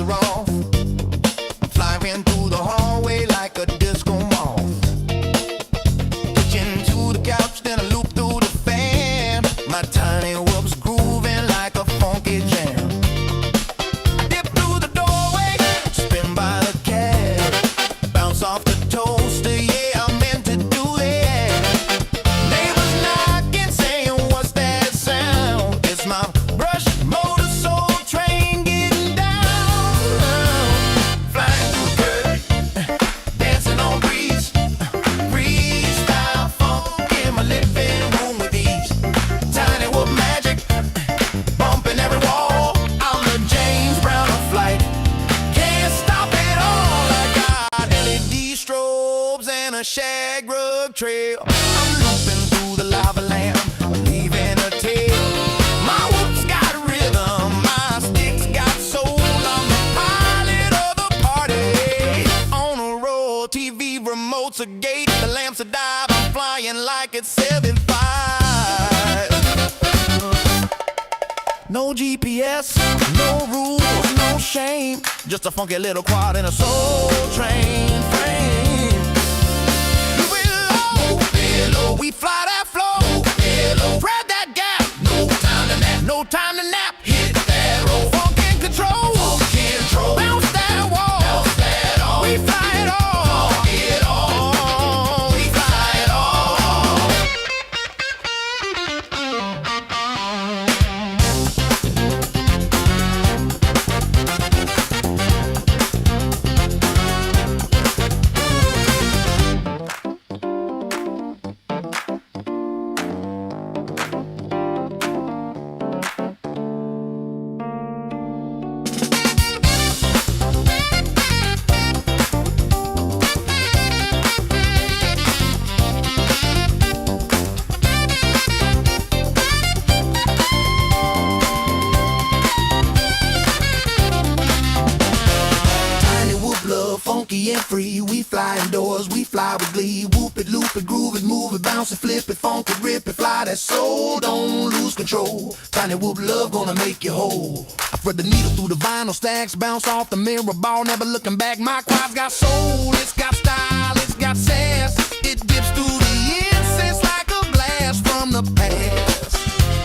are off. Flying through the hallway like a disco moth. Pitching to the couch, then I loop through the fan. My tiny whoops grooving like a funky jam. I dip through the doorway, spin by the cab, bounce off the toaster, yeah, I meant to do that. Neighbors knocking, saying, what's that sound? It's my brush motor soul train getting down. Flying through the curtain, dancing on breeze, freestyle funk in my living room with ease. Tiny whoop magic, bumping every wall. I'm the James Brown of flight, can't stop it all. I got LED strobes and a shag rug trail. I'm looping through the lava lamp, leaving a tail. My whoop's got rhythm, my stick's got soul. I'm the pilot of the party. On a roll, TV remote's a gate, the lamps a dive. I'm flying like it's 75. No GPS, no rules, no shame. Just a funky little quad in a soul train frame. Below, we fly that flow. Spread that gap. No time to nap. No time to nap. Hit that roll. Funk and control. Bounce that wall. We fly it all. We fly it all. Tiny whoop love, funky and free. We fly indoors, we fly with glee. Whoop it, loop it, groove it, move it, bounce it, flip it, funk it, rip it, fly that soul, don't lose control. Tiny whoop love gonna make you whole. I thread the needle through the vinyl stacks, bounce off the mirror ball, never looking back. My quad's got soul, it's got style, it's got sass. It dips through the incense like a blast from the past.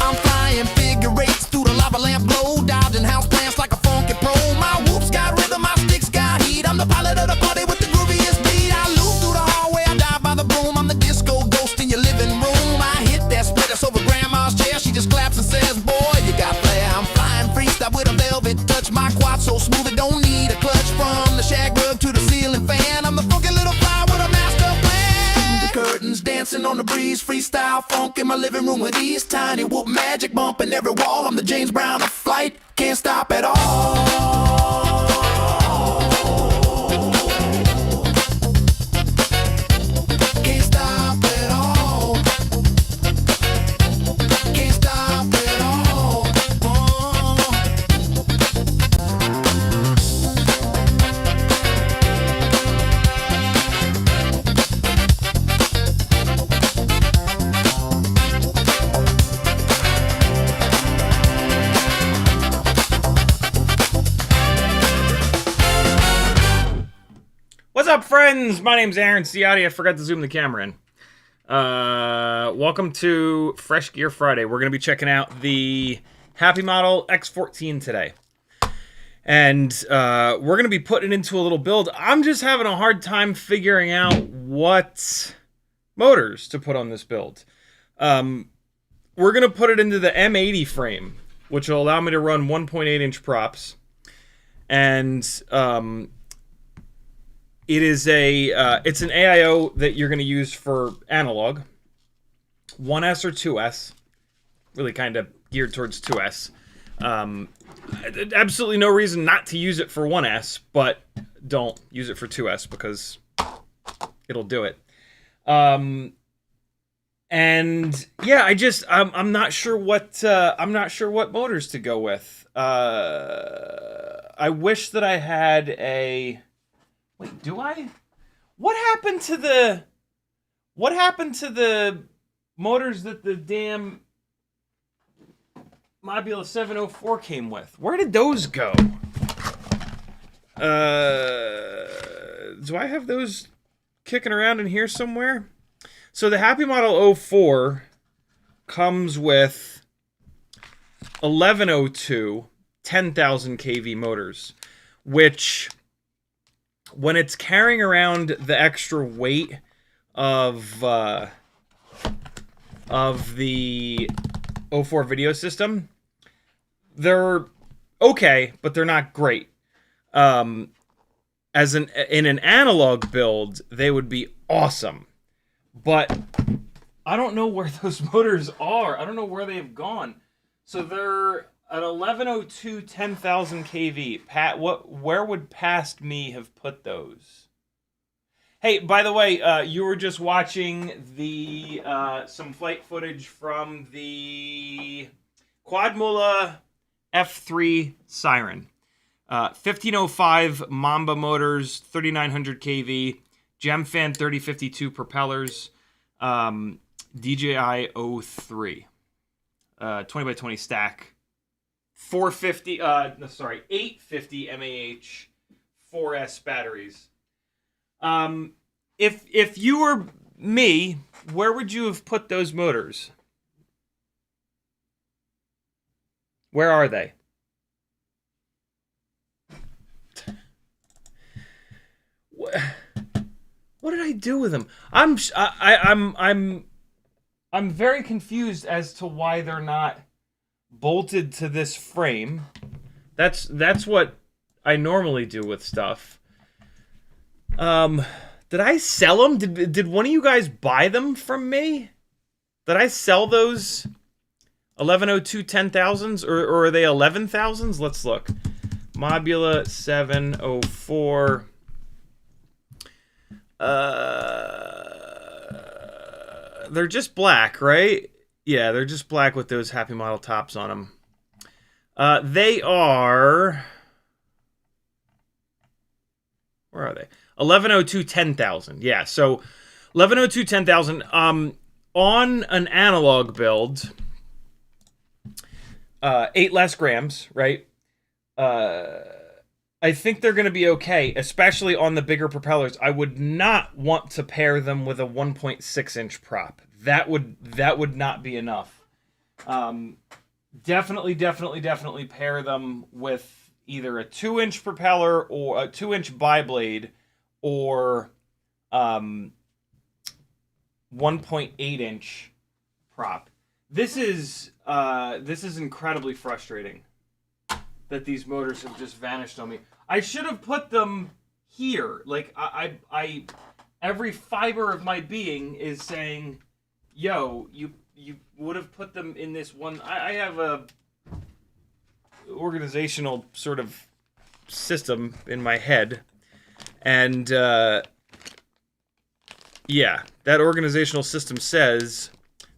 I'm flying figure eights through the lava lamp glow, dodging house plants like a funky pro. My whoop's got rhythm, my stick's got heat. I'm the pilot of the party with the grooviest beat. I loop through the hallway, I dive by the broom. I'm the disco ghost in your living room. I hit that split, it's over grandma's chair. She just claps and says, boy, you got flair. I'm flying freestyle with a velvet touch. My quad so smooth it don't need a clutch. From the shag rug to the ceiling fan, I'm the funky little fly with a master plan. The curtains dancing on the breeze, freestyle funk in my living room with ease. Tiny whoop magic bumping every wall. I'm the James Brown of flight, can't stop at all. Can't stop at all. Can't stop at all. What's up, friends? My name's Aaron Ciotti. I forgot to zoom the camera in. Welcome to Fresh Gear Friday. We're going to be checking out the Happymodel X14 today. And we're going to be putting it into a little build. I'm just having a hard time figuring out what motors to put on this build. We're going to put it into the M80 frame, which will allow me to run 1.8-inch props. And it is it's an AIO that you're going to use for analog. 1S or 2S. Really kind of geared towards 2S. Absolutely no reason not to use it for 1S, but don't use it for 2S because it'll do it. And yeah, I'm not sure what motors to go with. I wish that I had a. Wait, do I? What happened to the motors that the damn Mobula 704 came with? Where did those go? Do I have those kicking around in here somewhere? So the Happymodel O4 comes with 1102 10,000 kV motors, which, when it's carrying around the extra weight of the O4 video system, they're okay, but they're not great. In an analog build, they would be awesome, but I don't know where those motors are. I don't know where they have gone. So they're at 1102 10,000 kV. Pat, where would past me have put those? Hey, by the way, you were just watching the some flight footage from the Quadmula F3 Siren. 1505 Mamba motors, 3900 kV, Gemfan 3052 propellers, DJ AIO5, 20 by 20 stack, 850 mAh, 4S batteries. If you were me, where would you have put those motors? Where are they? What did I do with them? I'm very confused as to why they're not bolted to this frame. That's what I normally do with stuff. Did I sell them? Did one of you guys buy them from me? Did I sell those 1102 10,000s, or are they 11,000s? Let's look. Mobula 704. They're just black, right? Yeah, they're just black with those Happymodel tops on them. They are... Where are they? 1102 10,000. Yeah, so 1102 10,000. On an analog build, 8 less grams, right? I think they're going to be okay, especially on the bigger propellers. I would not want to pair them with a 1.6-inch prop. That would not be enough. Definitely pair them with either a 2-inch propeller or a 2-inch biblade, or 1.8-inch prop. This is incredibly frustrating that these motors have just vanished on me. I should have put them here. Like, I every fiber of my being is saying, yo, you would have put them in this one. I have a organizational sort of system in my head, and yeah, that organizational system says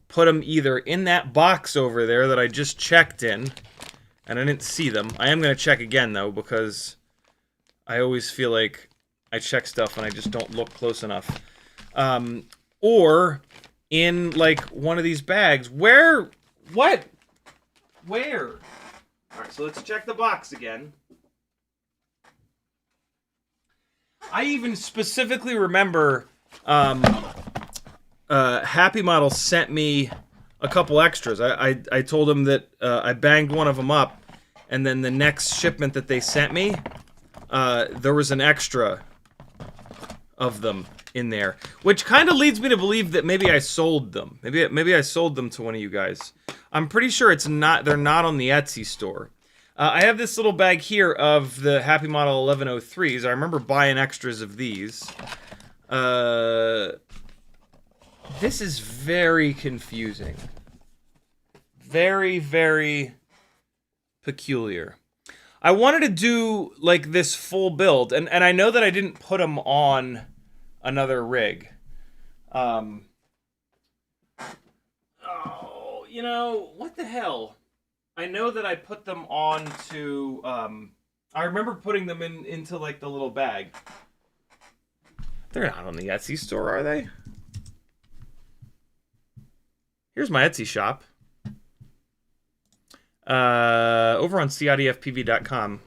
put them either in that box over there that I just checked in, and I didn't see them. I am going to check again, though, because I always feel like I check stuff and I just don't look close enough. Or in, like, one of these bags. Where? What? Where? Alright, so let's check the box again. I even specifically remember Happymodel sent me a couple extras. I told them that I banged one of them up, and then the next shipment that they sent me, there was an extra of them in there, which kind of leads me to believe that maybe I sold them. Maybe I sold them to one of you guys. I'm pretty sure it's not. They're not on the Etsy store. I have this little bag here of the Happymodel 1103s. I remember buying extras of these. This is very confusing. Very, very peculiar. I wanted to do, like, this full build, and I know that I didn't put them on another rig. Oh, you know, what the hell? I know that I put them on to, I remember putting them into, like, the little bag. They're not on the Etsy store, are they? Here's my Etsy shop. Over on CiottiFPV.com.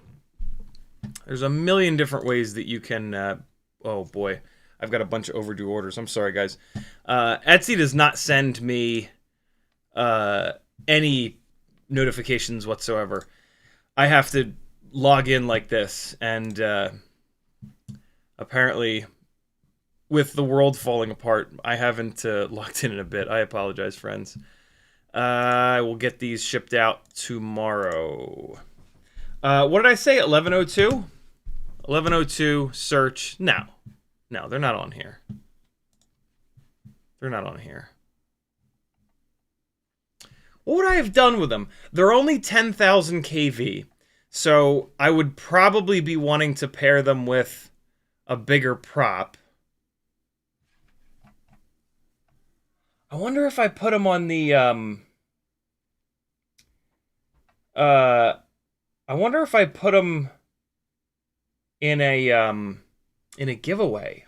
There's a million different ways that you can... oh, boy. I've got a bunch of overdue orders. I'm sorry, guys. Etsy does not send me any notifications whatsoever. I have to log in like this, and apparently, with the world falling apart, I haven't logged in a bit. I apologize, friends. I will get these shipped out tomorrow. What did I say? 1102? 1102, search. No. No, they're not on here. They're not on here. What would I have done with them? They're only 10,000 kV. So I would probably be wanting to pair them with a bigger prop. I wonder if I put them on the I wonder if I put them in a giveaway.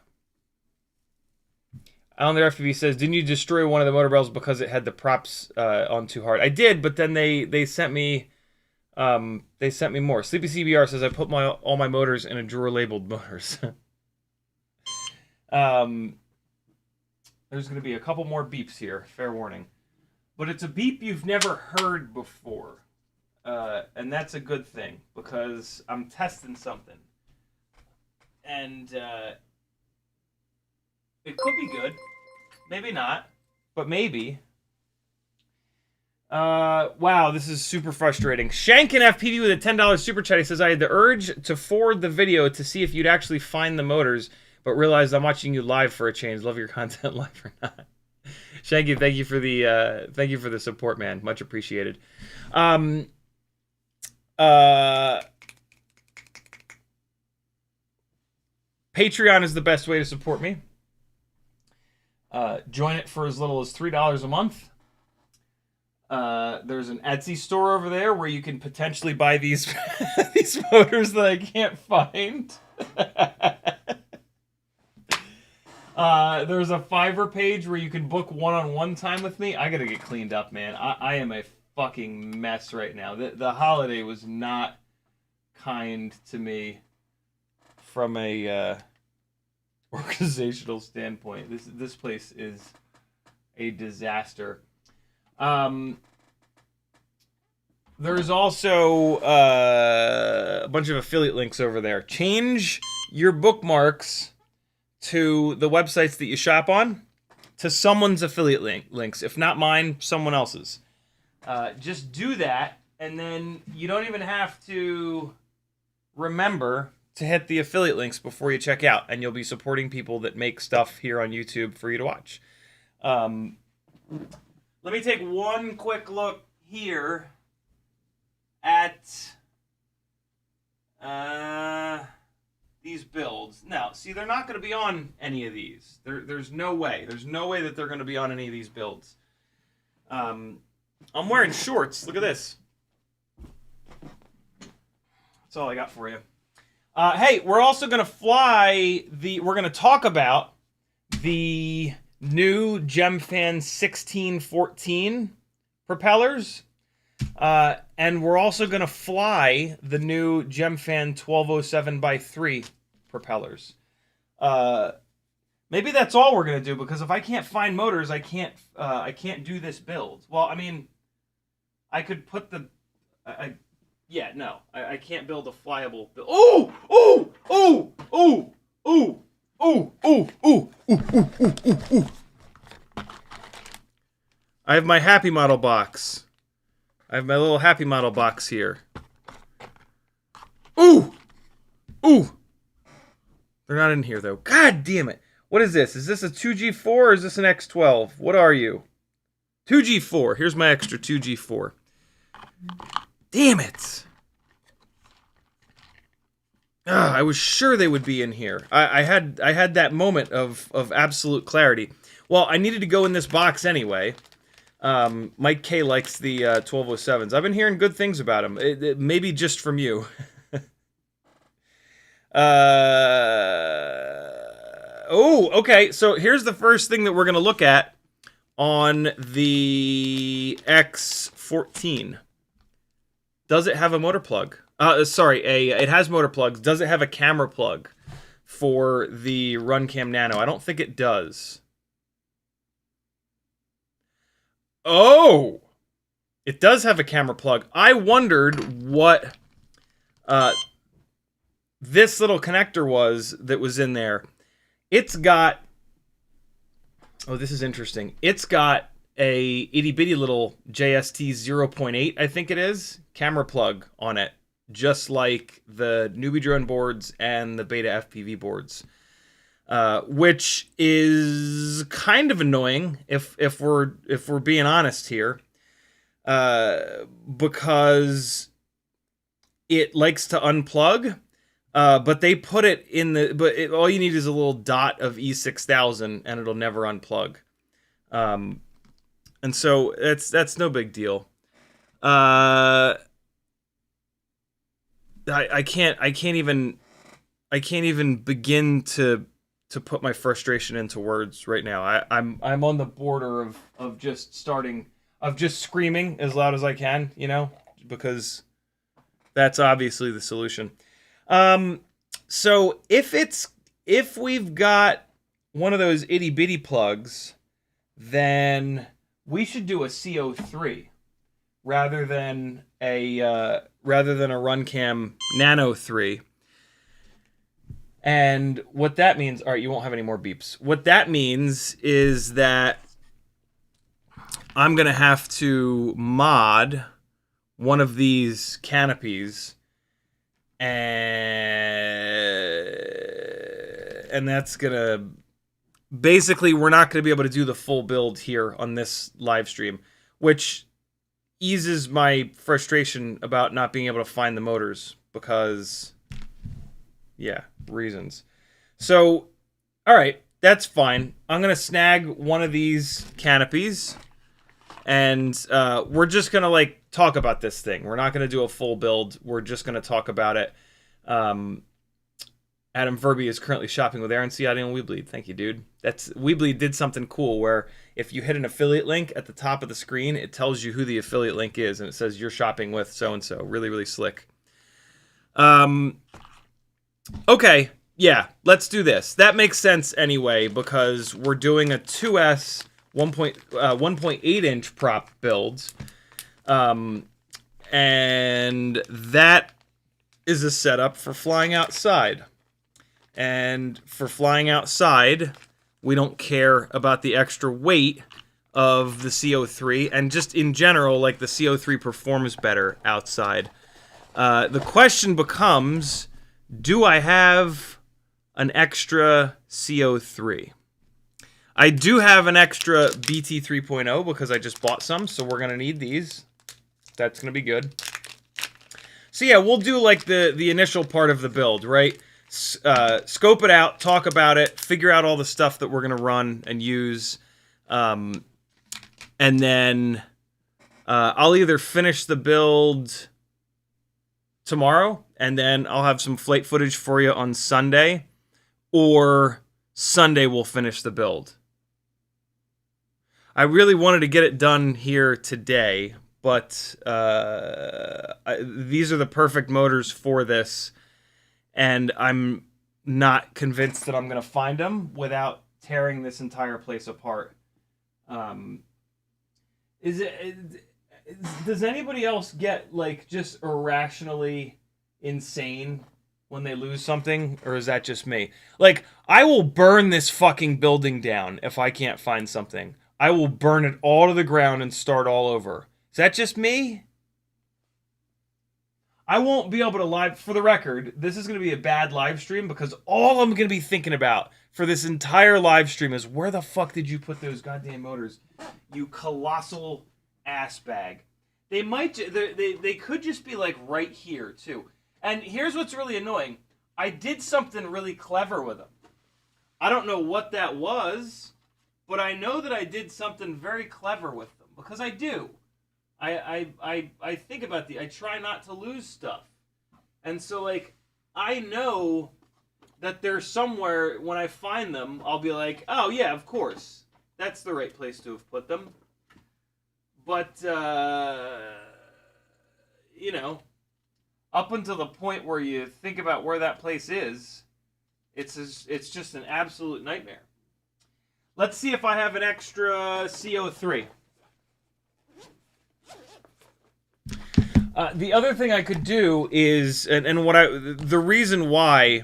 FPV says, "Didn't you destroy one of the motor barrels because it had the props on too hard?" I did, but then they sent me more. Sleepy CBR says, "I put all my motors in a drawer labeled motors." There's going to be a couple more beeps here, fair warning. But it's a beep you've never heard before. And that's a good thing, because I'm testing something. And it could be good. Maybe not. But maybe. Wow, this is super frustrating. Shankin FPV with a $10 super chat. He says, "I had the urge to forward the video to see if you'd actually find the motors, but realized I'm watching you live for a change. Love your content, live or not." Shanky, thank you for the support, man. Much appreciated. Patreon is the best way to support me. Join it for as little as $3 a month. There's an Etsy store over there where you can potentially buy these these motors that I can't find. There's a Fiverr page where you can book one-on-one time with me. I gotta get cleaned up, man. I am a fucking mess right now. The holiday was not kind to me from a organizational standpoint. This place is a disaster. There's also a bunch of affiliate links over there. Change your bookmarks to the websites that you shop on to someone's affiliate links. If not mine, someone else's. Just do that, and then you don't even have to remember to hit the affiliate links before you check out, and you'll be supporting people that make stuff here on YouTube for you to watch. Let me take one quick look here at these builds. Now, see, they're not going to be on any of these. There's no way. There's no way that they're going to be on any of these builds. I'm wearing shorts. Look at this. That's all I got for you. Hey, we're also going to we're going to talk about the new Gemfan 1614 propellers. And we're also going to fly the new Gemfan 1207x3 propellers. Maybe that's all we're going to do, because if I can't find motors, I can't do this build. Well, I mean, I could put the... I can't build a flyable build. Oh! Oh! Oh! Oh! Oh! Oh! Oh! Oh! Oh! I have my Happymodel box. I have my little Happymodel box here. Ooh! Ooh! They're not in here, though. God damn it. What is this? Is this a 2G4 or is this an X12? What are you? 2G4. Here's my extra 2G4. Damn it! I was sure they would be in here. I had that moment of absolute clarity. Well, I needed to go in this box anyway. Mike K likes the 1207s. I've been hearing good things about them. Maybe just from you. Oh, okay. So here's the first thing that we're going to look at on the X14. Does it have a motor plug? Sorry, it has motor plugs. Does it have a camera plug for the RunCam Nano? I don't think it does. Oh! It does have a camera plug. I wondered what this little connector was that was in there. It's got... Oh, this is interesting. It's got a itty-bitty little JST 0.8, I think it is, camera plug on it. Just like the Newbie Drone boards and the Betaflight boards. Which is kind of annoying if we're being honest here, because it likes to unplug, but they put it in the all you need is a little dot of E6000 and it'll never unplug, and so that's no big deal. I can't even begin to put my frustration into words right now. I'm on the border of just screaming as loud as I can, you know, because that's obviously the solution. So if we've got one of those itty bitty plugs, then we should do a CO3 rather than a RunCam Nano 3. And what that means, all right, you won't have any more beeps. What that means is that I'm going to have to mod one of these canopies, and that's going to... Basically, we're not going to be able to do the full build here on this live stream, which eases my frustration about not being able to find the motors, because... yeah, reasons. So, all right, that's fine. I'm going to snag one of these canopies, and we're just going to, like, talk about this thing. We're not going to do a full build. We're just going to talk about it. Adam Verby is currently shopping with Aaron Ciotti on Weebleed. Thank you, dude. Weebleed did something cool where if you hit an affiliate link at the top of the screen, it tells you who the affiliate link is, and it says you're shopping with so-and-so. Really, really slick. Okay, yeah, let's do this. That makes sense anyway, because we're doing a 2S 1.8-inch prop build. And that is a setup for flying outside. And for flying outside, we don't care about the extra weight of the CO3. And just in general, like, the CO3 performs better outside. The question becomes... do I have an extra CO3? I do have an extra BT 3.0 because I just bought some, so we're going to need these. That's going to be good. So yeah, we'll do like the initial part of the build, right? Scope it out, talk about it, figure out all the stuff that we're going to run and use. And then I'll either finish the build tomorrow, and then I'll have some flight footage for you on Sunday, or Sunday we'll finish the build. I really wanted to get it done here today, but these are the perfect motors for this, and I'm not convinced that I'm going to find them without tearing this entire place apart. Does anybody else get, like, just irrationally insane when they lose something, or is that just me? Like, I will burn this fucking building down if I can't find something. I will burn it all to the ground and start all over. Is that just me? I won't be able to live... For the record, this is going to be a bad live stream because all I'm going to be thinking about for this entire live stream is, where the fuck did you put those goddamn motors? You colossal ass bag. They might... They could just be, like, right here, too. And here's what's really annoying. I did something really clever with them. I don't know what that was, but I know that I did something very clever with them. Because I do. I think about I try not to lose stuff. And so, like, I know that they're somewhere. When I find them, I'll be like, oh, yeah, of course. That's the right place to have put them. But, you know, up until the point where you think about where that place is, it's just an absolute nightmare. Let's see if I have an extra CO3. The other thing I could do is, and what the reason why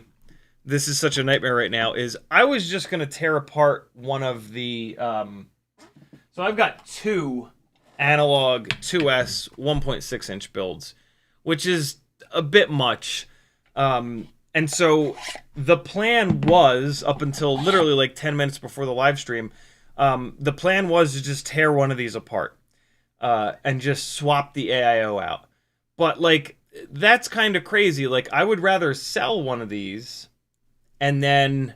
this is such a nightmare right now is I was just going to tear apart one of the, so I've got two analog 2S 1.6 inch builds, which is a bit much. And so the plan was, up until literally like 10 minutes before the live stream, the plan was to just tear one of these apart and just swap the AIO out. But, like, that's kind of crazy. Like, I would rather sell one of these and then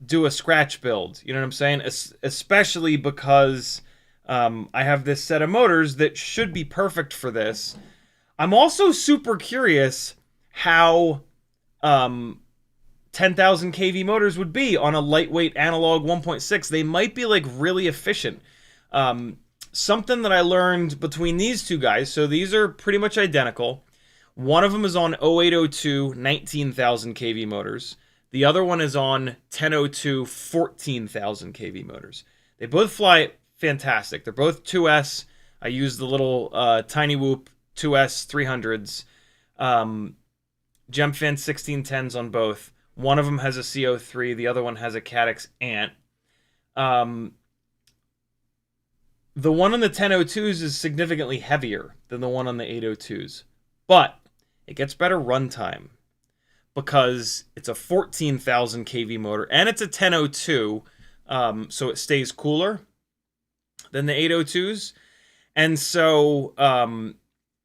do a scratch build. You know what I'm saying? Especially because I have this set of motors that should be perfect for this. I'm also super curious how 10,000 kV motors would be on a lightweight analog 1.6. They might be, like, really efficient. Something that I learned between these two guys, so these are pretty much identical. One of them is on 0802 19,000 kV motors. The other one is on 1002 14,000 kV motors. They both fly fantastic. They're both 2S. I use the little Tiny Whoop 2S 300s. Gemfan 1610s on both. One of them has a CO3. The other one has a Caddx Ant. The one on the 1002s is significantly heavier than the one on the 802s. But it gets better runtime because it's a 14,000 kV motor and it's a 1002, so it stays cooler than the 802s. And so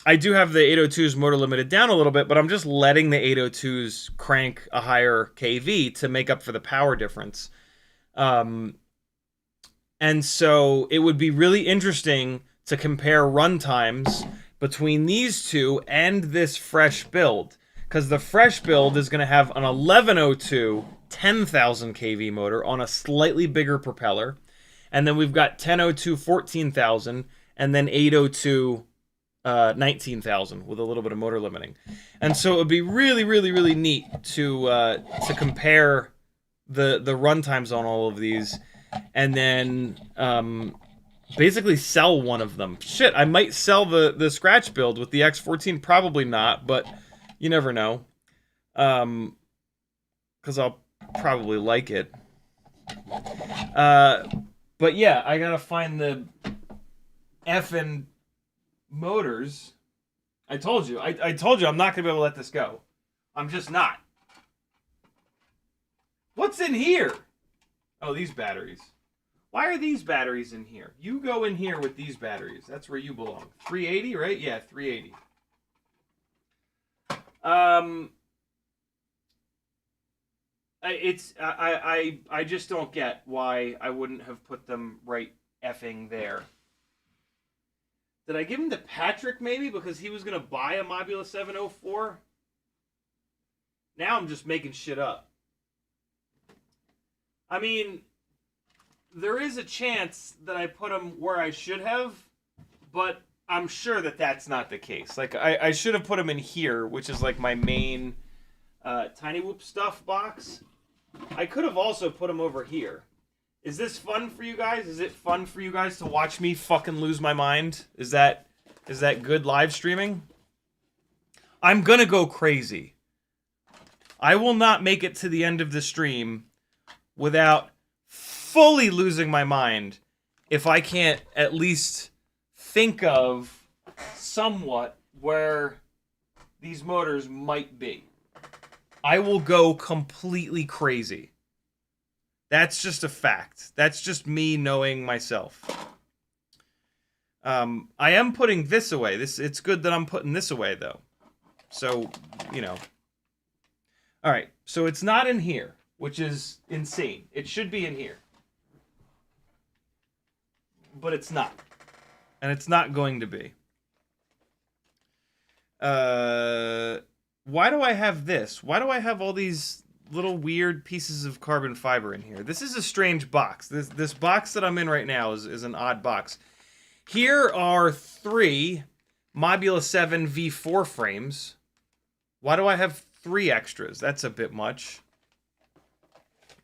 I do have the 802s motor limited down a little bit, but I'm just letting the 802s crank a higher kV to make up for the power difference. And so it would be really interesting to compare runtimes between these two and this fresh build. Because the fresh build is going to have an 1102 10,000 kV motor on a slightly bigger propeller. And then we've got 1002 14,000 and then 802 19,000 with a little bit of motor limiting. And so it would be really, really, really neat to compare the runtimes on all of these. And then basically sell one of them. Shit, I might sell the scratch build with the X14. Probably not, but you never know. Because I'll probably like it. But yeah, I gotta find the effing motors. I told you I'm not gonna be able to let this go. I'm just not. What's in here? Oh, these batteries. Why are these batteries in here? You go in here with these batteries. That's where you belong. 380, right? Yeah, 380. I just don't get why I wouldn't have put them right effing there. Did I give them to Patrick maybe because he was gonna buy a Mobula 704? Now I'm just making shit up. I mean, there is a chance that I put them where I should have, but I'm sure that that's not the case. Like, I should have put them in here, which is like my main Tiny Whoop stuff box. I could have also put them over here. Is this fun for you guys? Is it fun for you guys to watch me fucking lose my mind? Is that good live streaming? I'm gonna go crazy. I will not make it to the end of the stream without fully losing my mind if I can't at least think of somewhat where these motors might be. I will go completely crazy. That's just a fact. That's just me knowing myself. I am putting this away. It's good that I'm putting this away, though. So, you know. All right, so it's not in here, which is insane. It should be in here. But it's not. And it's not going to be. Why do I have this? Why do I have all these little weird pieces of carbon fiber in here? This is a strange box. This box that I'm in right now is an odd box. Here are 3 Mobula 7 V4 frames Why do I have 3 extras? That's a bit much.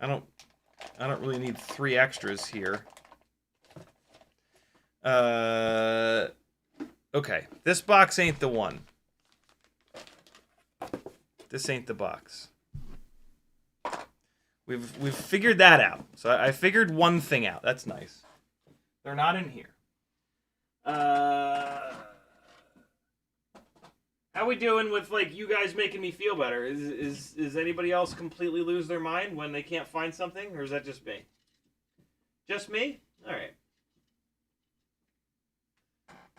I don't really need 3 extras here. Okay. This box ain't the one. This ain't the box. We've figured that out. So I figured one thing out. That's nice. They're not in here. How we doing with, like, you guys making me feel better? Is anybody else completely lose their mind when they can't find something, or is that just me? Just me? All right.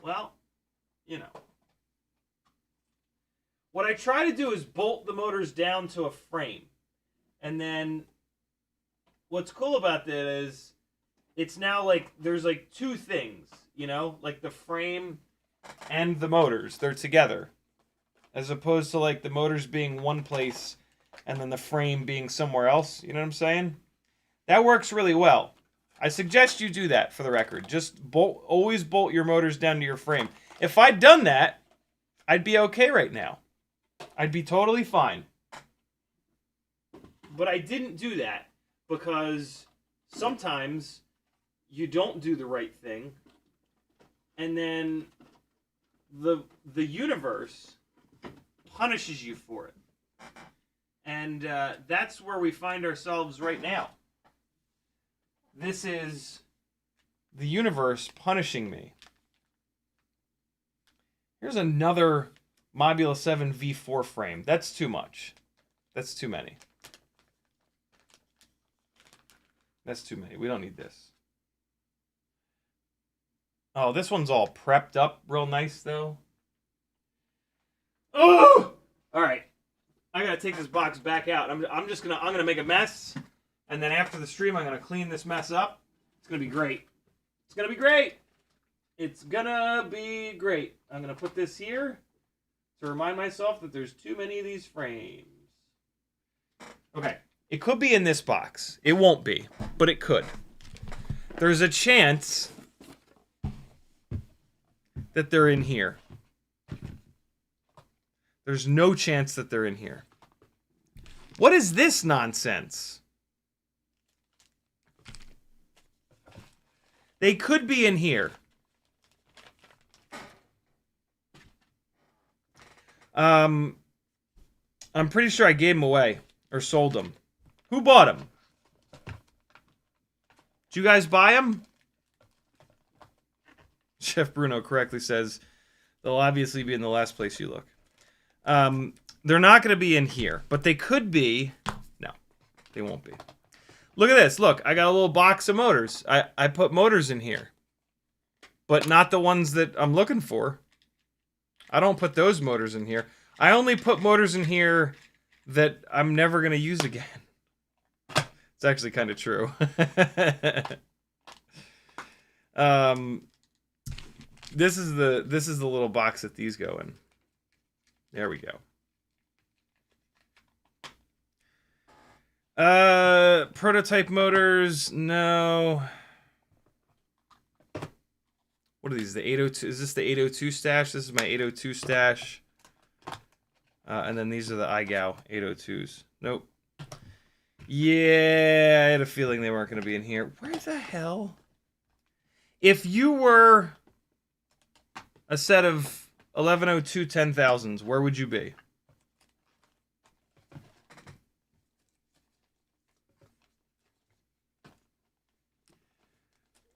Well, you know. What I try to do is bolt the motors down to a frame. And then what's cool about that is it's now like there's like 2 things, you know? Like the frame and the motors. They're together. As opposed to like the motors being one place and then the frame being somewhere else. You know what I'm saying? That works really well. I suggest you do that, for the record. Just always bolt your motors down to your frame. If I'd done that, I'd be okay right now. I'd be totally fine. But I didn't do that because sometimes you don't do the right thing, and then the universe punishes you for it. And that's where we find ourselves right now. This is the universe punishing me. Here's another Mobula 7 V4 frame. That's too much. That's too many. That's too many. We don't need this. Oh, this one's all prepped up real nice, though. Oh! All right. I gotta take this box back out. I'm gonna make a mess, and then after the stream, I'm gonna clean this mess up. It's gonna be great. It's gonna be great. It's gonna be great. I'm gonna put this here to remind myself that there's too many of these frames. Okay. It could be in this box. It won't be, but it could. There's a chance that they're in here. There's no chance that they're in here. What is this nonsense? They could be in here. I'm pretty sure I gave them away or sold them. Who bought them? Did you guys buy them? Chef Bruno correctly says they'll obviously be in the last place you look. They're not going to be in here, but they could be. No, they won't be. Look at this. Look, I got a little box of motors. I put motors in here, but not the ones that I'm looking for. I don't put those motors in here. I only put motors in here that I'm never going to use again. It's actually kind of true. This is the little box that these go in. There we go. Prototype motors, no. What are these? The 802? Is this the 802 stash? This is my 802 stash. And then these are the iGao 802s. Nope. Yeah, I had a feeling they weren't going to be in here. Where the hell? If you were a set of 1102 10,000s, where would you be?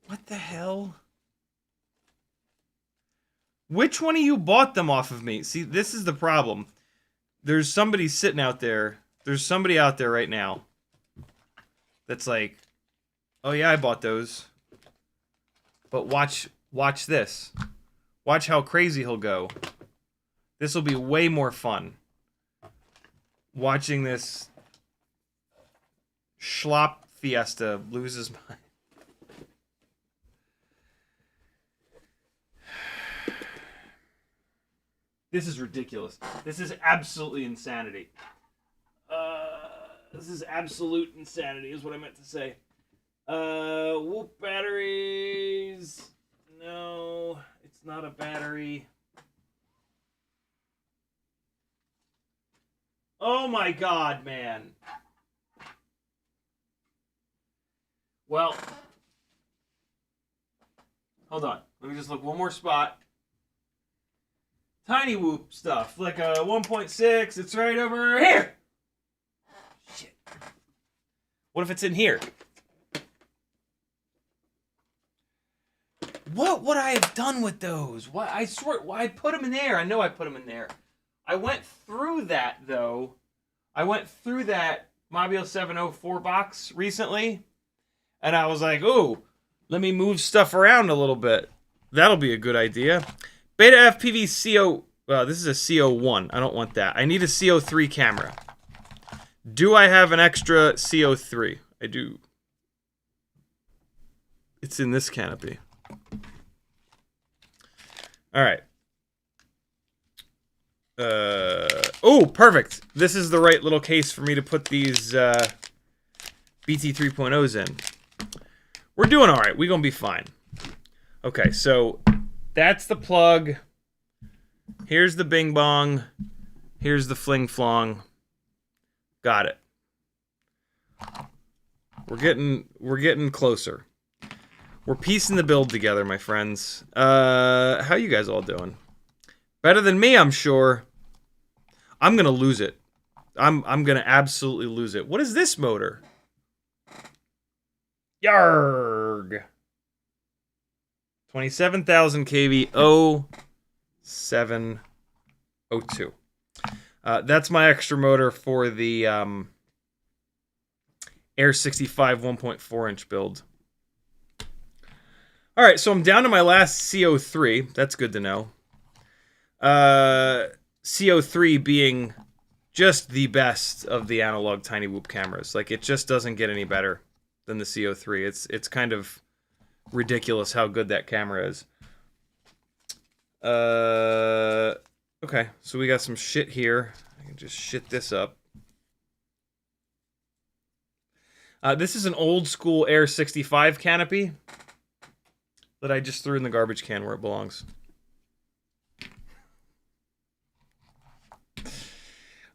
What the hell? Which one of you bought them off of me? See, this is the problem. There's somebody sitting out there. There's somebody out there right now that's like, oh yeah, I bought those. But watch this. Watch how crazy he'll go. This will be way more fun. Watching this schlop fiesta lose his mind. This is ridiculous. This is absolutely insanity. This is absolute insanity is what I meant to say. Whoop batteries. No, it's not a battery. Oh my god, man. Well, hold on. Let me just look one more spot. Tiny whoop stuff, like a 1.6. It's right over here. Shit. What if it's in here? What would I have done with those? What, I swear, I put them in there. I know I put them in there. I went through that, though. I went through that Mobile704 box recently, and I was like, oh, let me move stuff around a little bit. That'll be a good idea. Betaflight CO... this is a CO1. I don't want that. I need a CO3 camera. Do I have an extra CO3? I do. It's in this canopy. All right. Oh, perfect. This is the right little case for me to put these BT 3.0s in. We're doing all right. We're going to be fine. Okay, so that's the plug. Here's the bing bong. Here's the fling flong. Got it. We're getting closer. We're piecing the build together, my friends. How you guys all doing? Better than me, I'm sure. I'm gonna lose it. I'm gonna absolutely lose it. What is this motor? Yarg. 27,000 kV 0702. That's my extra motor for the Air 65 1.4 inch build. All right, so I'm down to my last CO3. That's good to know. CO3 being just the best of the analog tiny whoop cameras. Like, it just doesn't get any better than the CO3. It's kind of ridiculous how good that camera is. Okay, so we got some shit here. I can just shit this up. This is an old school Air 65 canopy that I just threw in the garbage can where it belongs.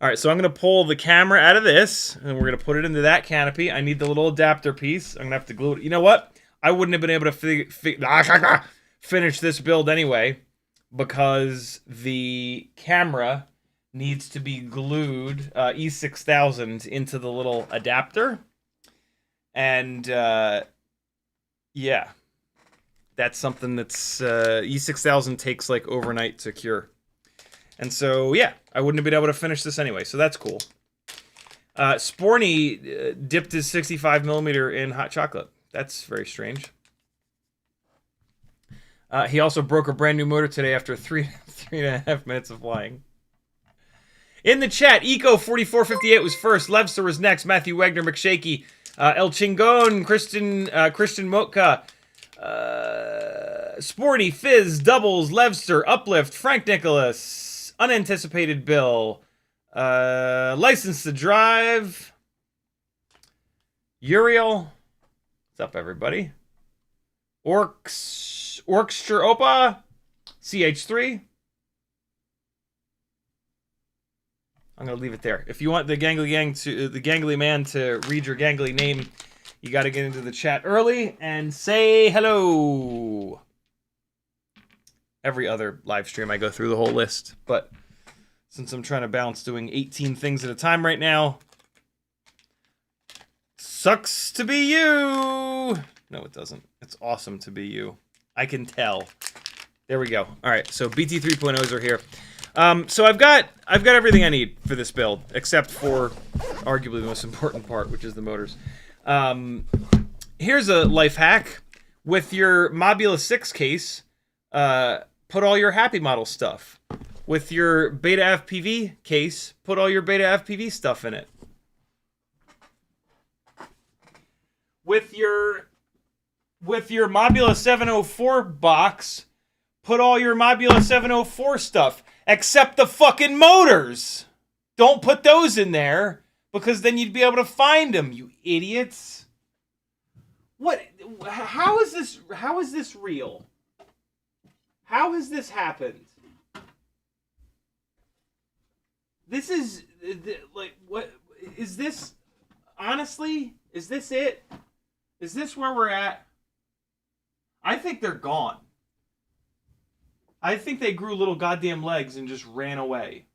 All right, so I'm going to pull the camera out of this, and we're going to put it into that canopy. I need the little adapter piece. I'm going to have to glue it. You know what? I wouldn't have been able to finish this build anyway, because the camera needs to be glued E6000 into the little adapter. And, yeah. That's something that's E6000 takes like overnight to cure. And so, yeah, I wouldn't have been able to finish this anyway, so that's cool. Sporny dipped his 65mm in hot chocolate. That's very strange. He also broke a brand new motor today after three and a half minutes of flying. In the chat, Eco4458 was first, Levster was next, Matthew Wagner, McShaky, El Chingon, Christian Motka, Sporty, Fizz, Doubles, Levster, Uplift, Frank Nicholas, Unanticipated Bill, License to Drive, Uriel, what's up everybody? Orkstra Opa, CH3. I'm gonna leave it there. If you want the gangly man to read your gangly name, you got to get into the chat early and say hello. Every other live stream, I go through the whole list. But since I'm trying to balance doing 18 things at a time right now, sucks to be you. No, it doesn't. It's awesome to be you. I can tell. There we go. All right, so BT 3.0s are here. So I've got everything I need for this build, except for arguably the most important part, which is the motors. Here's a life hack. With your Mobula 6 case, put all your Happymodel stuff. With your Betaflight case, put all your Betaflight stuff in it. With your Mobula 704 box, put all your Mobula 704 stuff, except the fucking motors. Don't put those in there, because then you'd be able to find them, you idiots. What? How is this real? How has this happened? This is like, what is this? Honestly, is this it? Is this where we're at? I think they're gone. I think they grew little goddamn legs and just ran away.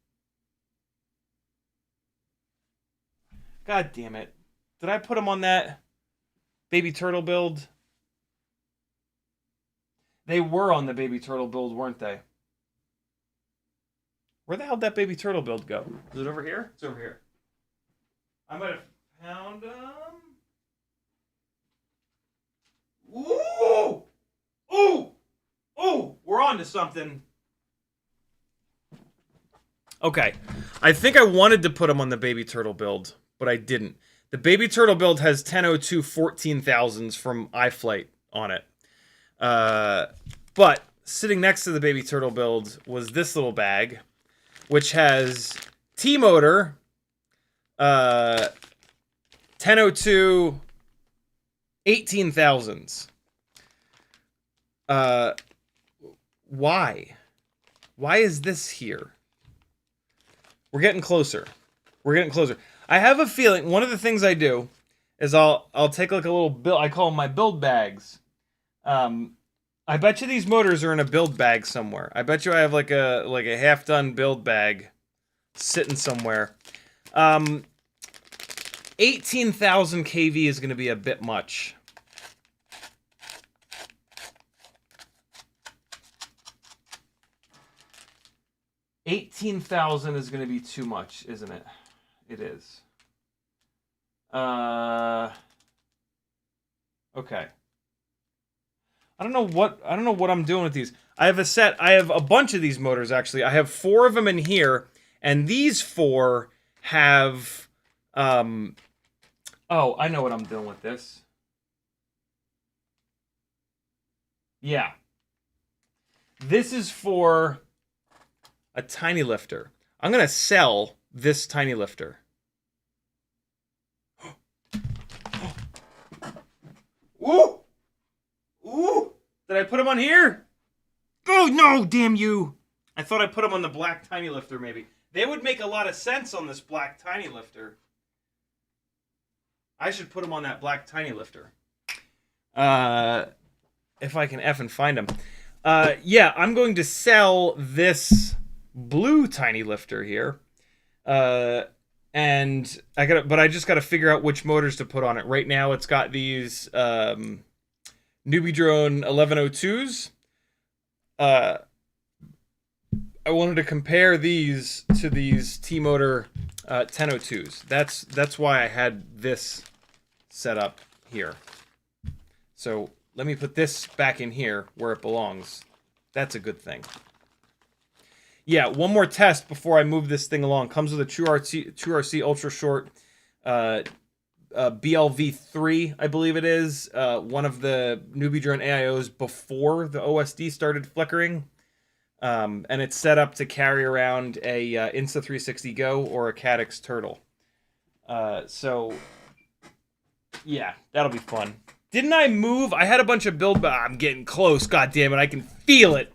God damn it. Did I put them on that baby turtle build? They were on the baby turtle build, weren't they? Where the hell did that baby turtle build go? Is it over here? It's over here. I might have found them. Ooh! Ooh! Ooh! We're on to something. Okay. I think I wanted to put them on the baby turtle build, but I didn't. The baby turtle build has 1002 14,000s from iFlight on it. But sitting next to the baby turtle build was this little bag, which has T-motor, 1002 18,000s. Why? Why is this here? We're getting closer. We're getting closer. I have a feeling one of the things I do is I'll take like a little build. I call them my build bags. I bet you these motors are in a build bag somewhere. I bet you I have like a half done build bag sitting somewhere. 18,000 kV is going to be a bit much. $18,000 is going to be too much, isn't it? It is. Okay. I don't know what I'm doing with these. I have a bunch of these motors actually. I have 4 of them in here, and these 4 have oh, I know what I'm doing with this. Yeah. This is for a tiny lifter. I'm going to sell this tiny lifter. Ooh! Ooh! Did I put them on here? Oh, no, damn you! I thought I put them on the black tiny lifter, maybe. They would make a lot of sense on this black tiny lifter. I should put them on that black tiny lifter. If I can effing find them. Yeah, I'm going to sell this blue tiny lifter here. And I just gotta figure out which motors to put on it. Right now it's got these Newbie Drone 1102s. I wanted to compare these to these T-Motor 1002s. That's why I had this set up here. So let me put this back in here where it belongs. That's a good thing. Yeah, one more test before I move this thing along. Comes with a True RC Ultra Short BLV3, I believe it is. One of the Newbie Drone AIOs before the OSD started flickering. And it's set up to carry around a Insta360 Go or a Caddx Turtle. So, yeah, that'll be fun. Didn't I move? I had a bunch of build... I'm getting close, God damn it, I can feel it.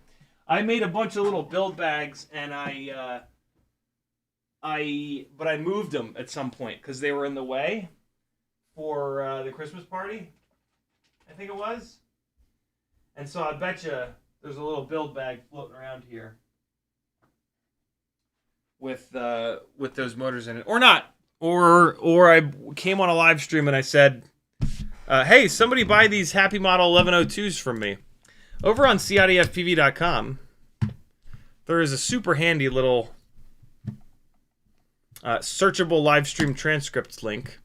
I made a bunch of little build bags, and I moved them at some point because they were in the way for the Christmas party, I think it was. And so I bet you there's a little build bag floating around here with those motors in it, or not, or I came on a live stream and I said, "Hey, somebody buy these Happymodel 1102s from me." Over on CiottiFPV.com, there is a super handy little searchable live stream transcripts link.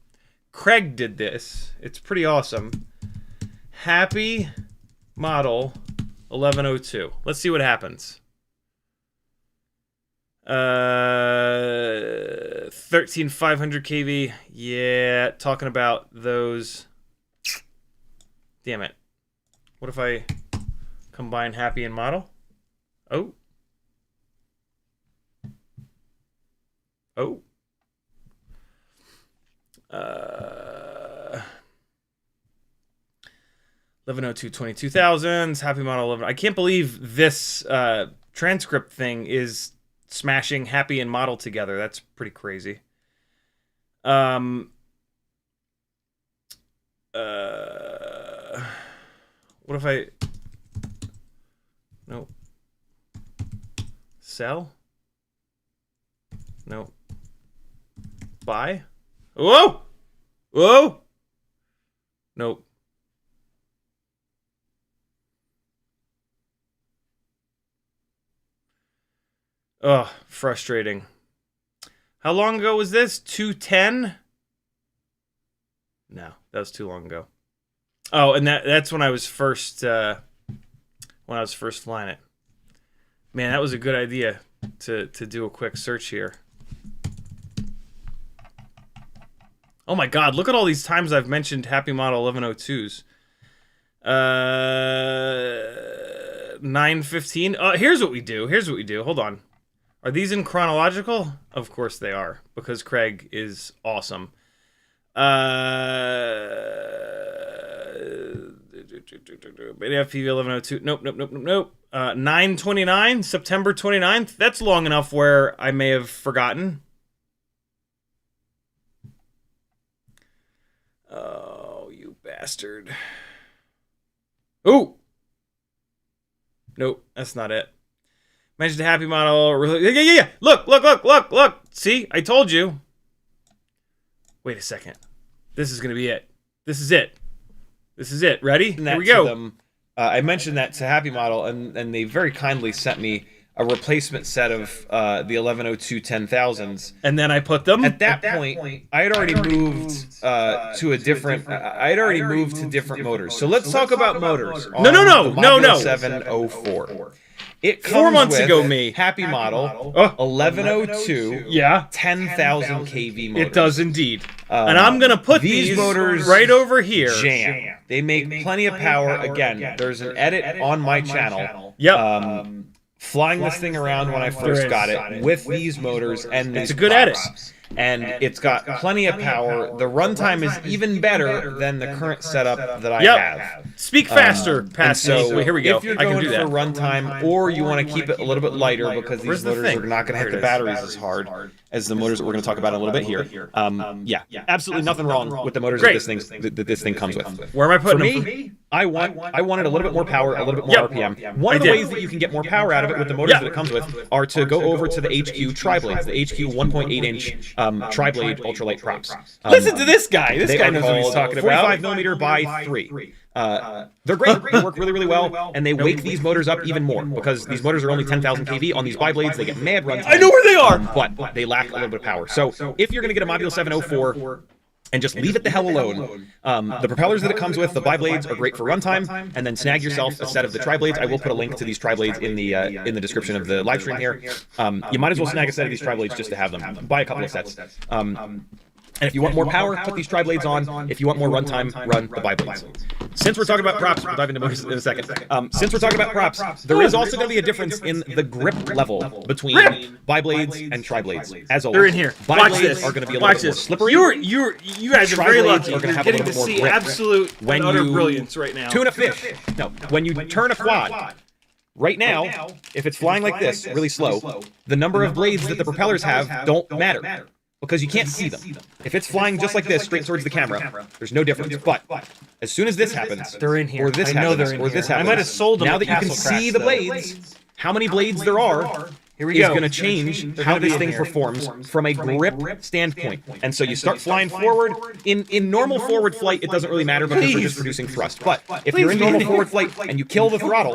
Craig did this. It's pretty awesome. Happymodel 1102. Let's see what happens. 13,500 kV. Yeah, talking about those. Damn it. What if I combine Happy and Model? Oh. Oh. 1102 22,000s, Happymodel 11. I can't believe this transcript thing is smashing Happy and Model together. That's pretty crazy. What if I... No. Sell? No. Buy? Whoa! Whoa! Nope. Ugh, frustrating. How long ago was this? 210? No, that was too long ago. Oh, and that's when I was first flying it. Man, that was a good idea to do a quick search here. Oh my god, look at all these times I've mentioned Happymodel 1102s. 915. Here's what we do. Hold on. Are these in chronological? Of course they are, because Craig is awesome. Betaflight 1102. Nope. 929, September 29th. That's long enough where I may have forgotten. Oh, you bastard. Ooh! Nope, that's not it. Mentioned the Happymodel. Yeah. Look. See, I told you. Wait a second. This is going to be it. This is it. Ready? Here we go. I mentioned that to Happymodel, and they very kindly sent me a replacement set of the 1102 10,000s. And then I put them. At that point, I had already moved to a different. I had already moved to different motors. So let's talk about motors. No. 704. It comes 4 months ago, Happymodel 1102. Yeah. 10,000 kV motors. It does indeed. And I'm gonna put these motors right over here. Jam. They make plenty of power. Again, there's an edit on my channel. Yep. Flying this thing around when I first got it with these motors, and it's a good edit. And it's got plenty of power. The runtime is even better than the current setup that I have. Speak faster, Pat. So here we go. If you're going for runtime, or you want to keep it a little bit lighter because these motors are not going to hit the batteries as hard as the motors that we're going to talk about in a little bit here. Yeah, absolutely nothing wrong with the motors that this thing comes with. Where am I putting them? For me, I wanted a little bit more power, a little bit more RPM. One of the ways that you can get more power out of it with the motors that it comes with are to go over to the HQ tri-blades, the HQ 1.8-inch tri-blade ultralight props. Listen to this guy. This guy knows what he's talking about. 45mm by 3. They're great. They work really, really well, and they wake these motors up even more because these motors are only 10,000 kV. On these bi-blades, they get mad runtime. I know where they are, but they lack a little bit of power. So if you're going to get a Module 704 and just leave it the hell alone, the propellers that it comes with, the bi-blades, are great for runtime, and then snag yourself a set of the tri-blades. I will put a link to these tri-blades in the description of the live stream here. You might as well snag a set of these tri-blades just to have them. Buy a couple of sets. And if you want more power, put these tri-blades on. If you want more runtime, run the bi-blades. Since we're talking about props, we'll dive into motors in a second. Since we're talking about props, there is also going to be a difference in the grip level between bi-blades and tri-blades. As always, they're in here. Bi-blades are going to be a little bit more slippery. You guys are very lucky. You're getting to see absolute and utter brilliance right now. Tuna fish. No, when you turn a quad, right now, if it's flying like this, really slow, the number of blades that the propellers have don't matter. Because you can't see them. If it's flying just like this, straight towards the camera, there's no difference. But as soon as this happens, they're in here. Or this happens, or this happens, I might have sold them. Now that you can see the blades, how many blades there are is going to change how this thing performs from a grip standpoint. And so you start flying forward. In normal forward flight, it doesn't really matter because we're just producing thrust. But if you're in normal forward flight and you kill the throttle,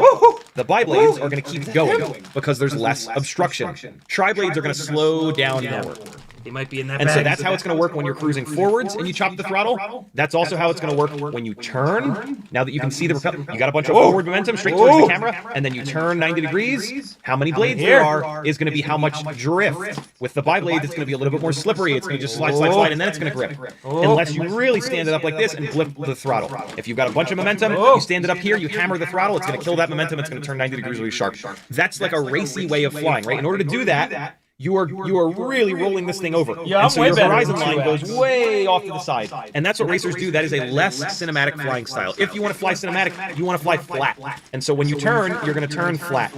the bi-blades are going to keep going because there's less obstruction. Tri-blades are going to slow down more. They might be in that. And so that's how it's going to work when you're cruising forwards and you chop the throttle. That's also how it's going to work when you turn. Now that you can see the propeller, you got a bunch of forward momentum straight towards the camera, and then you turn 90 degrees. How many blades there are is going to be how much drift. With the bi-blades, it's going to be a little bit more slippery. It's going to just slide, and then it's going to grip. Unless you really stand it up like this and flip the throttle. If you've got a bunch of momentum, you stand it up here, you hammer the throttle, it's going to kill that momentum, it's going to turn 90 degrees really sharp. That's like a racy way of flying, right? In order to do that, you are really rolling this thing over. Yeah, and so your horizon line goes way off to the side. And that's what racers do. That is a less cinematic flying style. If you want to fly cinematic, you want to fly flat. And so when you turn, you're going to turn flat.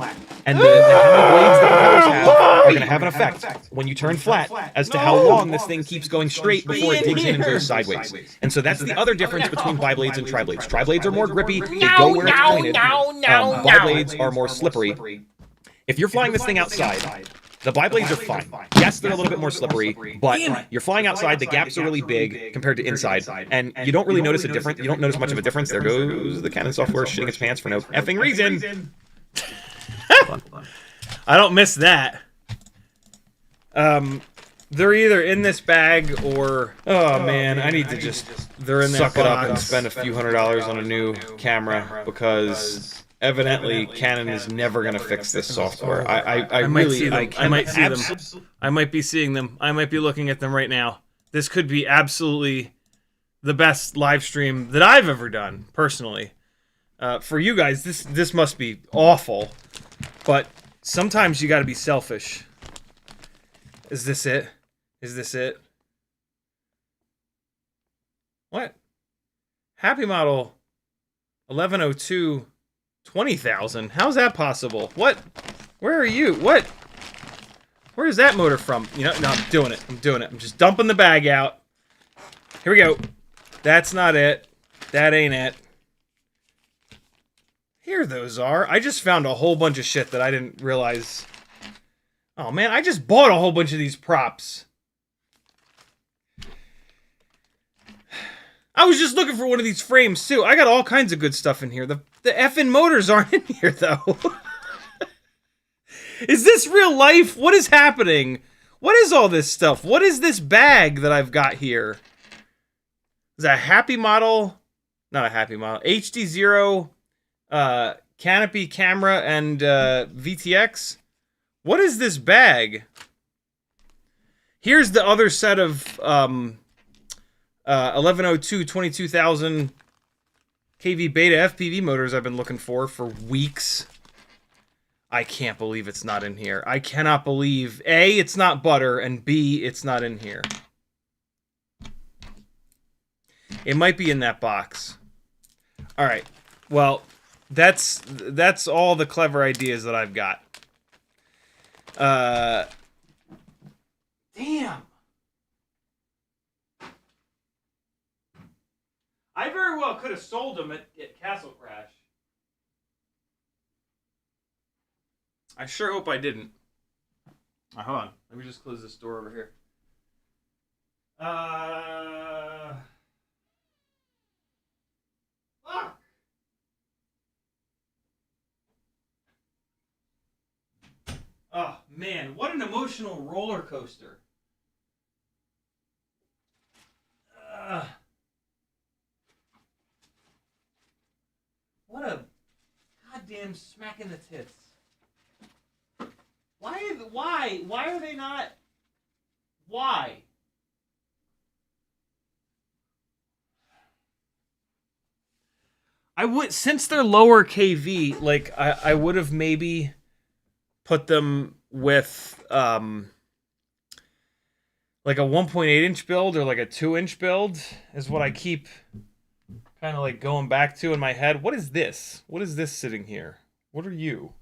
And how many blades the propellers have are going to have an effect when you turn flat as to how long this thing keeps going straight before it digs in and goes sideways. And so that's the other difference between bi-blades and tri-blades. Tri-blades are more grippy, they go where it's pointed. Bi-blades are more slippery. If you're flying this thing outside, the bi-blades are fine. Yes, they're a little bit more slippery, but you're flying outside, the gaps are really big compared to inside, and you don't really notice a difference. You don't notice much of a difference. There goes the Canon software shitting its pants for no effing reason. I don't miss that. They're either in this bag or... Oh, man, I need to just suck it up and spend a few $100s on a new camera, because... Evidently, Canon is never going to fix this software. I might see them. I might see them. I might be seeing them. I might be looking at them right now. This could be absolutely the best live stream that I've ever done, personally. For you guys, this must be awful. But sometimes you got to be selfish. Is this it? Is this it? What? Happymodel 1102... 20,000? How's that possible? What? Where are you? What? Where is that motor from? You know, no, I'm doing it. I'm doing it. I'm just dumping the bag out. Here we go. That's not it. That ain't it. Here those are. I just found a whole bunch of shit that I didn't realize. Oh, man, I just bought a whole bunch of these props. I was just looking for one of these frames, too. I got all kinds of good stuff in here. The effing motors aren't in here, though. Is this real life? What is happening? What is all this stuff? What is this bag that I've got here? Is that a Happymodel? Not a Happymodel. HD0 canopy camera and VTX? What is this bag? Here's the other set of 1102 22,000 kV beta FPV motors I've been looking for weeks. I can't believe it's not in here. I cannot believe, A, it's not butter, and B, it's not in here. It might be in that box. All right. Well, that's all the clever ideas that I've got. Damn. I very well could have sold them at Castle Crash. I sure hope I didn't. Hold on. Let me just close this door over here. Fuck! Oh, man. What an emotional roller coaster. What a goddamn smack in the tits. Why are they not? Why? I would, since they're lower KV, like I would have maybe put them with like a 1.8-inch build or like a 2-inch build is what I keep kind of like going back to in my head. What is this? What is this sitting here? What are you?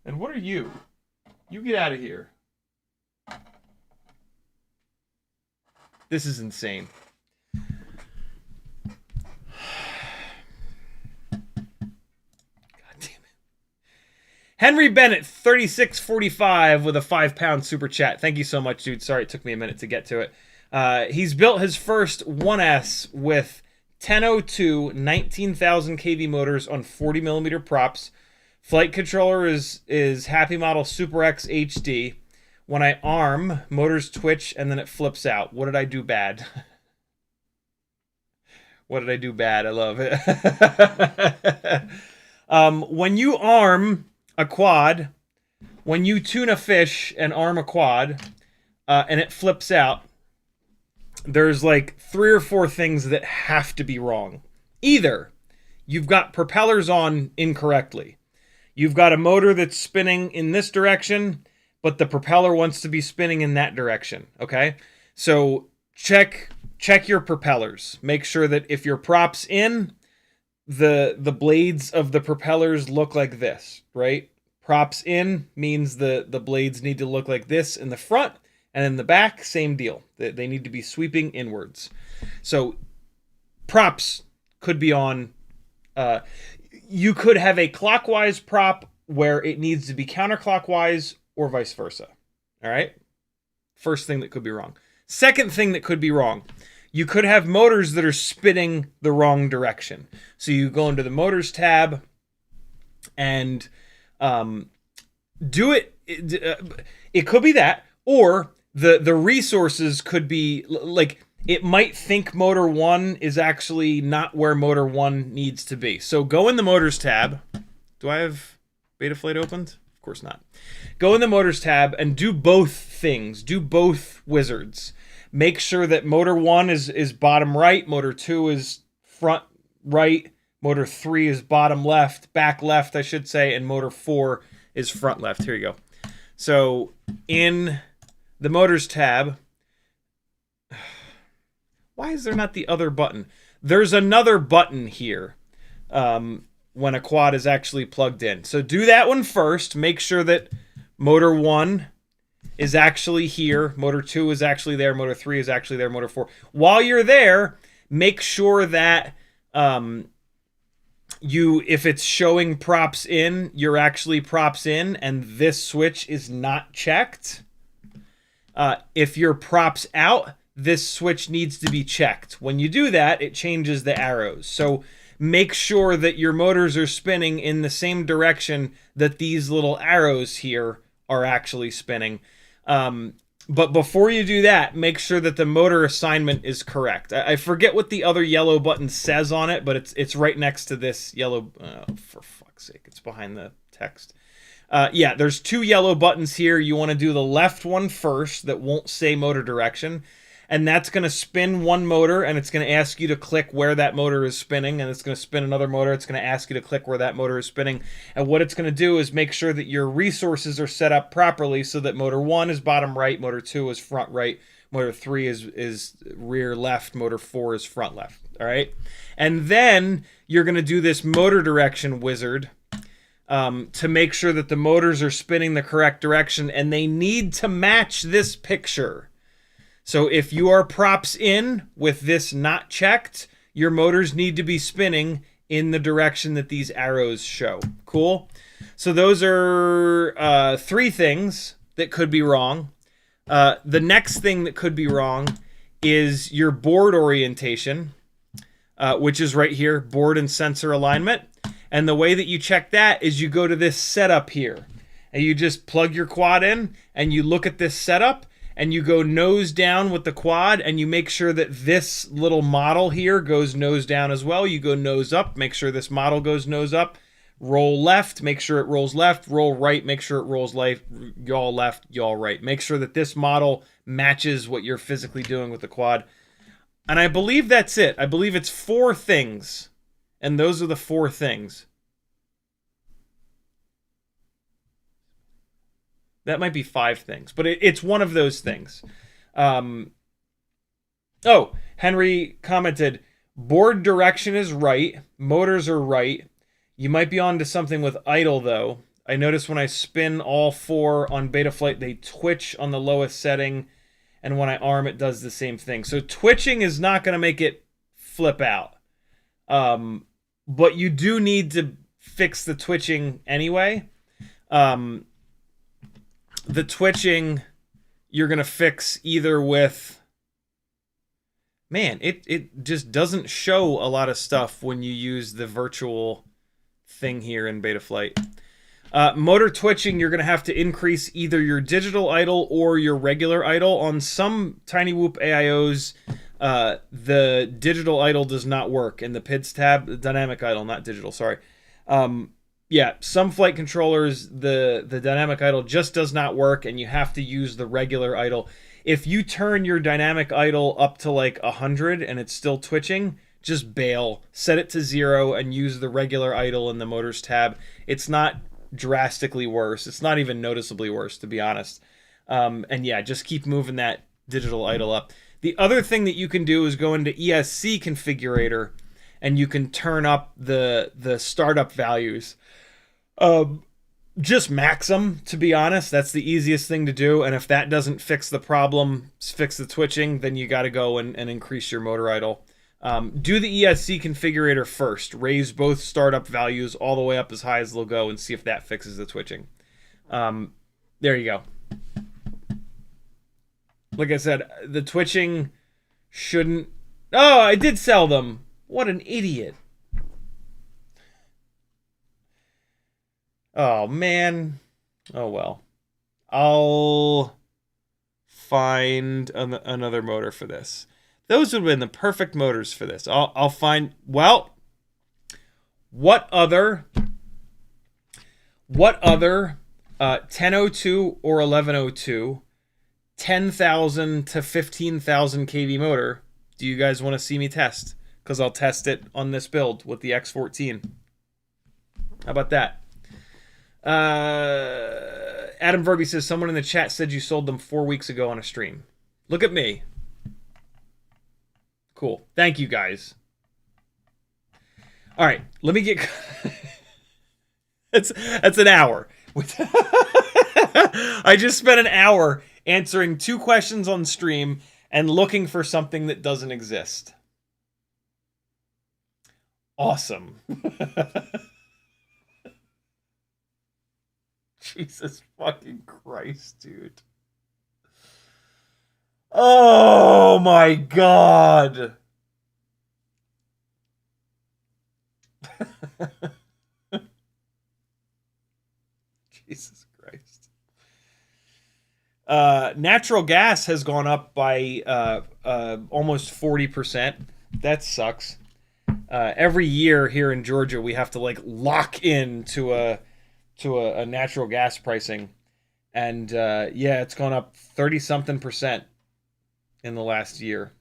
And what are you? You get out of here. This is insane. God damn it. Henry Bennett, 3645 with a 5-pound super chat. Thank you so much, dude. Sorry it took me a minute to get to it. He's built his first 1S with 1002 19,000 kV motors on 40mm props. Flight controller is Happymodel Super X HD. When I arm, motors twitch and then it flips out. What did I do bad? What did I do bad? I love it. When you arm a quad, when you tune a fish and arm a quad, and it flips out, there's like 3 or 4 things that have to be wrong. Either you've got propellers on incorrectly. You've got a motor that's spinning in this direction, but the propeller wants to be spinning in that direction, okay? So check your propellers. Make sure that if your prop's in, the blades of the propellers look like this, right? Props in means the blades need to look like this in the front, and in the back, same deal. They need to be sweeping inwards. So props could be on. You could have a clockwise prop where it needs to be counterclockwise or vice versa. All right? First thing that could be wrong. Second thing that could be wrong. You could have motors that are spinning the wrong direction. So you go into the motors tab and do it. It could be that, or the resources could be like, it might think motor 1 is actually not where motor 1 needs to be. So go in the motors tab. Do I have Betaflight opened? Of course not. Go in the motors tab and do both things. Do both wizards. Make sure that motor 1 is bottom right, motor 2 is front right, motor 3 is bottom left, back left, I should say, and motor 4 is front left. Here you go. So in the motors tab, why is there not the other button? There's another button here when a quad is actually plugged in. So do that one first. Make sure that motor 1 is actually here. Motor 2 is actually there. Motor 3 is actually there. Motor 4. While you're there, make sure that if it's showing props in, you're actually props in, and this switch is not checked. If you're props out, this switch needs to be checked. When you do that, it changes the arrows. So make sure that your motors are spinning in the same direction that these little arrows here are actually spinning. But before you do that, make sure that the motor assignment is correct. I forget what the other yellow button says on it, but it's right next to this yellow. For fuck's sake, it's behind the text. Yeah, there's 2 yellow buttons here. You want to do the left one first that won't say motor direction. And that's going to spin one motor, and it's going to ask you to click where that motor is spinning, and it's going to spin another motor. It's going to ask you to click where that motor is spinning. And what it's going to do is make sure that your resources are set up properly so that motor 1 is bottom right, motor 2 is front right, motor 3 is rear left, motor 4 is front left. All right? And then you're going to do this motor direction wizard to make sure that the motors are spinning the correct direction, and they need to match this picture. So if you are props in with this not checked, your motors need to be spinning in the direction that these arrows show. Cool? So those are 3 things that could be wrong. The next thing that could be wrong is your board orientation, which is right here, board and sensor alignment. And the way that you check that is you go to this setup here. And you just plug your quad in, and you look at this setup, and you go nose down with the quad, and you make sure that this little model here goes nose down as well. You go nose up, make sure this model goes nose up. Roll left, make sure it rolls left. Roll right, make sure it rolls yaw left, yaw right. Make sure that this model matches what you're physically doing with the quad. And I believe that's it. I believe it's 4 things, and those are the 4 things. That might be 5 things, but it's one of those things. Oh, Henry commented, board direction is right, motors are right. You might be on to something with idle, though. I notice when I spin all 4 on Betaflight, they twitch on the lowest setting, and when I arm, it does the same thing. So twitching is not going to make it flip out. But you do need to fix the twitching anyway. The twitching you're going to fix either with... Man, it just doesn't show a lot of stuff when you use the virtual thing here in Betaflight. Motor twitching, you're going to have to increase either your digital idle or your regular idle. On some TinyWhoop AIOs, the digital idle does not work. In the PIDs tab, the dynamic idle, not digital, sorry. Yeah, some flight controllers, the dynamic idle just does not work, and you have to use the regular idle. If you turn your dynamic idle up to like 100 and it's still twitching, just bail. Set it to 0 and use the regular idle in the motors tab. It's not drastically worse. It's not even noticeably worse, to be honest. And yeah, just keep moving that digital idle up. The other thing that you can do is go into ESC configurator, and you can turn up the startup values. Just max them, to be honest. That's the easiest thing to do. And if that doesn't fix the problem, fix the twitching, then you got to go and increase your motor idle. Do the ESC configurator first. Raise both startup values all the way up as high as they'll go and see if that fixes the twitching. There you go. Like I said, the twitching shouldn't... Oh, I did sell them. What an idiot. Oh, man. Oh, well. I'll find another motor for this. Those would have been the perfect motors for this. I'll find... Well, what other 1002 or 1102, 10,000 to 15,000 kV motor do you guys want to see me test? Because I'll test it on this build with the X14. How about that? Adam Verby says, someone in the chat said you sold them 4 weeks ago on a stream. Look at me. Cool. Thank you, guys. All right, let me get... That's an hour. I just spent an hour answering 2 questions on stream and looking for something that doesn't exist. Awesome. Jesus fucking Christ, dude. Oh my God. Jesus Christ. Natural gas has gone up by almost 40%. That sucks. Every year here in Georgia, we have to like lock in to a natural gas pricing, and yeah, it's gone up 30-something% in the last year.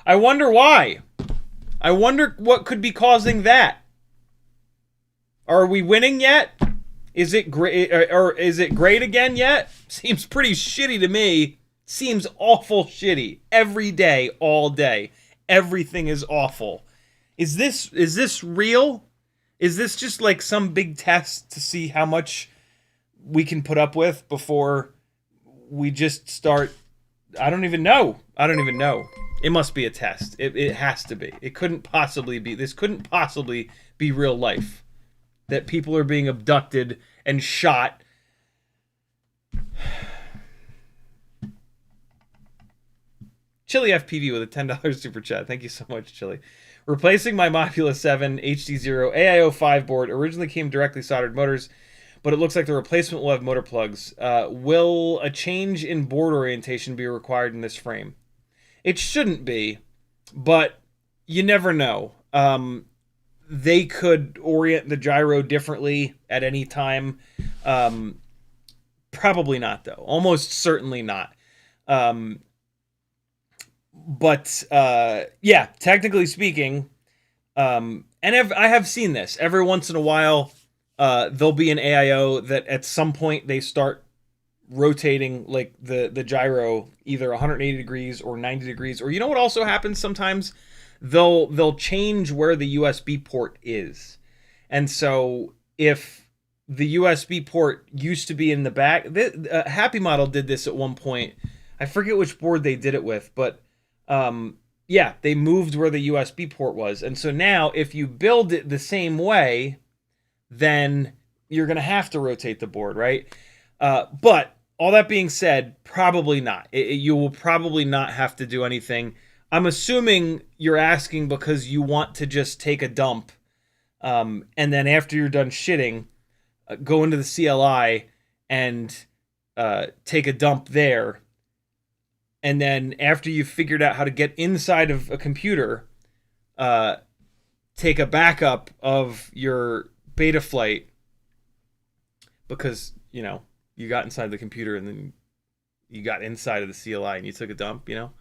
I wonder why. I wonder what could be causing that. Are we winning yet? Is it great, or is it great again yet? Seems pretty shitty to me. Seems awful shitty. Every day, all day. Everything is awful. Is this real? Is this just like some big test to see how much we can put up with before we just start? I don't even know. It must be a test. It has to be. It couldn't possibly be. This couldn't possibly be real life. That people are being abducted and shot. CiottiFPV with a $10 super chat. Thank you so much, Chili. Replacing my Modula 7 HD0 AIO5 board. Originally came directly soldered motors, but it looks like the replacement will have motor plugs. Will a change in board orientation be required in this frame? It shouldn't be, but you never know. They could orient the gyro differently at any time. Probably not, though. Almost certainly not. But yeah, technically speaking, and I have seen this. Every once in a while, there'll be an AIO that at some point they start rotating like the gyro either 180 degrees or 90 degrees. Or you know what also happens sometimes? They'll change where the USB port is. And so if the USB port used to be in the back, Happymodel did this at one point. I forget which board they did it with, but yeah, they moved where the USB port was. And so now if you build it the same way, then you're going to have to rotate the board, right? But all that being said, probably not. You will probably not have to do anything. I'm assuming you're asking because you want to just take a dump, and then after you're done shitting, go into the CLI and take a dump there. And then after you've figured out how to get inside of a computer, take a backup of your Betaflight because, you know, you got inside the computer and then you got inside of the CLI and you took a dump, you know?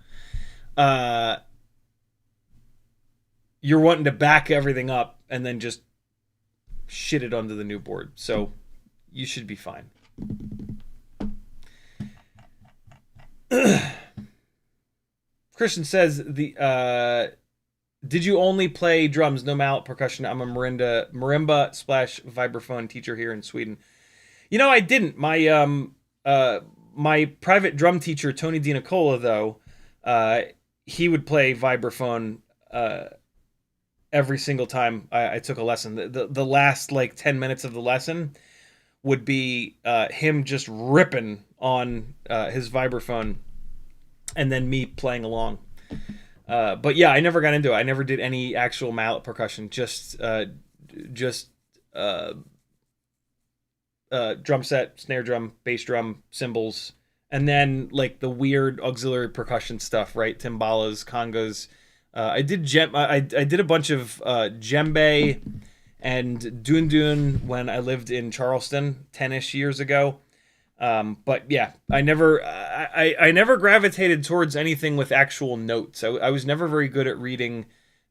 You're wanting to back everything up and then just shit it onto the new board. So you should be fine. Christian says the Did you only play drums, no mallet percussion? I'm a marimba slash vibraphone teacher here in Sweden. You know, I didn't. My private drum teacher, Tony DiNicola, though, he would play vibraphone every single time I took a lesson. The last like 10 minutes of the lesson would be him just ripping on his vibraphone and then me playing along. But yeah, I never got into it. I never did any actual mallet percussion. Just drum set, snare drum, bass drum, cymbals, and then like the weird auxiliary percussion stuff, right? Timbalas, congas. I did a bunch of djembe and dun when I lived in Charleston 10-ish years ago. But yeah, I never gravitated towards anything with actual notes. I was never very good at reading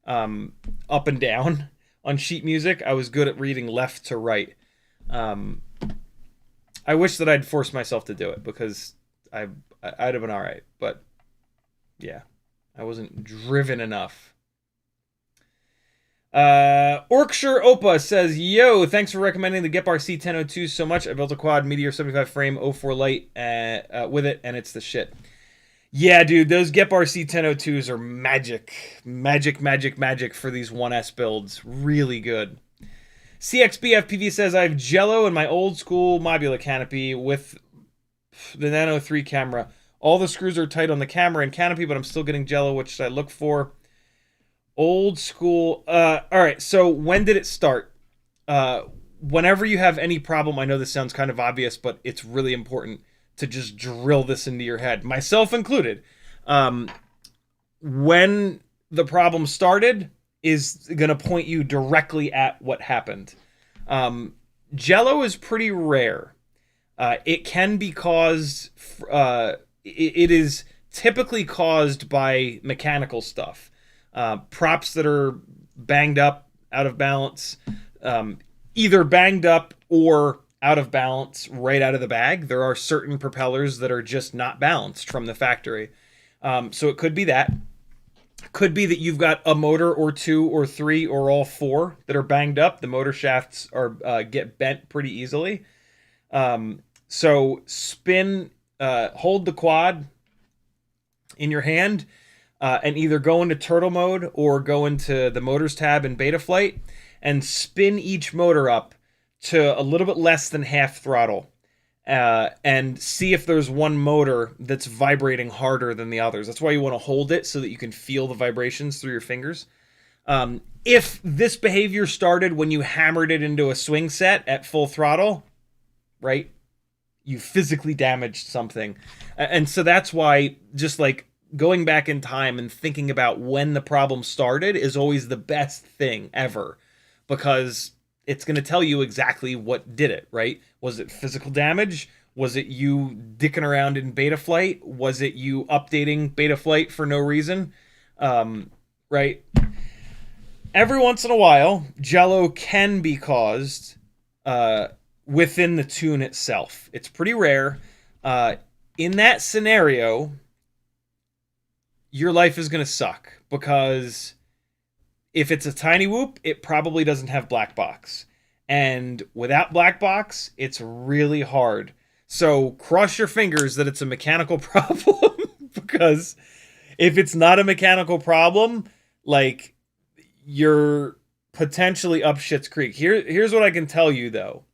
up and down on sheet music. I was good at reading left to right. I wish that I'd forced myself to do it because I'd have been all right. But yeah, I wasn't driven enough. Orkshire Opa says, yo, thanks for recommending the GEP-RC 1002 so much. I built a quad Meteor75 frame O4 Lite with it, and it's the shit. Yeah, dude, those GEP-RC 1002s are magic. Magic for these 1S builds. Really good. CXBFPV says, I have jello in my old school Mobula canopy with the Nano 3 camera. All the screws are tight on the camera and canopy, but I'm still getting jello. What should I look for? Old school. All right, so when did it start? Whenever you have any problem, I know this sounds kind of obvious, but it's really important to just drill this into your head, myself included. When the problem started is going to point you directly at what happened. Jello is pretty rare. It can be caused, it is typically caused by mechanical stuff. Props that are banged up, out of balance, either banged up or out of balance right out of the bag. There are certain propellers that are just not balanced from the factory. So it could be that. Could be that you've got a motor or two or three or all four that are banged up. The motor shafts are get bent pretty easily. So spin, hold the quad in your hand and either go into turtle mode or go into the motors tab in Betaflight and spin each motor up to a little bit less than half throttle. And see if there's one motor that's vibrating harder than the others. That's why you want to hold it so that you can feel the vibrations through your fingers. If this behavior started when you hammered it into a swing set at full throttle, right, you physically damaged something. And so that's why just like going back in time and thinking about when the problem started is always the best thing ever, because it's going to tell you exactly what did it, right? Was it physical damage? Was it you dicking around in Betaflight? Was it you updating Betaflight for no reason? Right? Every once in a while, jello can be caused within the tune itself. It's pretty rare. In that scenario, your life is going to suck, because if it's a tiny whoop, it probably doesn't have black box. And without black box, it's really hard. So cross your fingers that it's a mechanical problem, because if it's not a mechanical problem, like, you're potentially up shit's creek. Here's what I can tell you, though,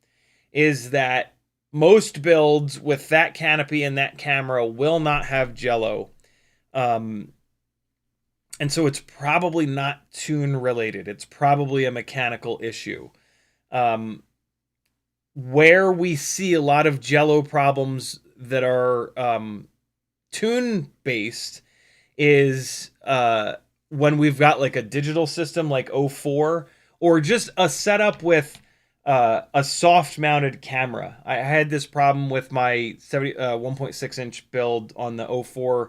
is that most builds with that canopy and that camera will not have jello. And so it's probably not tune related. It's probably a mechanical issue. Where we see a lot of jello problems that are tune based is when we've got like a digital system like O4, or just a setup with a soft mounted camera. I had this problem with my 1.6 inch build on the O4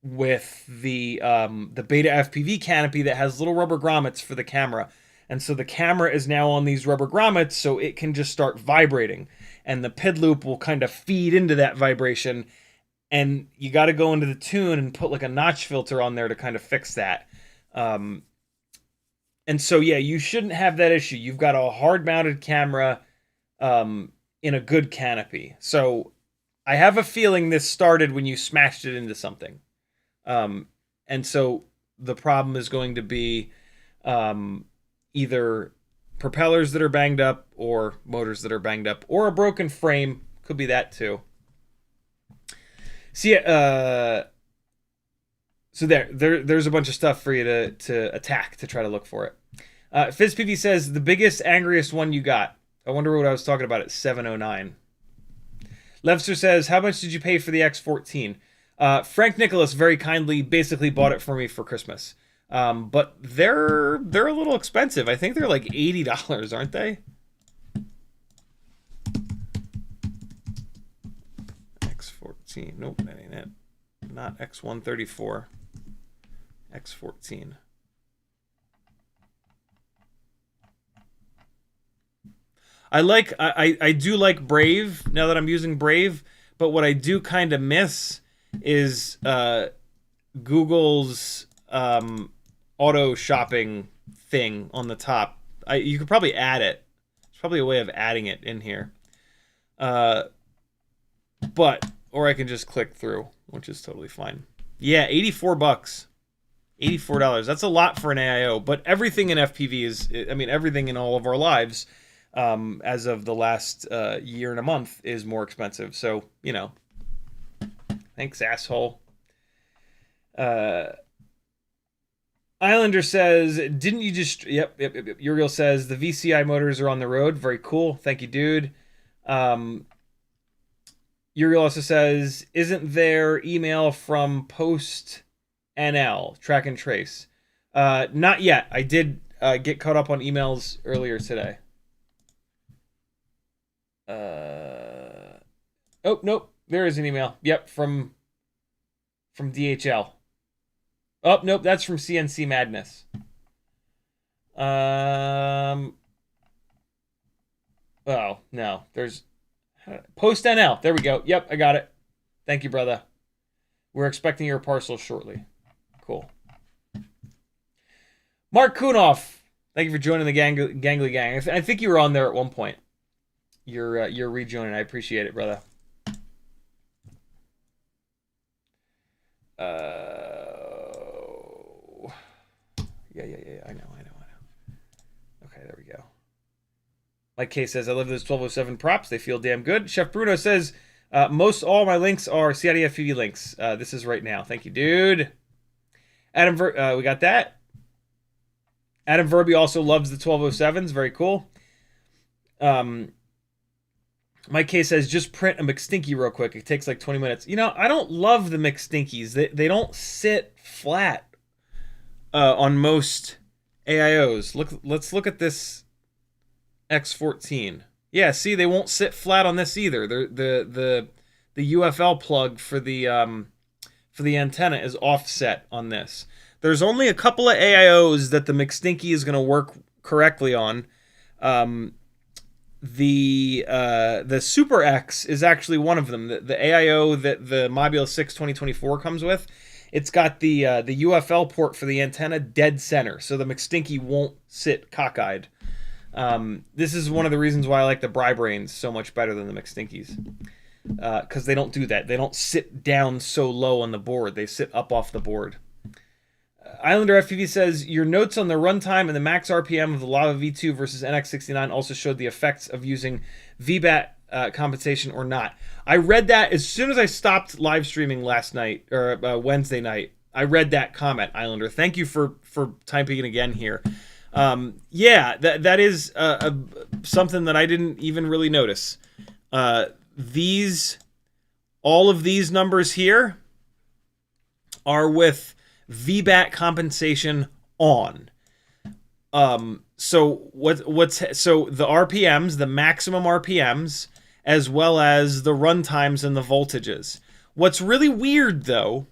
with the Betaflight canopy that has little rubber grommets for the camera. And so the camera is now on these rubber grommets, so it can just start vibrating. And the PID loop will kind of feed into that vibration. And you got to go into the tune and put like a notch filter on there to kind of fix that. And so, yeah, you shouldn't have that issue. You've got a hard-mounted camera in a good canopy. So I have a feeling this started when you smashed it into something. And so the problem is going to be either propellers that are banged up or motors that are banged up or a broken frame. Could be that too. See, so there's a bunch of stuff for you to attack to try to look for it. FizzPV says, the biggest, angriest one you got. I wonder what I was talking about at 7:09. Levster says, how much did you pay for the X14? Frank Nicholas very kindly basically bought it for me for Christmas. But they're a little expensive. I think they're like $80, aren't they? X14. Nope, that ain't it. Not X134. X14. I do like Brave now that I'm using Brave, but what I do kind of miss is Google's auto shopping thing on the top. You could probably add it. There's probably a way of adding it in here. Or I can just click through, which is totally fine. Yeah, $84. $84. That's a lot for an AIO, but everything in FPV is, I mean, everything in all of our lives, as of the last year and a month, is more expensive. So, you know, thanks, asshole. Islander says, didn't you just... Yep. Uriel says, the VCI motors are on the road. Very cool. Thank you, dude. Uriel also says, isn't there email from Post NL, track and trace? Not yet. I did get caught up on emails earlier today. Oh, nope. There is an email. Yep, from DHL. Oh, nope, that's from CNC Madness. Oh, no. There's Post NL. There we go. Yep, I got it. Thank you, brother. We're expecting your parcel shortly. Cool. Mark Kunoff, thank you for joining the Gangly Gang. I think you were on there at one point. You're rejoining. I appreciate it, brother. Yeah. I know. Okay, there we go. Mike K says, I love those 1207 props. They feel damn good. Chef Bruno says, most all my links are CiottiFPV links. This is right now. Thank you, dude. Adam, we got that. Adam Verby also loves the 1207s. Very cool. Mike K says, just print a McStinky real quick. It takes like 20 minutes. You know, I don't love the McStinkies. They don't sit flat on most AIOs. Let's look at this X14. Yeah, see, they won't sit flat on this either. The UFL plug for the antenna is offset on this. There's only a couple of AIOs that the McStinky is going to work correctly on. The Super X is actually one of them. The AIO that the Mobile 6 2024 comes with, it's got the UFL port for the antenna dead center, so the McStinky won't sit cockeyed. This is one of the reasons why I like the Bri-Brains so much better than the McStinkies. Because they don't do that. They don't sit down so low on the board. They sit up off the board. Islander FPV says, your notes on the runtime and the max RPM of the Lava V2 versus NX69 also showed the effects of using VBat compensation or not. I read that as soon as I stopped live streaming last night, or Wednesday night. I read that comment, Islander. Thank you for typing it again here. Yeah, that is something that I didn't even really notice. All of these numbers here are with VBat compensation on. So the RPMs, the maximum RPMs, as well as the runtimes and the voltages. What's really weird though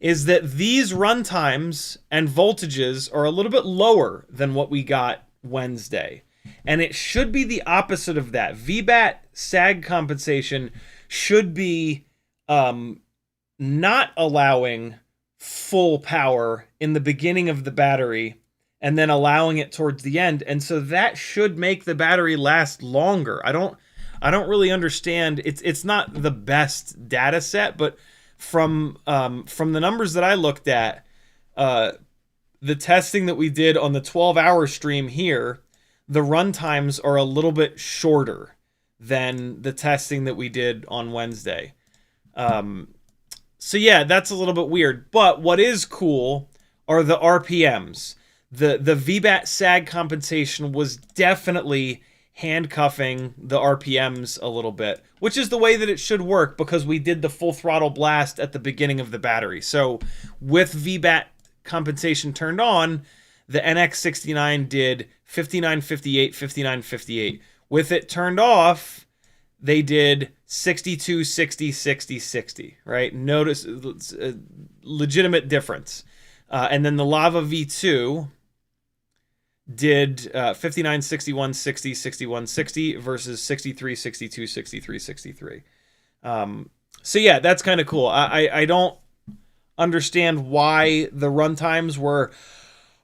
is that these runtimes and voltages are a little bit lower than what we got Wednesday. And it should be the opposite of that. VBat sag compensation should be not allowing full power in the beginning of the battery and then allowing it towards the end. And so that should make the battery last longer. I don't really understand. It's not the best data set, but from the numbers that I looked at, the testing that we did on the 12-hour stream here, the run times are a little bit shorter than the testing that we did on Wednesday. So yeah, that's a little bit weird. But what is cool are the RPMs. The VBat sag compensation was definitely handcuffing the RPMs a little bit, which is the way that it should work because we did the full throttle blast at the beginning of the battery. So with VBat compensation turned on, the NX69 did 59.58, 59.58. With it turned off, they did 62, 60, 60, 60, right? Notice a legitimate difference. And then the Lava V2 did 59, 61, 60, 61, 60 versus 63, 62, 63, 63. So yeah, that's kind of cool. I don't understand why the run times were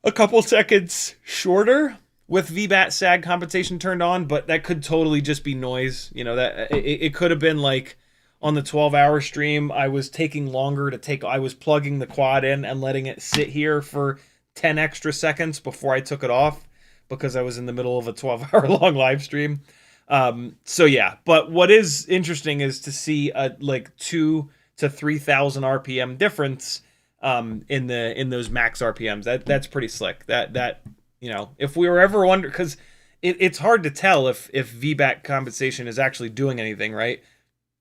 a couple seconds shorter with VBat sag compensation turned on, but that could totally just be noise. You know, that it could have been like on the 12-hour stream, I was taking longer to take, I was plugging the quad in and letting it sit here for 10 extra seconds before I took it off because I was in the middle of a 12-hour long live stream. So yeah, but what is interesting is to see a like 2,000 to 3,000 RPM difference in those max RPMs. That's pretty slick. That you know, if we were ever wondering, because it's hard to tell if VBat compensation is actually doing anything, right?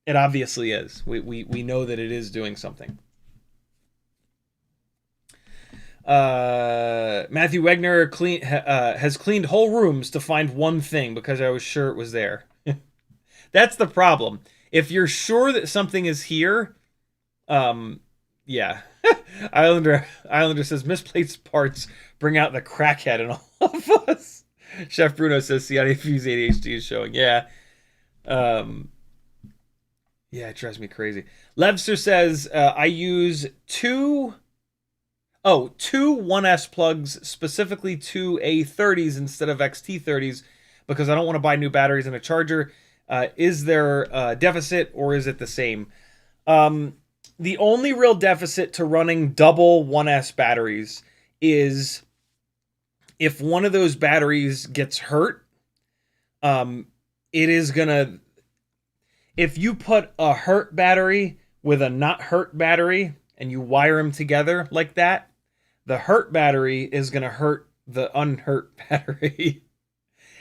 It obviously is. We know that it is doing something. Matthew Wegner has cleaned whole rooms to find one thing because I was sure it was there. That's the problem. If you're sure that something is here, yeah. Islander says misplaced parts bring out the crackhead in all of us. Chef Bruno says CiottiFPV's ADHD is showing. Yeah. Yeah, it drives me crazy. Levster says I use two 1S plugs, specifically two A30s instead of XT30s, because I don't want to buy new batteries and a charger. Is there a deficit or is it the same? The only real deficit to running double 1S batteries is if one of those batteries gets hurt, it is gonna, if you put a hurt battery with a not hurt battery and you wire them together like that, the hurt battery is gonna hurt the unhurt battery.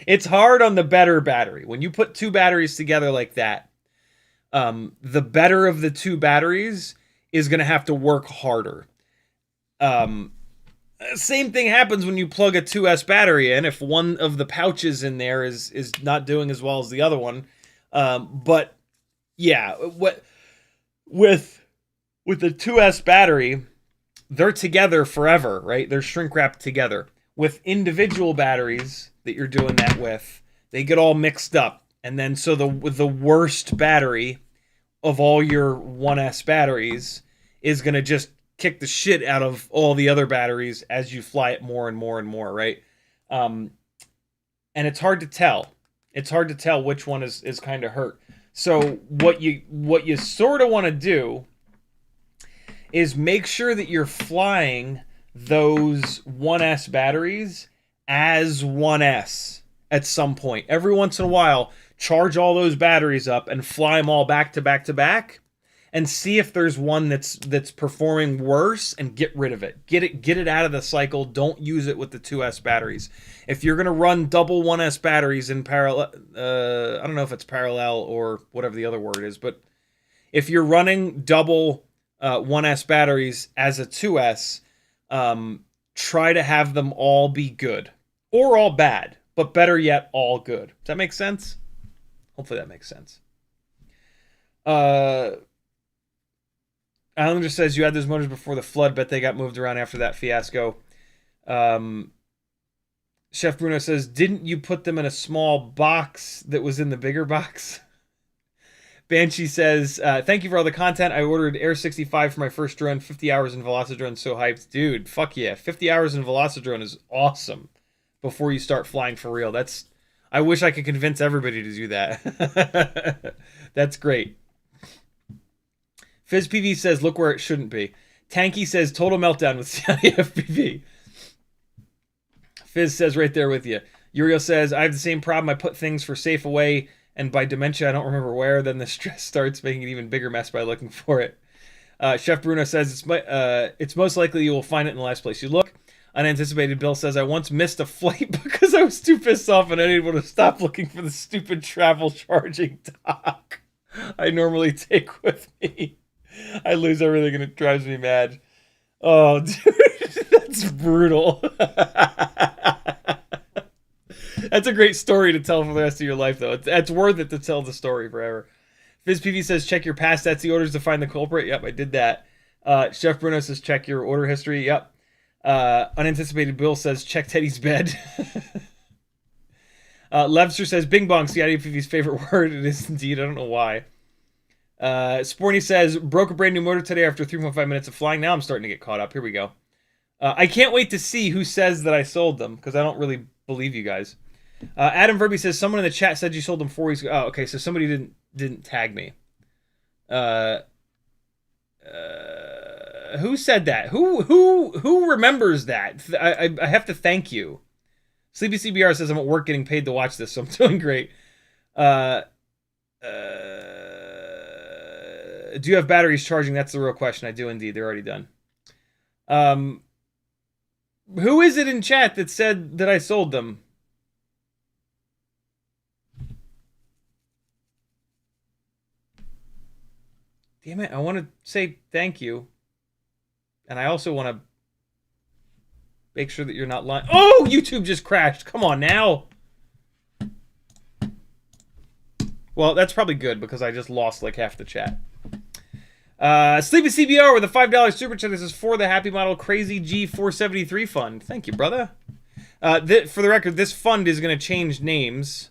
It's hard on the better battery. When you put two batteries together like that, the better of the two batteries is going to have to work harder. Same thing happens when you plug a 2S battery in. If one of the pouches in there is not doing as well as the other one. But yeah, with the 2S battery, they're together forever, right? They're shrink wrapped together. With individual batteries that you're doing that with, they get all mixed up. And then so the worst battery of all your 1S batteries is going to just kick the shit out of all the other batteries as you fly it more and more and more, right? And it's hard to tell. It's hard to tell which one is kind of hurt. So what you sort of want to do is make sure that you're flying those 1S batteries as 1S at some point. Every once in a while, charge all those batteries up and fly them all back to back to back and see if there's one that's performing worse and get rid of it. Get it out of the cycle. Don't use it with the 2S batteries. If you're going to run double 1S batteries in parallel, I don't know if it's parallel or whatever the other word is, but if you're running double 1S batteries as a 2S, try to have them all be good or all bad, but better yet, all good. Does that make sense? Hopefully that makes sense. Islander says you had those motors before the flood. Bet they got moved around after that fiasco. Chef Bruno says, didn't you put them in a small box that was in the bigger box? Banshee says, thank you for all the content. I ordered Air 65 for my first drone. 50 hours in Velocidrone. So hyped. Dude, fuck yeah. 50 hours in Velocidrone is awesome before you start flying for real. I wish I could convince everybody to do that. That's great. FizzPV says, look where it shouldn't be. Tanky says, total meltdown with CiottiFPV. Fizz says, right there with you. Uriel says, I have the same problem. I put things for safe away, and by dementia, I don't remember where. Then the stress starts making an even bigger mess by looking for it. Chef Bruno says, it's most likely you will find it in the last place you look. Unanticipated Bill says, I once missed a flight because I was too pissed off and unable to stop looking for the stupid travel charging dock I normally take with me. I lose everything and it drives me mad. Oh, dude, that's brutal. That's a great story to tell for the rest of your life, though. It's worth it to tell the story forever. FizzPV says, check your past Etsy orders to find the culprit. Yep, I did that. Chef Bruno says, check your order history. Yep. Unanticipated Bill says, check Teddy's bed. Levster says, bing bong, CiottiFPV's favorite word. It is indeed. I don't know why. Sporny says, broke a brand new motor today after 3.5 minutes of flying. Now I'm starting to get caught up. Here we go. I can't wait to see who says that I sold them, because I don't really believe you guys. Adam Verby says, someone in the chat said you sold them 4 weeks ago. Oh, okay, so somebody didn't tag me. Who said that? Who remembers that? I have to thank you. Sleepy CBR says, I'm at work getting paid to watch this, so I'm doing great. Do you have batteries charging? That's the real question. I do indeed. They're already done. Who is it in chat that said that I sold them? Damn it. I want to say thank you. And I also want to make sure that you're not lying. Oh, YouTube just crashed. Come on now. Well, that's probably good because I just lost like half the chat. Sleepy CBR with a $5 super chat. This is for the Happymodel Crazy G473 fund. Thank you, brother. For the record, this fund is going to change names.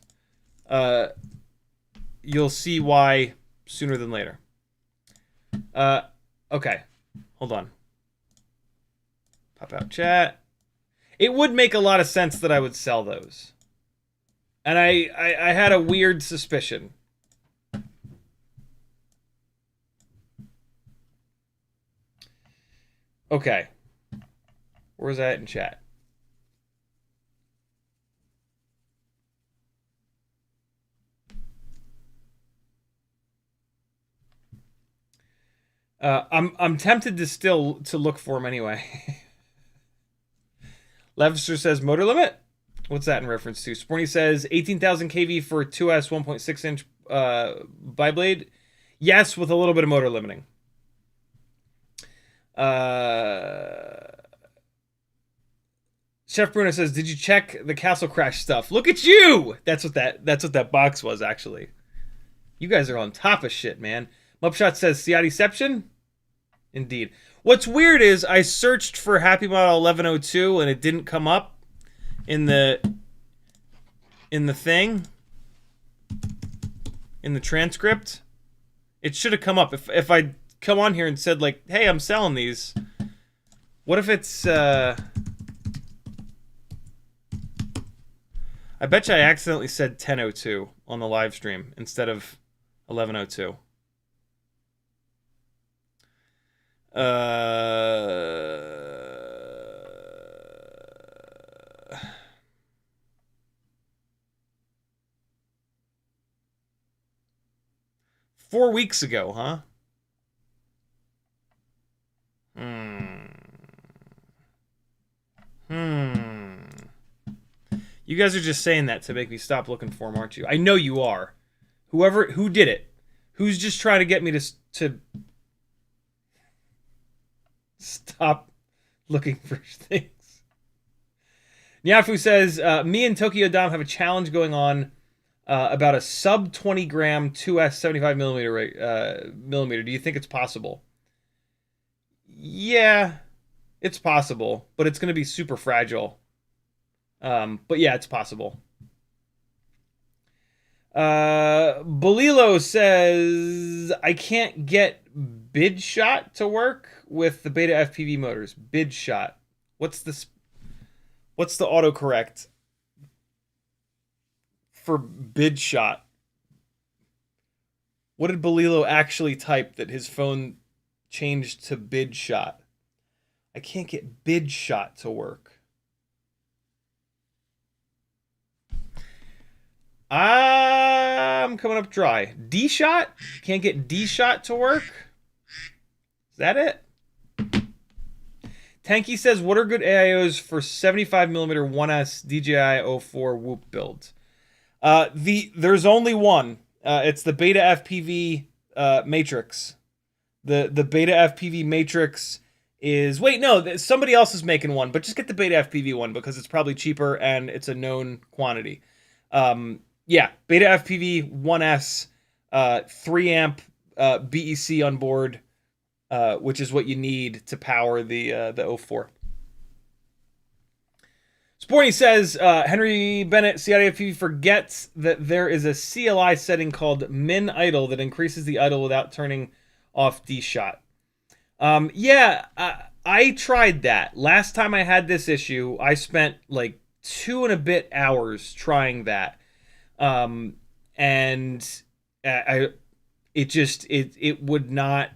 You'll see why sooner than later. Okay. Hold on. Pop out chat. It would make a lot of sense that I would sell those. And I had a weird suspicion. Okay. Where's that in chat? I'm tempted to look for them anyway. Levster says motor limit. What's that in reference to? Sporny says 18,000 kV for 2S 1.6 inch biblade. Yes, with a little bit of motor limiting. Chef Bruno says, "Did you check the Castle Crash stuff? Look at you! That's what that box was actually. You guys are on top of shit, man." Mupshot says, "Ciottiception." Indeed. What's weird is I searched for Happymodel 1102 and it didn't come up in the thing, in the transcript. It should have come up if I come on here and said like, "Hey, I'm selling these." What if it's I bet you I accidentally said 1002 on the live stream instead of 1102. 4 weeks ago, huh? You guys are just saying that to make me stop looking for them, aren't you? I know you are. Who did it? Who's just trying to get me to stop looking for things? Nyafu says, me and Tokyo Dom have a challenge going on about a sub 20 gram 2S 75 millimeter. Do you think it's possible? Yeah, it's possible, but it's going to be super fragile. But yeah, it's possible. Bolilo says, I can't get bid shot to work with the Beta FPV motors. Bid shot. What's the autocorrect for bid shot? What did Bolilo actually type that his phone changed to bid shot? I can't get bid shot to work. I'm coming up dry. D shot? Can't get D shot to work? Is that it? Tanky says, what are good AIOs for 75mm 1S DJI O4 Whoop builds? There's only one. It's the Beta FPV Matrix. The Beta FPV Matrix is... Wait, no, somebody else is making one, but just get the Beta FPV one because it's probably cheaper and it's a known quantity. Yeah, Beta FPV 1S, 3 amp BEC on board, which is what you need to power the O4. Sporty says, Henry Bennett, CiottiFPV forgets that there is a CLI setting called min idle that increases the idle without turning off D-shot. Yeah, I tried that. Last time I had this issue, I spent like 2 and a bit hours trying that. And it would not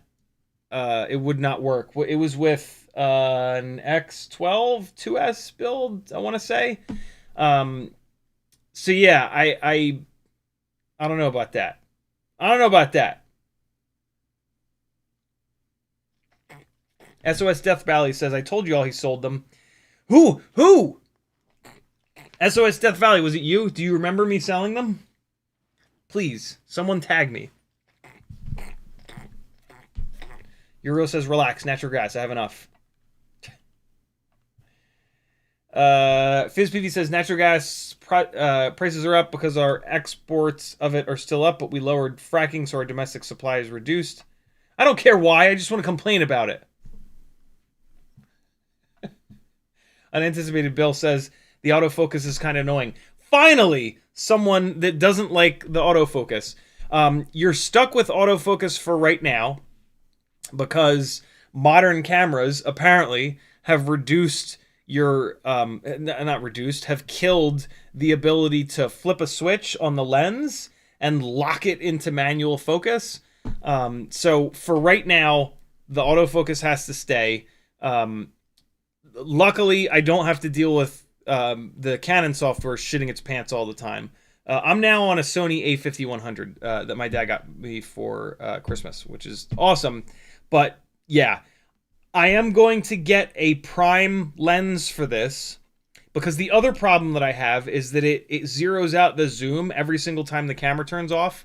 work. It was with an X12 2S build, I want to say. So yeah, I don't know about that. I don't know about that. SOS Death Valley says, I told you all he sold them. Who? SOS Death Valley, was it you? Do you remember me selling them? Please, someone tag me. Euro says, relax, natural gas, I have enough. FizzPV says, natural gas prices are up because our exports of it are still up, but we lowered fracking, so our domestic supply is reduced. I don't care why, I just want to complain about it. Unanticipated Bill says, the autofocus is kind of annoying. Finally, someone that doesn't like the autofocus. You're stuck with autofocus for right now because modern cameras apparently have reduced your, have killed the ability to flip a switch on the lens and lock it into manual focus. So for right now, the autofocus has to stay. Luckily, I don't have to deal with the Canon software shitting its pants all the time. I'm now on a Sony A5100 that my dad got me for Christmas, which is awesome. But yeah, I am going to get a prime lens for this because the other problem that I have is that it zeroes out the zoom every single time the camera turns off.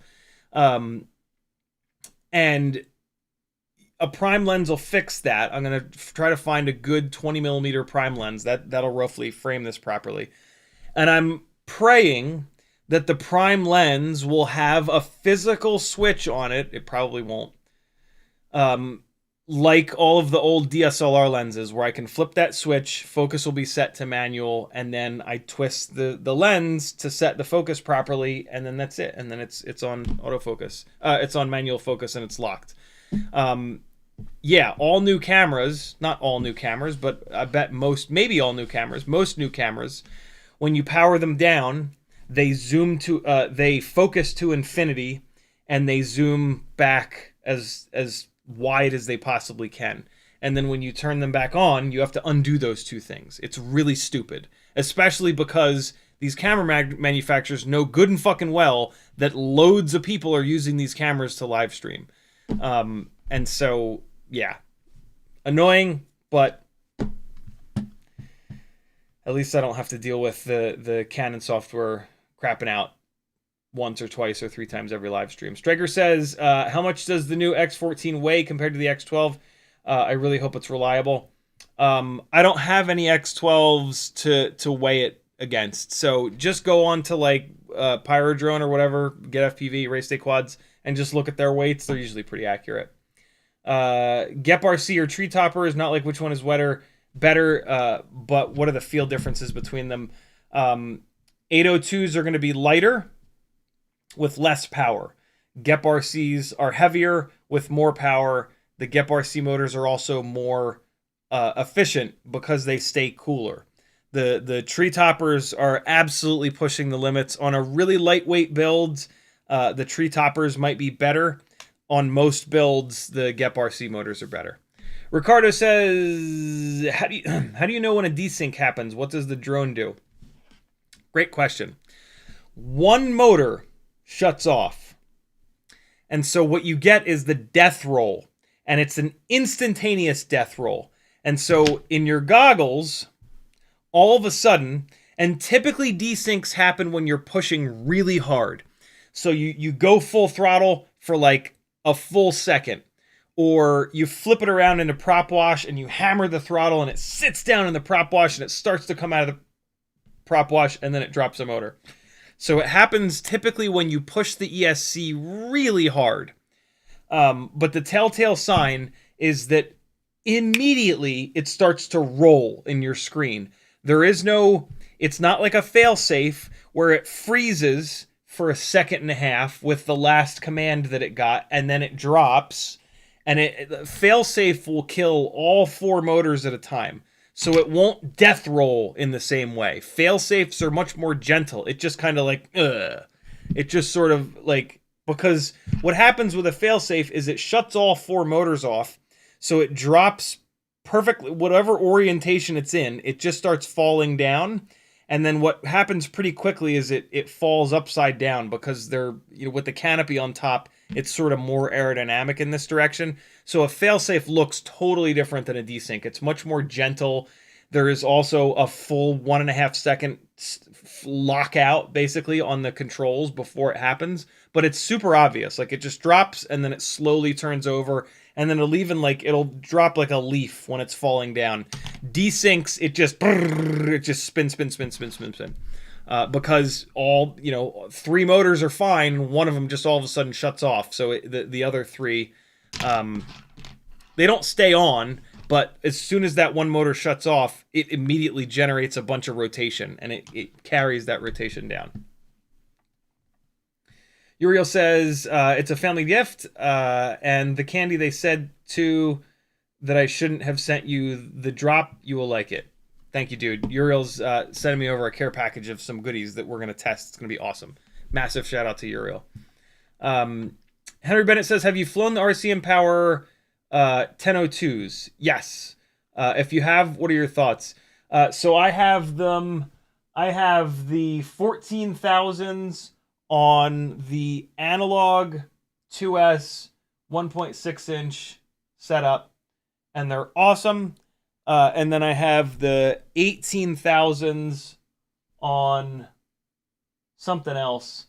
And a prime lens will fix that. I'm going to try to find a good 20mm prime lens that'll roughly frame this properly. And I'm praying that the prime lens will have a physical switch on it. It probably won't. Like all of the old DSLR lenses where I can flip that switch, focus will be set to manual, and then I twist the lens to set the focus properly, and then that's it. And then it's on autofocus. It's on manual focus and it's locked. Yeah, all new cameras, not all new cameras, but I bet most new cameras, when you power them down, they they focus to infinity, and they zoom back as wide as they possibly can. And then when you turn them back on, you have to undo those two things. It's really stupid, especially because these camera manufacturers know good and fucking well that loads of people are using these cameras to live stream. And so, yeah, annoying, but at least I don't have to deal with the Canon software crapping out once or twice or 3 times every live stream. Strager says, how much does the new X14 weigh compared to the X12? I really hope it's reliable. I don't have any X12s to weigh it against, so just go on to like Pyrodrone or whatever, Get FPV, Race Day Quads, and just look at their weights. They're usually pretty accurate. Gep RC or Tree Topper is not like which one is better, but what are the feel differences between them? 802s are going to be lighter. with less power. GEP RCs are heavier with more power. The GEP RC motors are also more efficient because they stay cooler. The tree toppers are absolutely pushing the limits. On a really lightweight build, the tree toppers might be better. On most builds, the GEP RC motors are better. Ricardo says, how do you know when a desync happens? What does the drone do? Great question. One motor shuts off. And so what you get is the death roll. And it's an instantaneous death roll. And so in your goggles, all of a sudden, and typically desyncs happen when you're pushing really hard. So you go full throttle for like a full second. Or you flip it around into prop wash and you hammer the throttle and it sits down in the prop wash and it starts to come out of the prop wash and then it drops the motor. So it happens typically when you push the ESC really hard. But the telltale sign is that immediately it starts to roll in your screen. It's not like a failsafe where it freezes for a second and a half with the last command that it got and then it drops. And failsafe will kill all 4 motors at a time. So it won't death roll in the same way. Failsafes are much more gentle. It just kind of like, It just sort of like, because what happens with a failsafe is it shuts all 4 motors off. So it drops perfectly, whatever orientation it's in, it just starts falling down. And then what happens pretty quickly is it falls upside down because they're, with the canopy on top, it's sort of more aerodynamic in this direction. So a failsafe looks totally different than a desync. It's much more gentle. There is also a full 1.5 second lockout basically on the controls before it happens, but it's super obvious. Like it just drops and then it slowly turns over and then it'll drop like a leaf when it's falling down. Desyncs, it just spin. Because all, 3 motors are fine, one of them just all of a sudden shuts off. So the other 3, they don't stay on, but as soon as that one motor shuts off, it immediately generates a bunch of rotation, and it carries that rotation down. Uriel says, it's a family gift, and the candy they said to that I shouldn't have sent you the drop, you will like it. Thank you, dude. Uriel's sending me over a care package of some goodies that we're going to test. It's going to be awesome. Massive shout out to Uriel. Henry Bennett says, have you flown the RCInPower 1002s? Yes. If you have, what are your thoughts? So I have them. I have the 14,000s on the analog 2S 1.6 inch setup, and they're awesome. And then I have the 18,000s on something else.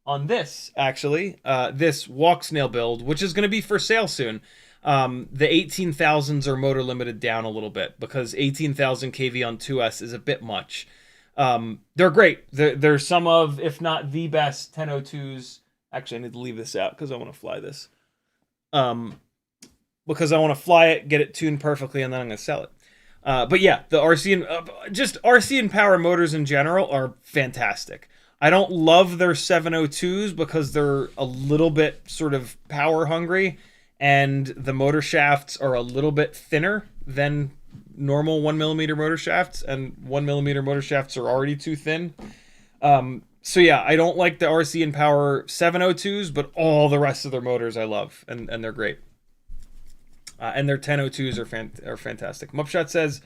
On this, actually, this walk snail build, which is going to be for sale soon. The 18,000s are motor limited down a little bit because 18,000 kV on 2S is a bit much. They're great. They're some of, if not the best 1002s. Actually, I need to leave this out because I want to fly this. Because I want to fly it, get it tuned perfectly, and then I'm going to sell it. But yeah, the RCInPower motors in general are fantastic. I don't love their 702s because they're a little bit sort of power hungry, and the motor shafts are a little bit thinner than normal 1mm motor shafts, and 1mm motor shafts are already too thin. So yeah, I don't like the RCInPower 702s, but all the rest of their motors I love, and they're great. And their 1002s are fantastic. Mupshot says,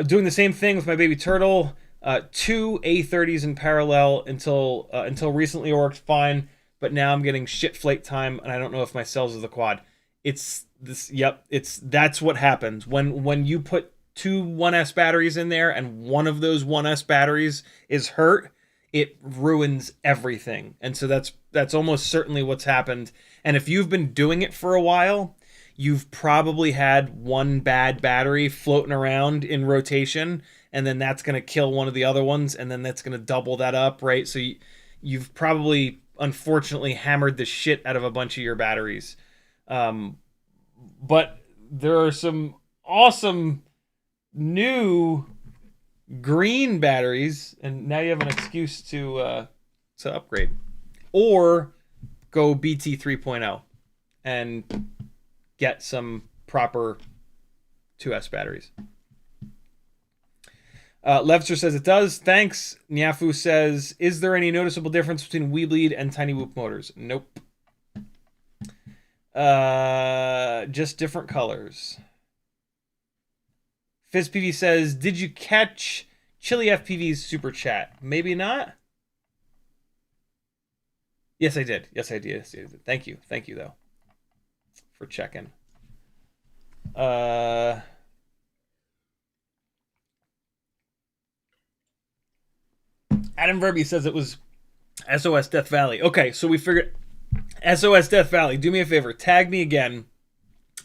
doing the same thing with my baby turtle. 2 A30s in parallel until recently worked fine, but now I'm getting shit flight time, and I don't know if my cells are the quad. That's what happens when you put 2 1S batteries in there, and one of those 1S batteries is hurt. It ruins everything, and so that's almost certainly what's happened. And if you've been doing it for a while, you've probably had one bad battery floating around in rotation, and then that's going to kill one of the other ones, and then that's going to double that up, right? So you've probably, unfortunately, hammered the shit out of a bunch of your batteries. But there are some awesome new green batteries, and now you have an excuse to upgrade. or go BT 3.0 and get some proper 2S batteries. Levster says it does. Thanks. Nyafu says, is there any noticeable difference between Weebleed and Tiny Whoop motors? Nope. Just different colors. FizzPV says, did you catch CiottiFPV's super chat? Maybe not. Yes, I did. Yes, I did. Yes, I did. Thank you. Thank you, though, for checking. Adam Verby says it was SOS Death Valley. Okay, so we figured SOS Death Valley. Do me a favor. Tag me again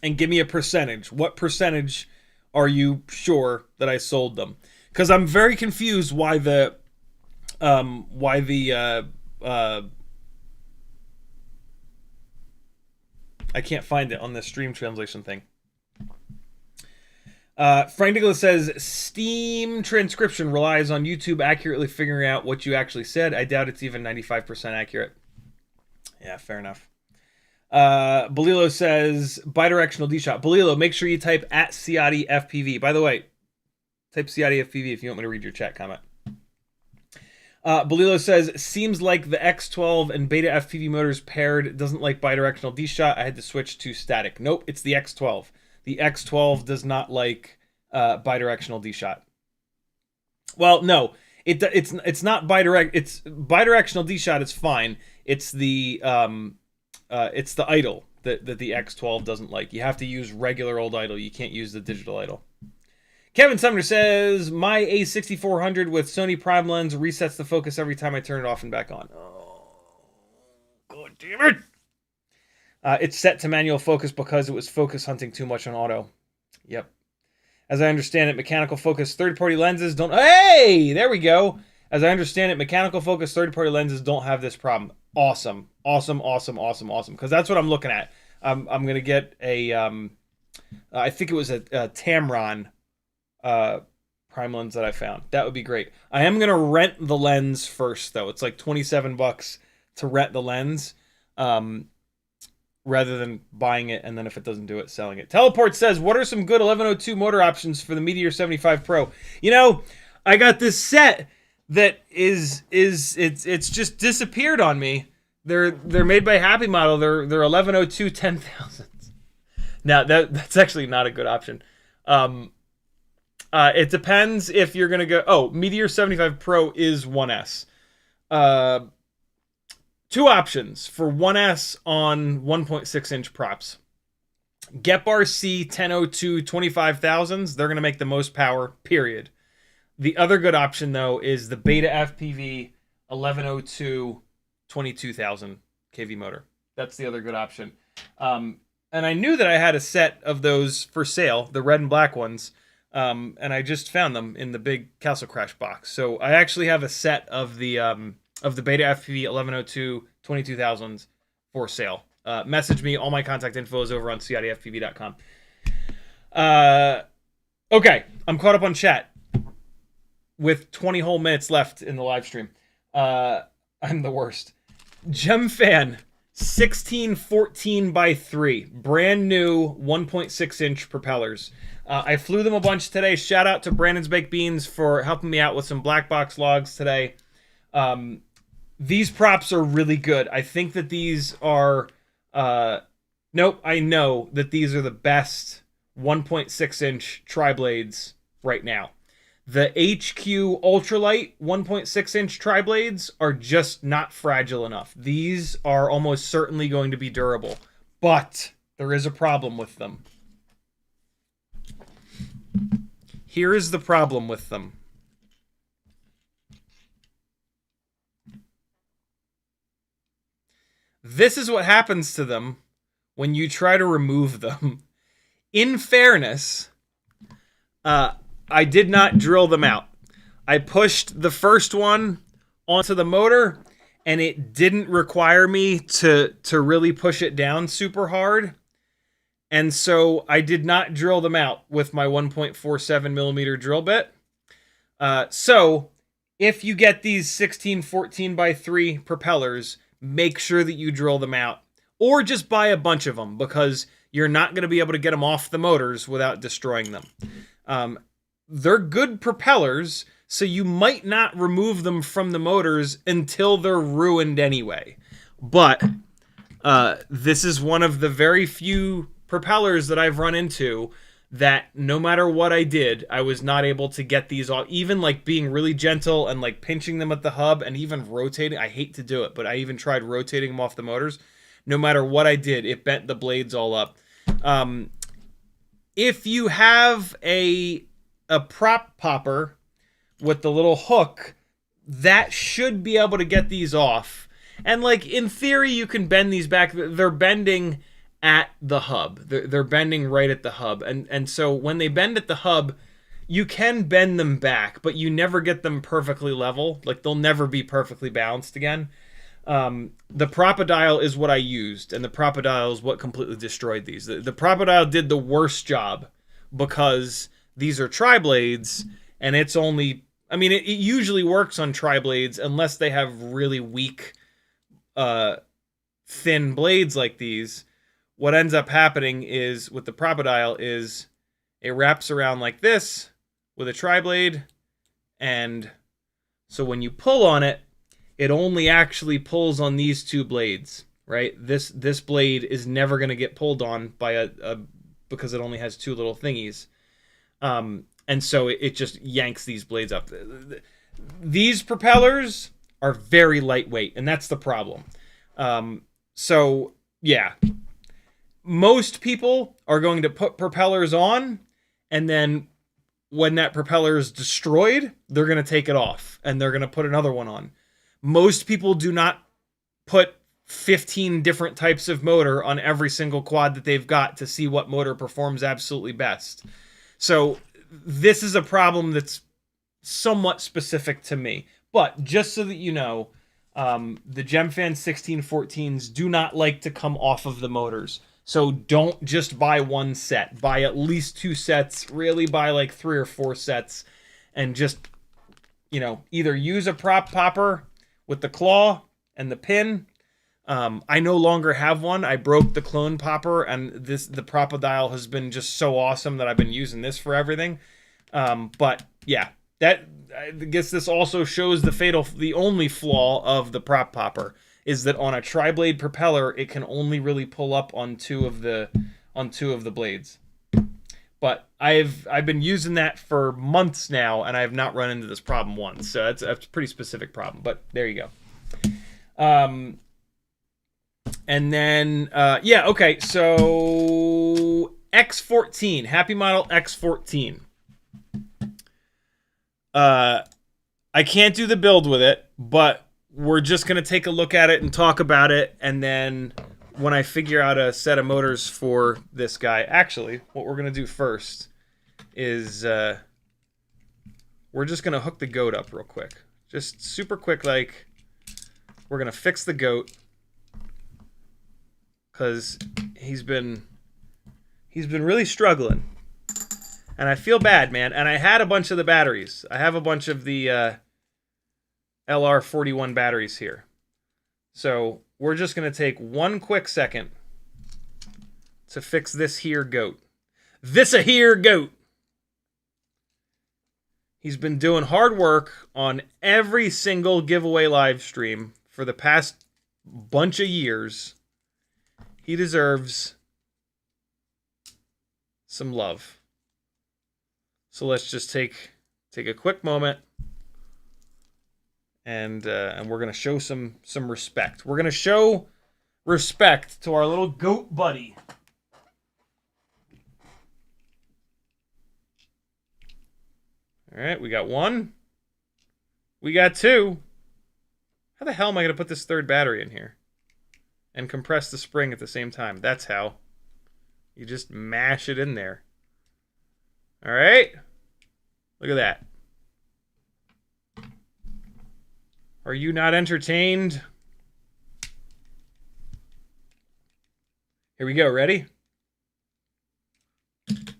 and give me a percentage. What percentage are you sure that I sold them? Because I'm very confused why the I can't find it on the stream translation thing. Frank Nicholas says, Steam transcription relies on YouTube accurately figuring out what you actually said. I doubt it's even 95% accurate. Yeah, fair enough. Belilo says, bidirectional D-shot. Belilo, make sure you type at CiottiFPV. By the way, type CiottiFPV if you want me to read your chat comment. Belilo says, seems like the X12 and Beta FPV motors paired doesn't like bidirectional D-shot. I had to switch to static. Nope, it's the X12. The X12 does not like bidirectional D-shot. Well, no, it's not bidirect. It's bidirectional D-shot. It's fine. It's the idle that the X12 doesn't like. You have to use regular old idle. You can't use the digital idle. Kevin Sumner says, my A6400 with Sony Prime lens resets the focus every time I turn it off and back on. Oh, God damn it. It's set to manual focus because it was focus hunting too much on auto. Yep. As I understand it, mechanical focus third-party lenses don't... Hey! There we go. As I understand it, mechanical focus third-party lenses don't have this problem. Awesome. Awesome, awesome, awesome, awesome. Because that's what I'm looking at. I'm going to get a... I think it was a Tamron prime lens that I found. That would be great. I am going to rent the lens first, though. It's like $27 to rent the lens. Rather than buying it, and then if it doesn't do it, selling it. Teleport says, what are some good 1102 motor options for the Meteor75 Pro? You know, I got this set that it's just disappeared on me. They're made by Happymodel. They're 1102 10,000. Now that's actually not a good option. It depends if you're gonna go. Oh, Meteor75 Pro is 1S. Two options for 1S on 1.6 inch props. GetBar C1002 25,000s. They're going to make the most power, period. The other good option, though, is the Beta FPV 1102 22,000 kV motor. That's the other good option. And I knew that I had a set of those for sale, the red and black ones, and I just found them in the big Castle Crash box. So I actually have a set of the Beta FPV 1102 22,000s for sale. Message me. All my contact info is over on CiottiFPV.com. Okay, I'm caught up on chat with 20 whole minutes left in the live stream. I'm the worst. Gemfan 1614 by 3, brand new 1.6 inch propellers. I flew them a bunch today. Shout out to Brandon's Baked Beans for helping me out with some black box logs today. These props are really good. I think that these are... nope, I know that these are the best 1.6 inch tri-blades right now. The HQ Ultralight 1.6 inch tri-blades are just not fragile enough. These are almost certainly going to be durable, but there is a problem with them. Here is the problem with them. This is what happens to them when you try to remove them. In fairness, I did not drill them out. I pushed the first one onto the motor, and it didn't require me to really push it down super hard. And so I did not drill them out with my 1.47 millimeter drill bit. So if you get these 1614 by 3 propellers, make sure that you drill them out. Or just buy a bunch of them, because you're not going to be able to get them off the motors without destroying them. They're good propellers, so you might not remove them from the motors until they're ruined anyway. But this is one of the very few propellers that I've run into that no matter what I did, I was not able to get these off. Even like being really gentle and like pinching them at the hub and even rotating. I hate to do it, but I even tried rotating them off the motors. No matter what I did, it bent the blades all up. If you have a prop popper with the little hook, that should be able to get these off. And like in theory, you can bend these back. They're bending at the hub. They're bending right at the hub. And so when they bend at the hub, you can bend them back, but you never get them perfectly level. Like they'll never be perfectly balanced again. The Propodial is what I used, and the Propodial is what completely destroyed these. The Propodial did the worst job because these are tri-blades, and it's only... I mean, it usually works on tri-blades unless they have really weak, thin blades like these. What ends up happening is, with the Propodial, is it wraps around like this with a tri-blade, and so when you pull on it, it only actually pulls on these two blades, right? This blade is never going to get pulled on by because it only has two little thingies. And so it just yanks these blades up. These propellers are very lightweight, and that's the problem. So, yeah. Most people are going to put propellers on, and then when that propeller is destroyed, they're going to take it off, and they're going to put another one on. Most people do not put 15 different types of motor on every single quad that they've got to see what motor performs absolutely best. So this is a problem that's somewhat specific to me. But just so that you know, the Gemfan 1614s do not like to come off of the motors. So don't just buy one set. Buy at least 2 sets. Really buy like 3 or 4 sets. And just, you know, either use a prop popper with the claw and the pin. I no longer have one. I broke the clone popper, and the Propodial has been just so awesome that I've been using this for everything. But yeah, that I guess this also shows the only flaw of the prop popper is that on a tri-blade propeller, it can only really pull up on two of the blades. But I've been using that for months now, and I have not run into this problem once. So that's a pretty specific problem. But there you go. And then, yeah, okay, so X14, Happymodel X14. I can't do the build with it, but we're just going to take a look at it and talk about it, and then when I figure out a set of motors for this guy, actually, what we're going to do first is we're just going to hook the goat up real quick. Just super quick, like, we're going to fix the goat. Because he's been really struggling, and I feel bad, man. And I had a bunch of the batteries. I have a bunch of the LR41 batteries here. So we're just gonna take one quick second to fix this here goat. This-a-here goat. He's been doing hard work on every single giveaway live stream for the past bunch of years. He deserves some love. So let's just take a quick moment, and we're gonna show some respect. We're gonna show respect to our little goat buddy. All right, we got 1. We got 2. How the hell am I gonna put this third battery in here? And compress the spring at the same time. That's how. You just mash it in there. All right. Look at that. Are you not entertained? Here we go. Ready? Wait,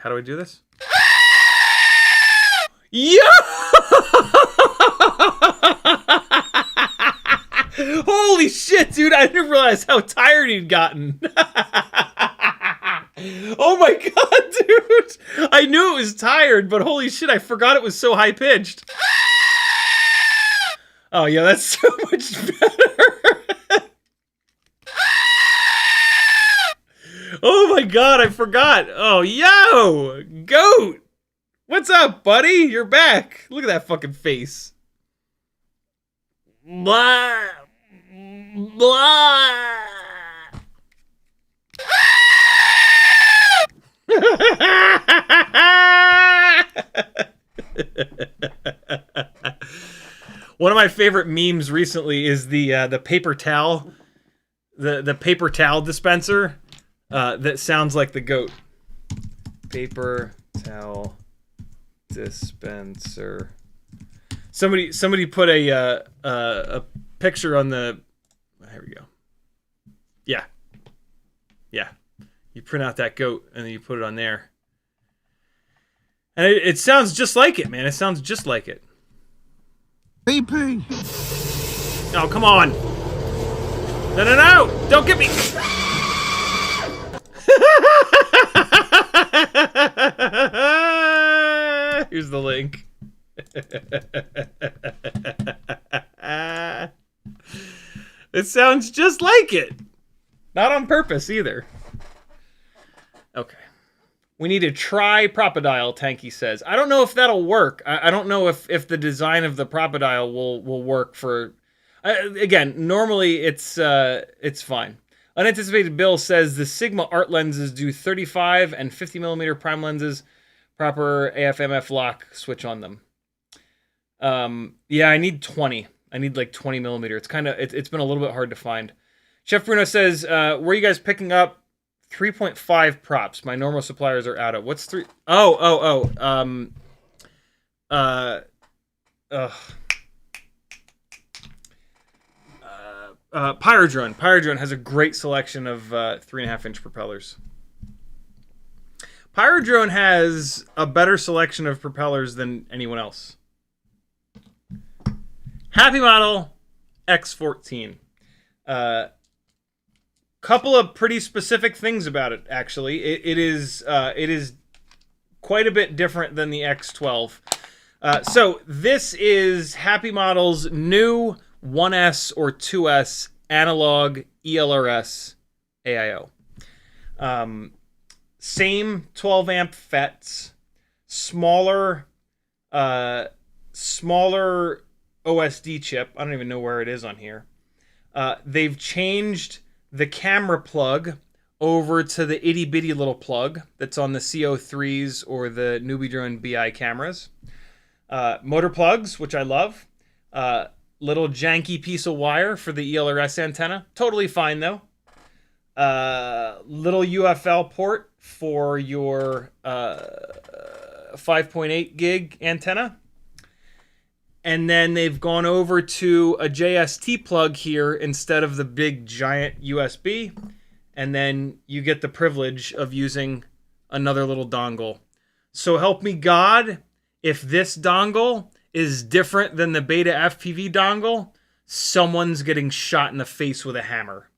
how do I do this? Yeah! Holy shit, dude! I didn't realize how tired he'd gotten. Oh my god, dude! I knew it was tired, but holy shit, I forgot it was so high pitched. Oh yeah, that's so much better. Oh my god, I forgot. Oh, yo! Goat! What's up, buddy? You're back. Look at that fucking face. Blah. Blah. One of my favorite memes recently is the paper towel, the paper towel dispenser that sounds like the goat. Paper towel dispenser. Somebody put a picture on the. Here we go. Yeah. You print out that goat and then you put it on there, and it sounds just like it, man. It sounds just like it. BP. Oh, come on! No! Don't get me! Here's the link. It sounds just like it. Not on purpose either. Okay. We need to try Propodial, Tanky says. I don't know if that'll work. I don't know if the design of the Propodial will work for... again, normally it's fine. Unanticipated Bill says the Sigma art lenses do 35 and 50 millimeter prime lenses. Proper AF/MF lock switch on them. Yeah, I need 20. I need like 20 millimeter. It's been a little bit hard to find. Chef Bruno says, where are you guys picking up 3.5 props? My normal suppliers are out of. What's 3? Pyrodrone. Pyrodrone has a great selection of 3.5-inch propellers. Pyrodrone has a better selection of propellers than anyone else. Happymodel X14. Couple of pretty specific things about it, actually. It is quite a bit different than the X12. So this is Happymodel's new 1S or 2S analog ELRS AIO. Same 12 amp FETs, smaller OSD chip. I don't even know where it is on here. They've changed the camera plug over to the itty bitty little plug that's on the CO3s or the Newbie Drone BI cameras. Motor plugs, which I love. Little janky piece of wire for the ELRS antenna. Totally fine though. Little UFL port for your 5.8 gig antenna. And then they've gone over to a JST plug here instead of the big giant USB. And then you get the privilege of using another little dongle. So help me God, if this dongle is different than the Betaflight dongle, someone's getting shot in the face with a hammer.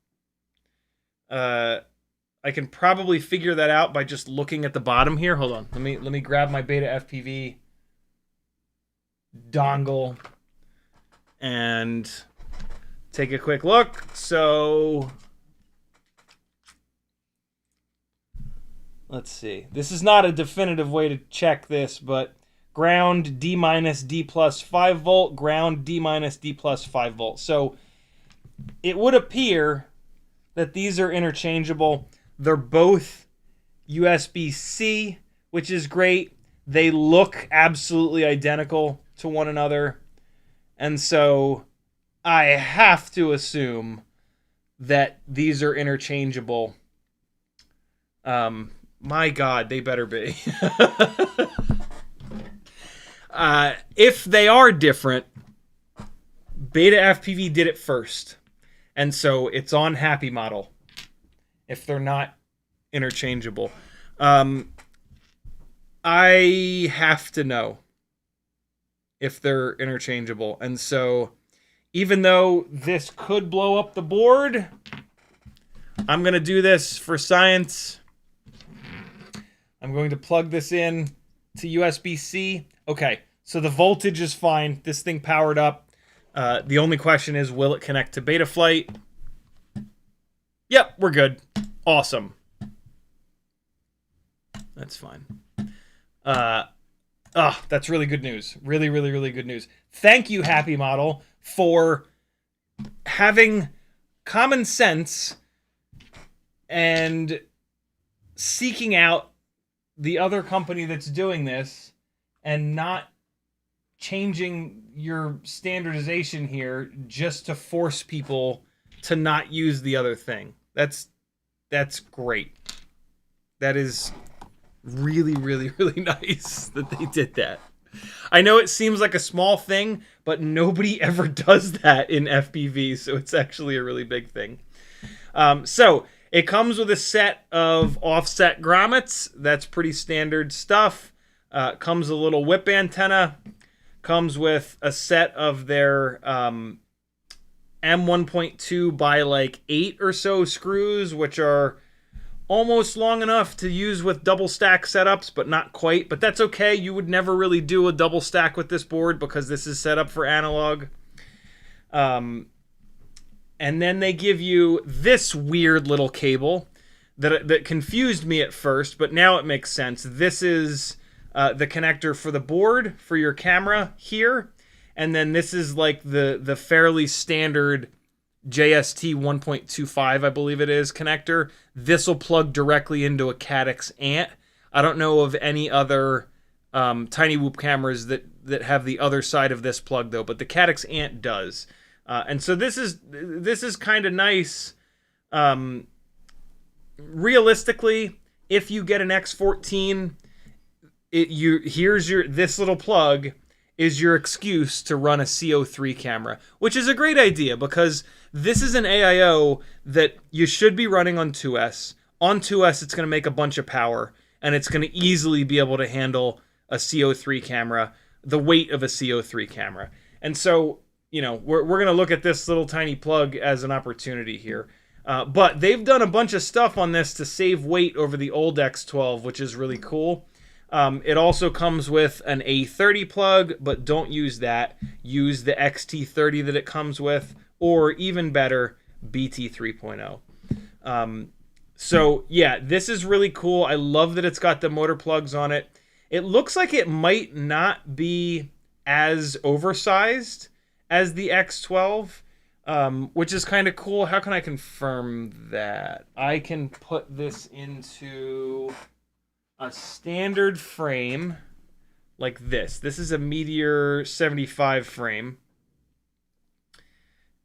I can probably figure that out by just looking at the bottom here. Hold on. Let me grab my Betaflight dongle and take a quick look. So let's see. This is not a definitive way to check this, but ground D minus D plus 5 volt, ground D minus D plus 5 volt. So it would appear that these are interchangeable. They're both USB-C, which is great. They look absolutely identical to one another. And so I have to assume that these are interchangeable. My God, they better be. If they are different, Betaflight did it first. And so it's on Happymodel if they're not interchangeable. I have to know if they're interchangeable. And so even though this could blow up the board, I'm going to do this for science. I'm going to plug this in to USB-C. Okay, so the voltage is fine. This thing powered up. The only question is, will it connect to Betaflight? Yep, we're good. Awesome. That's fine. That's really good news. Really, really, really good news. Thank you, Happymodel, for having common sense and seeking out the other company that's doing this and not changing your standardization here just to force people to not use the other thing. That's great. That is really, really, really nice that they did that. I know it seems like a small thing, but nobody ever does that in FPV, so it's actually a really big thing. So it comes with a set of offset grommets. That's pretty standard stuff. Comes a little whip antenna. Comes with a set of their M1.2 by like 8 or so screws, which are almost long enough to use with double stack setups, but not quite. But that's okay. You would never really do a double stack with this board because this is set up for analog. And then they give you this weird little cable that confused me at first, but now it makes sense. This is the connector for the board for your camera here. And then this is like the fairly standard JST 1.25, I believe it is, connector. This will plug directly into a Caddx Ant. I don't know of any other tiny whoop cameras that have the other side of this plug though, but the Caddx Ant does. And so this is kind of nice. Realistically, if you get an X14, this little plug is your excuse to run a CO3 camera, which is a great idea because this is an AIO that you should be running on 2S. On 2S, it's going to make a bunch of power, and it's going to easily be able to handle a CO3 camera, the weight of a CO3 camera. And so, you know, we're going to look at this little tiny plug as an opportunity here. But they've done a bunch of stuff on this to save weight over the old X12, which is really cool. It also comes with an A30 plug, but don't use that. Use the XT30 that it comes with, or even better, BT 3.0. So yeah, this is really cool. I love that it's got the motor plugs on it. It looks like it might not be as oversized as the X12, which is kind of cool. How can I confirm that? I can put this into a standard frame like this. This is a Meteor75 frame.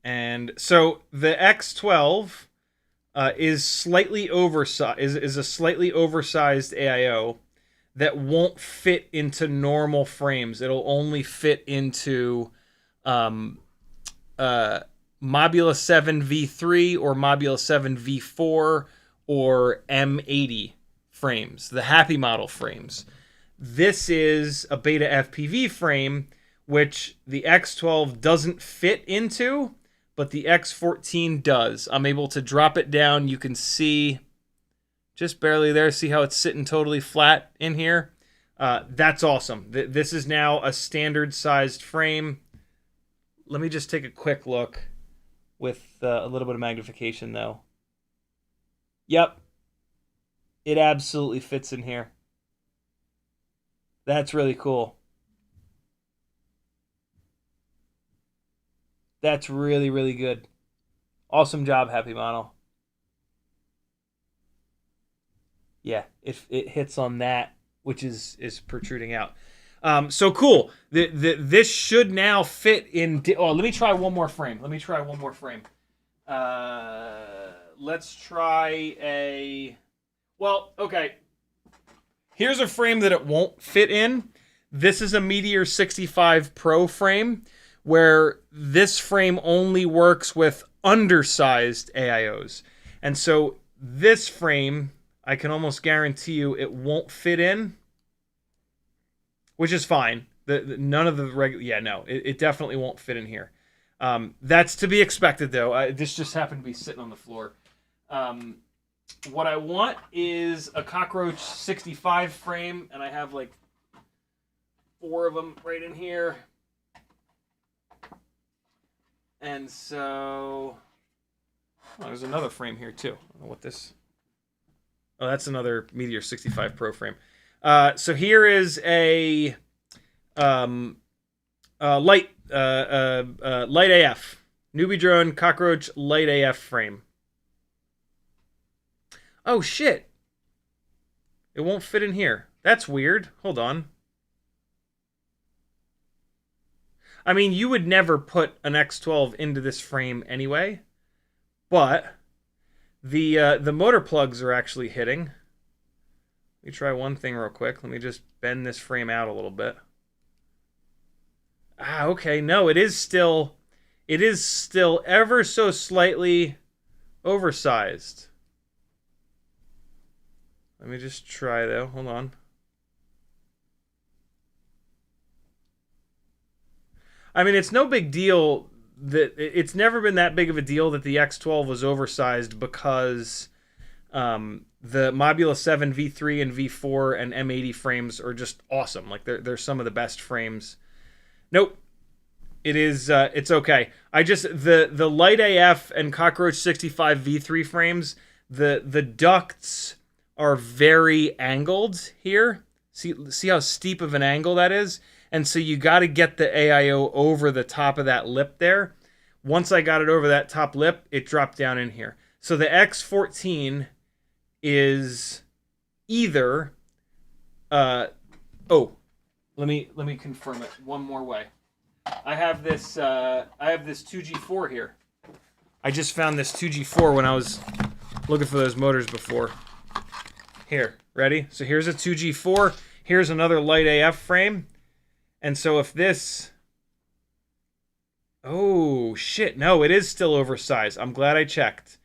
And so the X12 is slightly oversized, is a slightly oversized AIO that won't fit into normal frames. It'll only fit into Mobula 7 V3 or Mobula 7 V4 or M80 frames, the Happymodel frames. This is a Beta FPV frame, which the X12 doesn't fit into, but the X14 does. I'm able to drop it down. You can see just barely there. See how it's sitting totally flat in here? That's awesome. This is now a standard sized frame. Let me just take a quick look with a little bit of magnification though. Yep. It absolutely fits in here. That's really cool. That's really, really good. Awesome job, Happymodel. Yeah, it hits on that, which is protruding out. So cool. This should now fit in. Let me try one more frame. Let's try a. Well, okay. Here's a frame that it won't fit in. This is a Meteor75 Pro frame, where this frame only works with undersized AIOs. And so this frame, I can almost guarantee you it won't fit in, which is fine. None of the regular, yeah, no, it definitely won't fit in here. That's to be expected, though. This just happened to be sitting on the floor. What I want is a Cockroach 65 frame, and I have like 4 of them right in here. And so, there's another frame here too. I don't know what this. Oh, that's another Meteor 65 Pro frame. So here is a light AF newbie drone Cockroach light AF frame. Oh shit! It won't fit in here. That's weird. Hold on. I mean, you would never put an X12 into this frame anyway, but the motor plugs are actually hitting. Let me try one thing real quick. Let me just bend this frame out a little bit. Ah, okay. No, it is still ever so slightly oversized. Let me just try though. Hold on. I mean, it's no big deal that it's never been that big of a deal that the X12 was oversized because the Mobula 7 V3 and V4 and M80 frames are just awesome. Like they're some of the best frames. Nope. It is it's okay. I just the Light AF and Cockroach 65 V3 frames, the ducts are very angled here. See how steep of an angle that is? And so you got to get the AIO over the top of that lip there. Once I got it over that top lip, it dropped down in here. So the X14 is either let me confirm it one more way. I have this 2G4 here. I just found this 2G4 when I was looking for those motors before. Here, ready? So here's a 2G4. Here's another Light AF frame. And so if this... Oh, shit. No, it is still oversized. I'm glad I checked.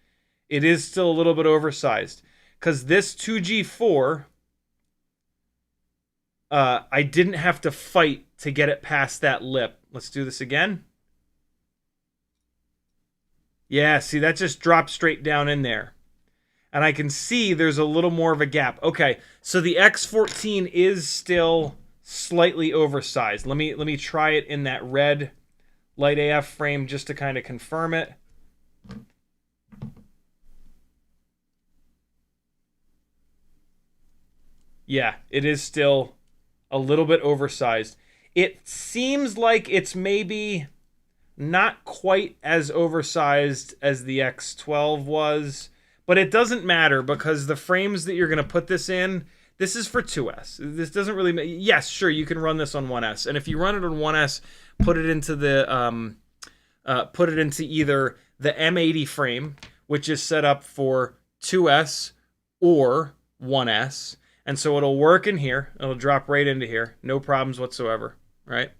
It is still a little bit oversized. Because this 2G4, I didn't have to fight to get it past that lip. Let's do this again. Yeah, see, that just dropped straight down in there. And I can see there's a little more of a gap. Okay, so the X14 is still slightly oversized. Let me try it in that red Light AF frame just to kind of confirm it. Yeah, it is still a little bit oversized. It seems like it's maybe not quite as oversized as the X12 was, but it doesn't matter because the frames that you're going to put this in, this is for 2S. This doesn't really... Yes, sure, you can run this on 1S. And if you run it on 1S, put it into the... put it into either the M80 frame, which is set up for 2S or 1S. And so it'll work in here. It'll drop right into here. No problems whatsoever, right?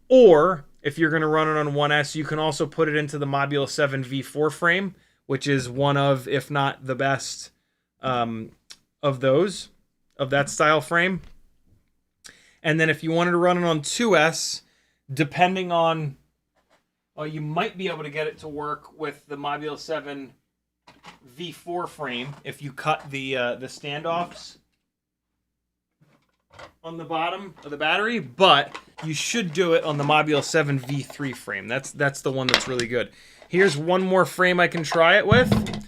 Or if you're going to run it on 1S, you can also put it into the Mobula 7 V4 frame, which is one of, if not the best... of that style frame. And then if you wanted to run it on 2S, depending on, well, you might be able to get it to work with the Mobula 7 V4 frame if you cut the standoffs on the bottom of the battery, but you should do it on the Mobula 7 V3 frame. That's the one that's really good. Here's one more frame I can try it with.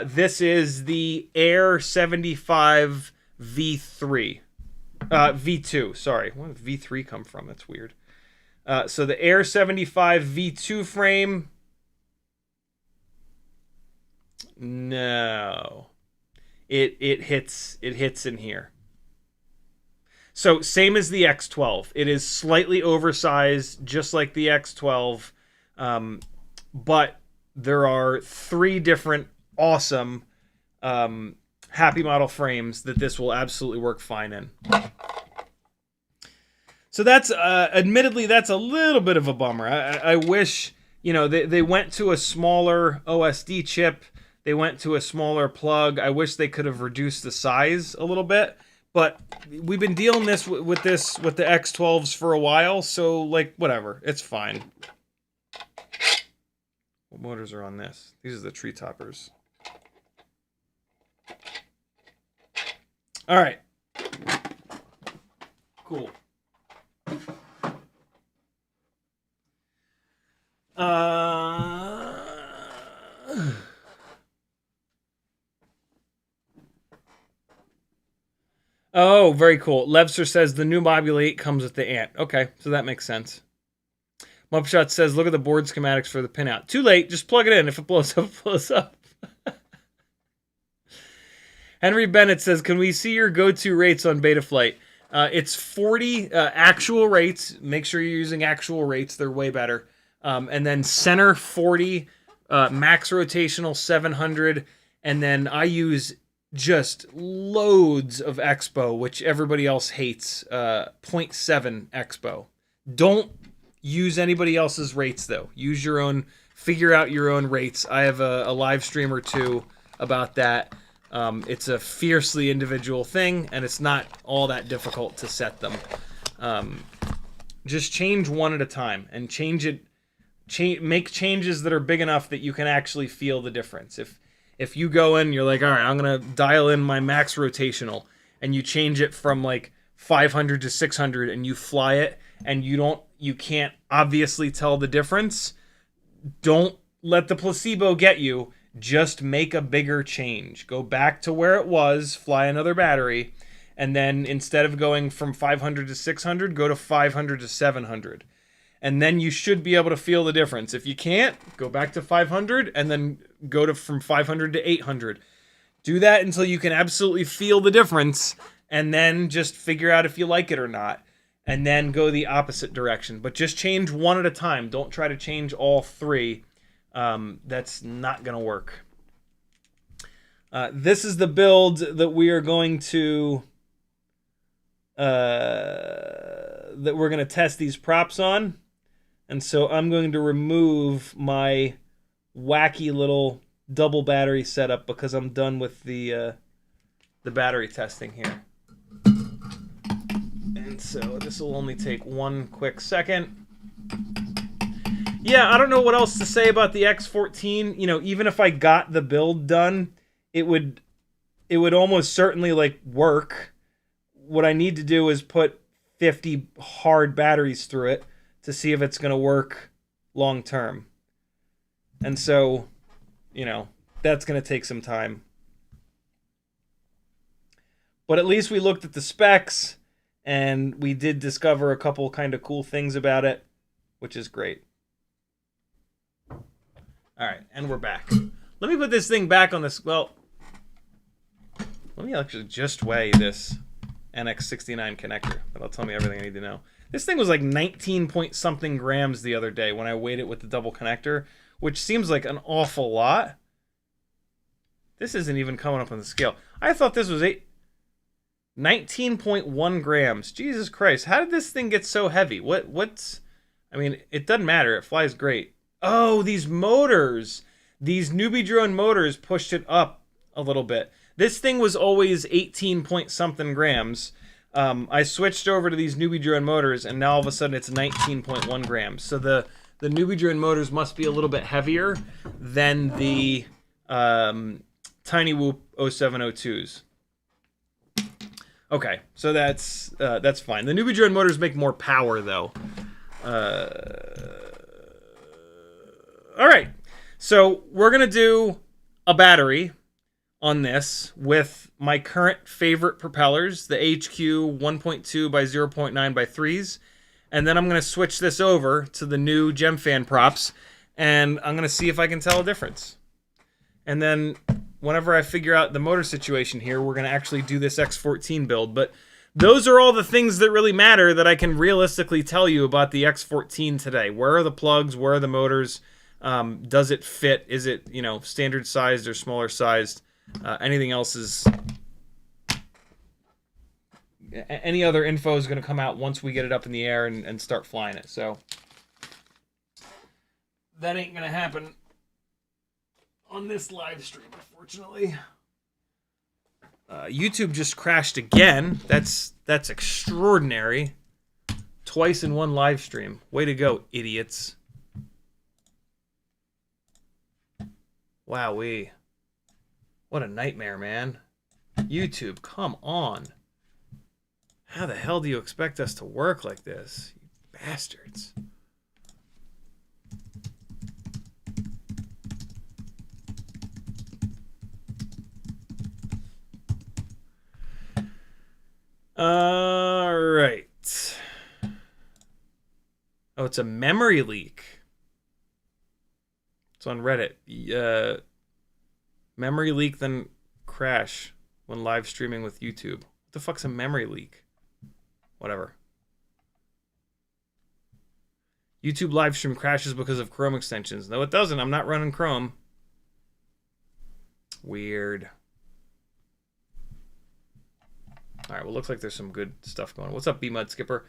This is the Air75 V3. V2, sorry. Where did V3 come from? That's weird. So the Air75 V2 frame. No. It hits in here. So same as the X12. It is slightly oversized, just like the X12. But there are 3 different awesome Happymodel frames that this will absolutely work fine in. So that's admittedly that's a little bit of a bummer. I wish, you know, they went to a smaller OSD chip, they went to a smaller plug. I wish they could have reduced the size a little bit, but we've been dealing with the X12s for a while, so like whatever, it's fine. What motors are on this? These are the tree toppers. All right. Cool. Oh, very cool. Levster says the new Module 8 comes with the ant. Okay, so that makes sense. Mupshot says, look at the board schematics for the pinout. Too late, just plug it in. If it blows up, it blows up. Henry Bennett says, can we see your go-to rates on Betaflight? It's 40 actual rates. Make sure you're using actual rates. They're way better. And then center 40, max rotational 700, and then I use just loads of Expo, which everybody else hates. 0.7 Expo. Don't use anybody else's rates, though. Use your own, figure out your own rates. I have a live stream or two about that. It's a fiercely individual thing, and it's not all that difficult to set them. Just change one at a time, and change it. Make changes that are big enough that you can actually feel the difference. If you go in, you're like, all right, I'm gonna dial in my max rotational, and you change it from like 500 to 600, and you fly it, and you can't obviously tell the difference. Don't let the placebo get you. Just make a bigger change. Go back to where it was, fly another battery, and then instead of going from 500 to 600, go to 500 to 700. And then you should be able to feel the difference. If you can't, go back to 500 and then go to from 500 to 800. Do that until you can absolutely feel the difference, and then just figure out if you like it or not. And then go the opposite direction. But just change one at a time. Don't try to change all three. That's not going to work. This is the build that we are going to that we're going to test these props on. And so I'm going to remove my wacky little double battery setup because I'm done with the battery testing here. And so this will only take one quick second. Yeah, I don't know what else to say about the X14. You know, even if I got the build done, it would almost certainly like work. What I need to do is put 50 hard batteries through it to see if it's going to work long term. And so, you know, that's going to take some time. But at least we looked at the specs, and we did discover a couple kind of cool things about it, which is great. All right, and we're back. Let me put this thing back on this. Well, let me actually just weigh this NX69 connector. That'll tell me everything I need to know. This thing was like 19 point something grams the other day when I weighed it with the double connector, which seems like an awful lot. This isn't even coming up on the scale. I thought this was 19.1 grams. Jesus Christ, how did this thing get so heavy? What's... I mean, it doesn't matter. It flies great. Oh, these motors. These newbie drone motors pushed it up a little bit. This thing was always 18 point something grams. I switched over to these newbie drone motors, and now all of a sudden it's 19.1 grams. So the newbie drone motors must be a little bit heavier than the Tiny Whoop 0702s. Okay, so that's fine. The newbie drone motors make more power, though. All right, so we're gonna do a battery on this with my current favorite propellers, the HQ 1.2 by 0.9 by 3s, and then I'm gonna switch this over to the new Gemfan props, and I'm gonna see if I can tell a difference. And then whenever I figure out the motor situation here, we're gonna actually do this X14 build. But those are all the things that really matter that I can realistically tell you about the X14 today. Where are the plugs? Where are the motors? Does it fit? Is it, you know, standard sized or smaller sized? Anything else is... Any other info is going to come out once we get it up in the air and start flying it. So that ain't going to happen on this live stream, unfortunately. YouTube just crashed again. That's extraordinary. Twice in one live stream. Way to go, idiots. Wowee. What a nightmare, man. YouTube, come on. How the hell do you expect us to work like this? You bastards. All right. Oh, it's a memory leak. It's on Reddit. Memory leak, then crash when live streaming with YouTube. What the fuck's a memory leak? Whatever. YouTube live stream crashes because of Chrome extensions. No, it doesn't. I'm not running Chrome. Weird. All right, well, looks like there's some good stuff going on. What's up, B-Mud Skipper?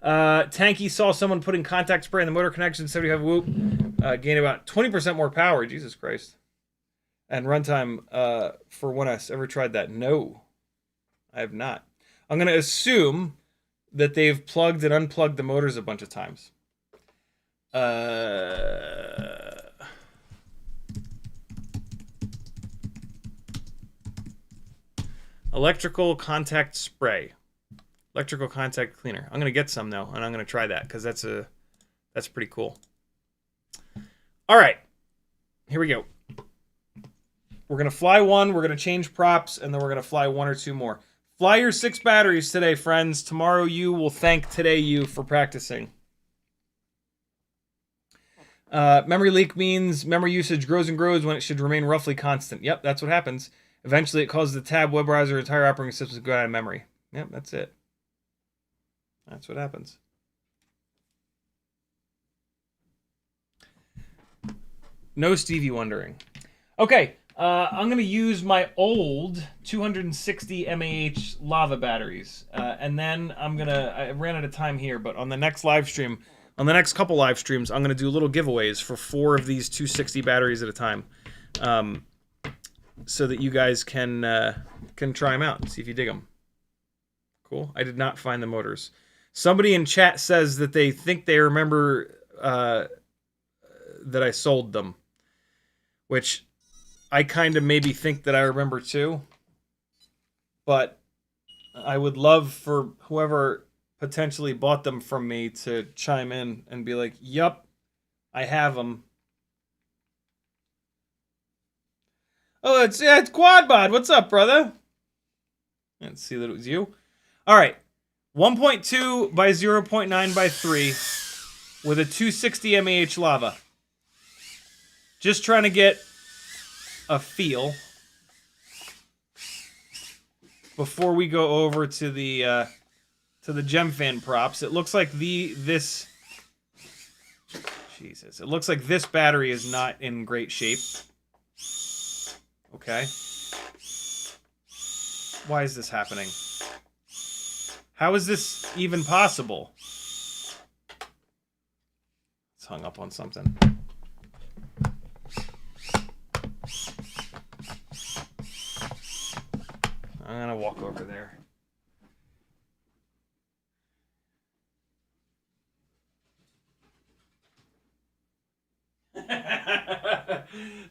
Tanky saw someone putting contact spray in the motor connection, 75 whoop. Gained about 20% more power. Jesus Christ. And runtime for 1S. Ever tried that? No, I have not. I'm going to assume that they've plugged and unplugged the motors a bunch of times. Electrical contact spray. Electrical contact cleaner. I'm going to get some, though, and I'm going to try that, because that's pretty cool. All right. Here we go. We're going to fly one, we're going to change props, and then we're going to fly one or two more. Fly your 6 batteries today, friends. Tomorrow you will thank today you for practicing. Memory leak means memory usage grows and grows when it should remain roughly constant. Yep, that's what happens. Eventually, it causes the tab, web browser, entire operating system to go out of memory. Yep, that's it. That's what happens. No Stevie wondering. Okay, I'm going to use my old 260 mAh lava batteries. And then I ran out of time here, but on the next live stream, on the next couple live streams, I'm going to do little giveaways for 4 of these 260 batteries at a time. So that you guys can try them out and see if you dig them. Cool. I did not find the motors. Somebody in chat says that they think they remember that I sold them, which I kind of maybe think that I remember too. But I would love for whoever potentially bought them from me to chime in and be like, "Yup, I have them." Oh, it's Quadbot. What's up, brother? Let's see that it was you. All right. 1.2 by 0.9 by 3 with a 260 mAh lava. Just trying to get a feel before we go over to the Gemfan props. It looks like this Jesus. It looks like this battery is not in great shape. Okay. Why is this happening? How is this even possible? It's hung up on something. I'm gonna walk over there.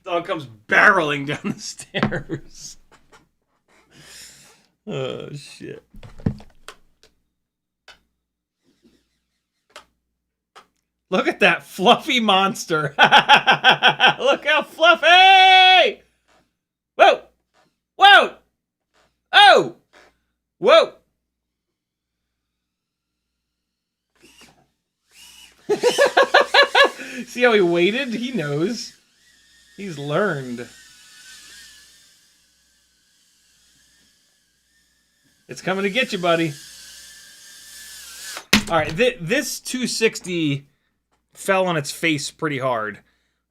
Dog comes barreling down the stairs. Oh, shit. Look at that fluffy monster. Look how fluffy! Whoa! Whoa! Oh! Whoa! See how he waited? He knows. He's learned. It's coming to get you, buddy. All right, this 260 fell on its face pretty hard.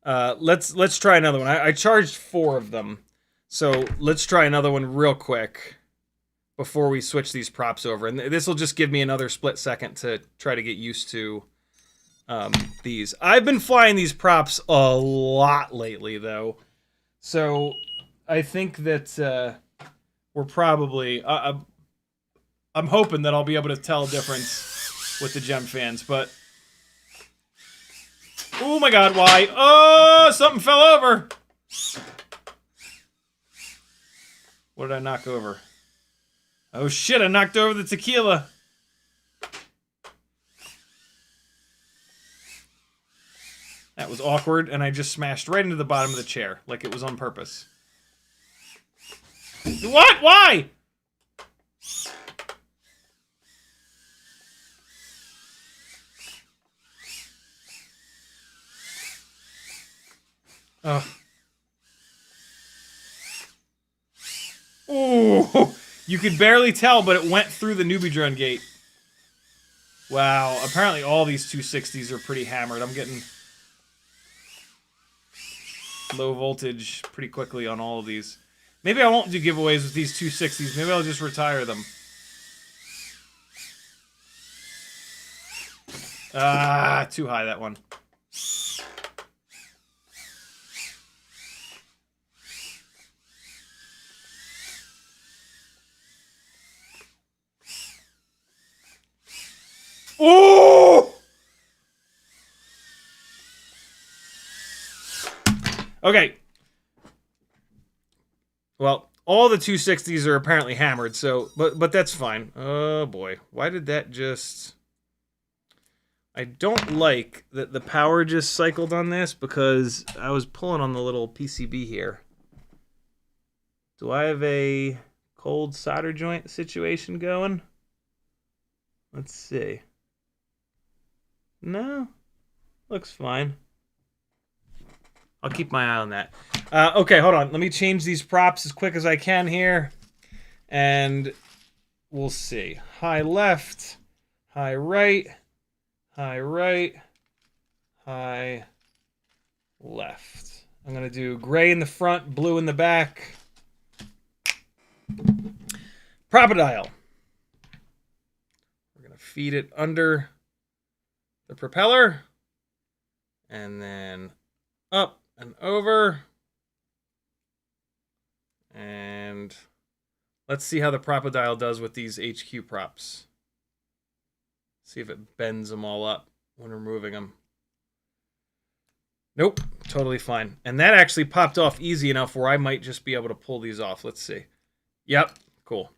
Let's try another one. I charged 4 of them, so let's try another one real quick before we switch these props over. And this will just give me another split second to try to get used to these. I've been flying these props a lot lately, though, so I think that we're probably... I'm hoping that I'll be able to tell a difference with the Gemfans, but... Oh my god, why? Oh, something fell over! What did I knock over? Oh shit, I knocked over the tequila. That was awkward, and I just smashed right into the bottom of the chair, like it was on purpose. What? Why? Ugh. Ooh, you could barely tell, but it went through the newbie drone gate. Wow, apparently all these 260s are pretty hammered. I'm getting low voltage pretty quickly on all of these. Maybe I won't do giveaways with these 260s. Maybe I'll just retire them. Ah, too high, that one. Oh! Okay. Well, all the 260s are apparently hammered, so but that's fine. Oh boy, why did that just? I don't like that the power just cycled on this because I was pulling on the little PCB here. Do I have a cold solder joint situation going? Let's see. No, looks fine. I'll keep my eye on that. Okay, hold on. Let me change these props as quick as I can here. And we'll see. High left, high right, high right, high left. I'm going to do gray in the front, blue in the back. Propodial. We're going to feed it under the propeller. And then up and over. And let's see how the Propodial does with these HQ props. See if it bends them all up when removing them. Nope, totally fine. And that actually popped off easy enough where I might just be able to pull these off. Let's see. Yep, cool.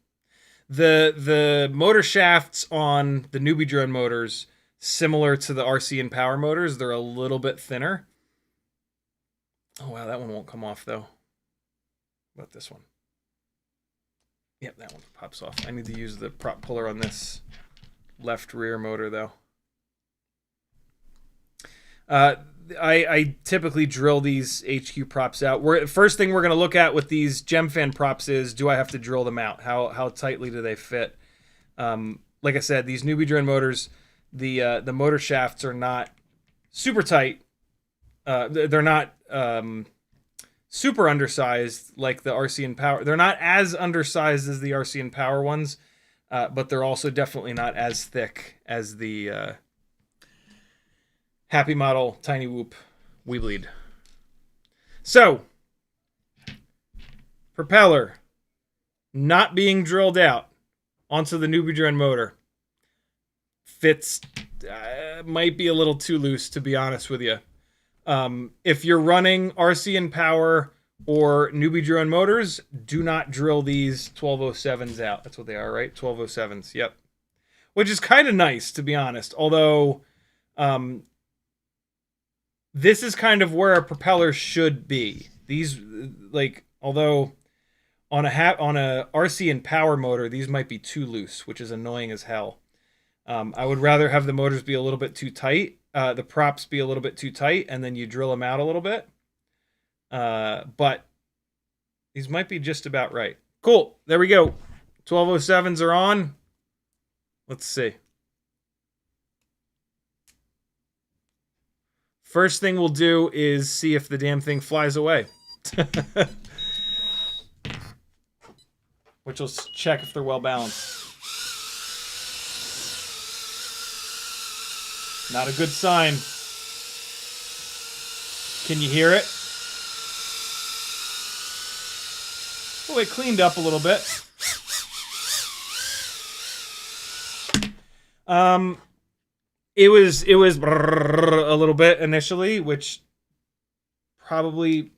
The motor shafts on the newbie drone motors, similar to the RCInPower motors, they're a little bit thinner. Oh wow, that one won't come off though. What about this one? Yep, that one pops off. I need to use the prop puller on this left rear motor though. I typically drill these HQ props out. First thing we're going to look at with these Gemfan props is, do I have to drill them out? How tightly do they fit? Like I said, these newbie drone motors, the motor shafts are not super tight. They're not super undersized like the RCInPower. They're not as undersized as the RCInPower ones, but they're also definitely not as thick as the Happymodel Tiny Whoop Weebleed. So, propeller not being drilled out onto the newbie drone motor. Fits might be a little too loose, to be honest with you. If you're running RCInPower or newbie drone motors, do not drill these 1207s out. That's what they are, right? 1207s, yep. Which is kind of nice, to be honest. Although, this is kind of where a propeller should be. These, like, although on a RCInPower motor, these might be too loose, which is annoying as hell. I would rather have the motors be a little bit too tight, the props be a little bit too tight, and then you drill them out a little bit. But these might be just about right. Cool. There we go. 1207s are on. Let's see. First thing we'll do is see if the damn thing flies away. Which will check if they're well balanced. Not a good sign. Can you hear it? Oh, it cleaned up a little bit. It was a little bit initially, which probably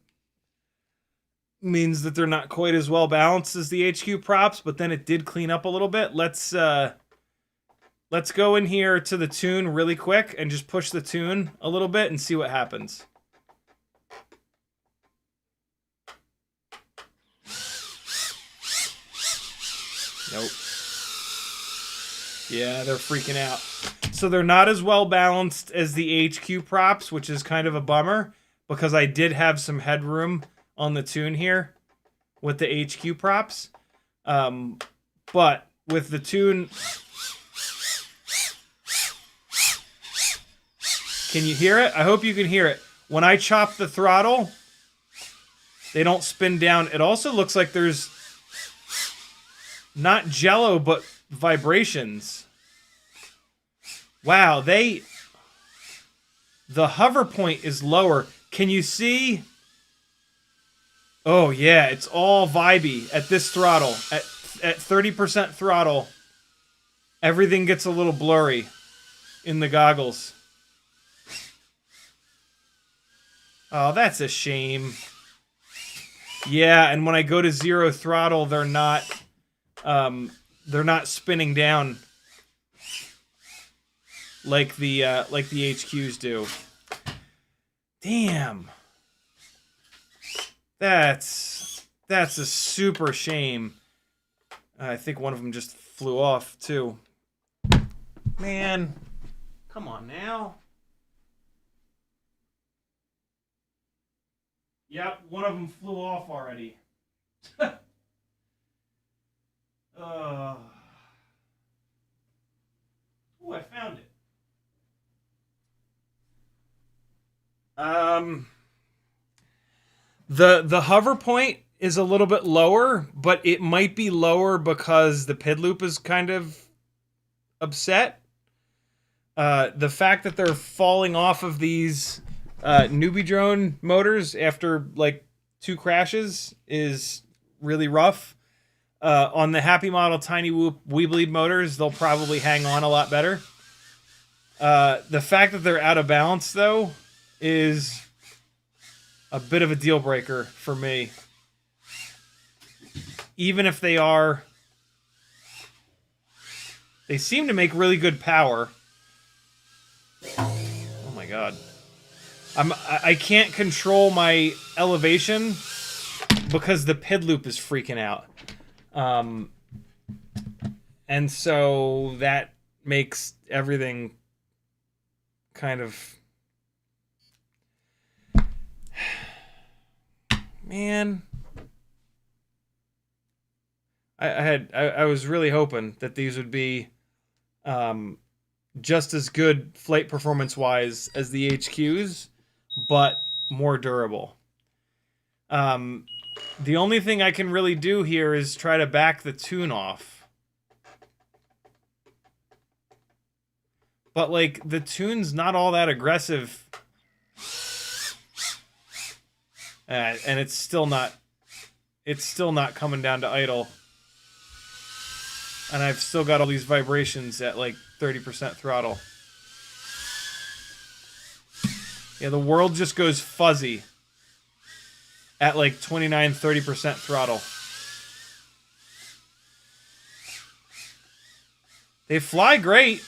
means that they're not quite as well balanced as the HQ props, but then it did clean up a little bit. Let's go in here to the tune really quick and just push the tune a little bit and see what happens. Nope. Yeah, they're freaking out. So they're not as well balanced as the HQ props, which is kind of a bummer because I did have some headroom on the tune here with the HQ props. But with the tune... Can you hear it? I hope you can hear it. When I chop the throttle, they don't spin down. It also looks like there's not jello, but vibrations. Wow, the hover point is lower. Can you see? Oh yeah, it's all vibey at this throttle. At 30% throttle, everything gets a little blurry in the goggles. Oh, that's a shame. Yeah, and when I go to 0 throttle, they're not spinning down like the HQs do. Damn. That's a super shame. I think one of them just flew off too. Man, come on now. Yep, one of them flew off already. Oh, I found it. The hover point is a little bit lower, but it might be lower because the PID loop is kind of upset. The fact that they're falling off of these newbie drone motors after like 2 crashes is really rough. On the Happymodel Tiny Whoop Weebleed motors, they'll probably hang on a lot better. The fact that they're out of balance, though, is a bit of a deal breaker for me. Even if they are... They seem to make really good power. Oh my god. I can't control my elevation because the PID loop is freaking out. And so that makes everything kind of... Man... I was really hoping that these would be just as good flight performance-wise as the HQs, but more durable. The only thing I can really do here is try to back the tune off. But, like, the tune's not all that aggressive. And it's still not coming down to idle. And I've still got all these vibrations at, like, 30% throttle. Yeah, the world just goes fuzzy at, like, 29-30% throttle. They fly great.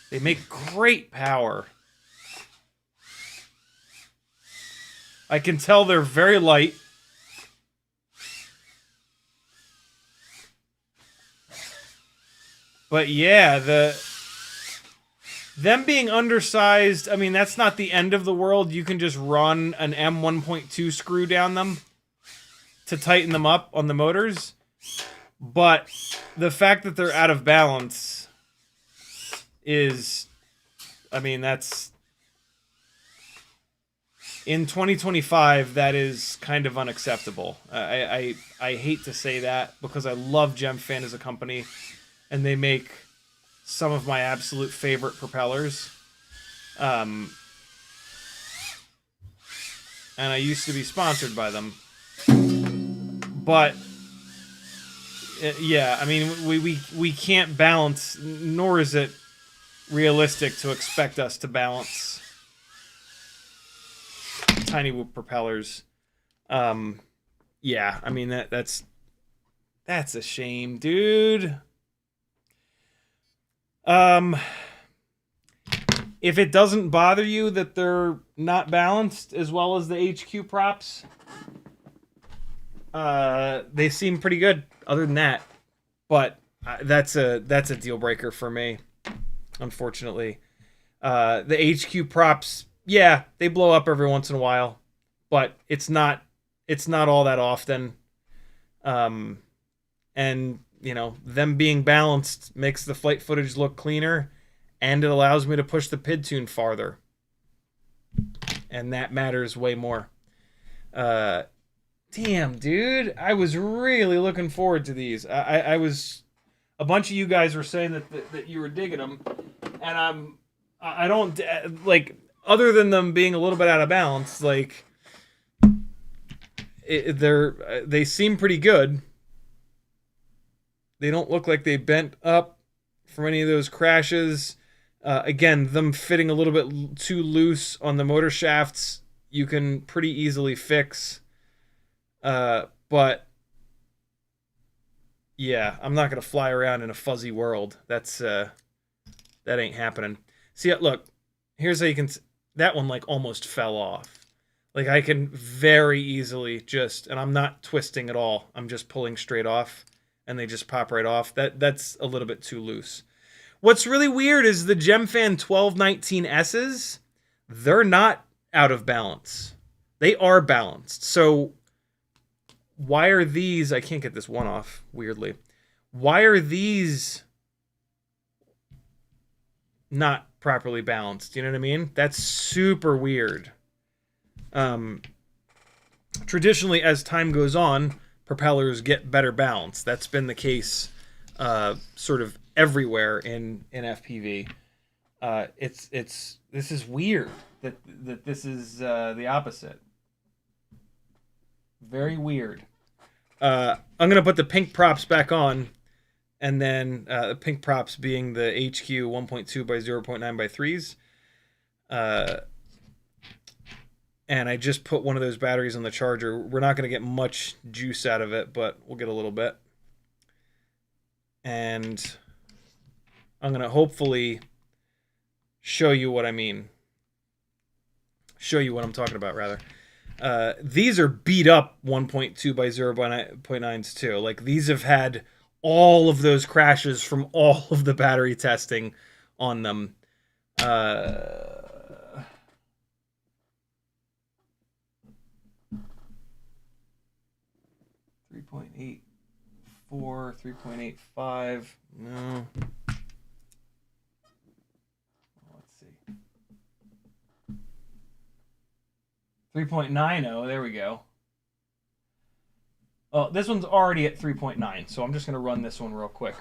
They make great power. I can tell they're very light. But yeah, them being undersized, I mean, that's not the end of the world. You can just run an M1.2 screw down them to tighten them up on the motors. But the fact that they're out of balance is, I mean, that's... In 2025, that is kind of unacceptable. I hate to say that because I love Gemfan as a company, and they make some of my absolute favorite propellers. And I used to be sponsored by them. But yeah, I mean, we can't balance, nor is it realistic to expect us to balance Tiny Whoop propellers. Yeah, I mean that's a shame, dude. If it doesn't bother you that they're not balanced as well as the HQ props, they seem pretty good. Other than that, but that's a deal breaker for me, unfortunately. The HQ props, yeah, they blow up every once in a while, but it's not all that often. And you know, them being balanced makes the flight footage look cleaner, and it allows me to push the PID tune farther, and that matters way more. Damn, dude, I was really looking forward to these. I was, a bunch of you guys were saying that you were digging them, and I don't, like, other than them being a little bit out of balance, like, they seem pretty good. They don't look like they bent up from any of those crashes. Again, them fitting a little bit too loose on the motor shafts, you can pretty easily fix. But yeah, I'm not gonna fly around in a fuzzy world. That ain't happening. See, look, here's how you can. That one like almost fell off. Like I can very easily just, and I'm not twisting at all. I'm just pulling straight off, and they just pop right off. That's a little bit too loose. What's really weird is the Gemfan 1219S's. They're not out of balance. They are balanced. So why are these? I can't get this one off. Weirdly, why are these not properly balanced? You know what I mean? That's super weird. Traditionally, as time goes on, propellers get better balance. That's been the case sort of everywhere in FPV. This is weird that this is the opposite. Very weird. I'm gonna put the pink props back on, and then the pink props being the HQ 1.2 by 0.9 by 3s. And I just put one of those batteries on the charger. We're not going to get much juice out of it, but we'll get a little bit. And I'm going to hopefully show you what I mean. Show you what I'm talking about, rather. These are beat up 1.2 by 0.9s too. Like, these have had all of those crashes from all of the battery testing on them. 3.84, 3.85. No. Let's see. 3.90. There we go. Oh, this one's already at 3.9, so I'm just going to run this one real quick.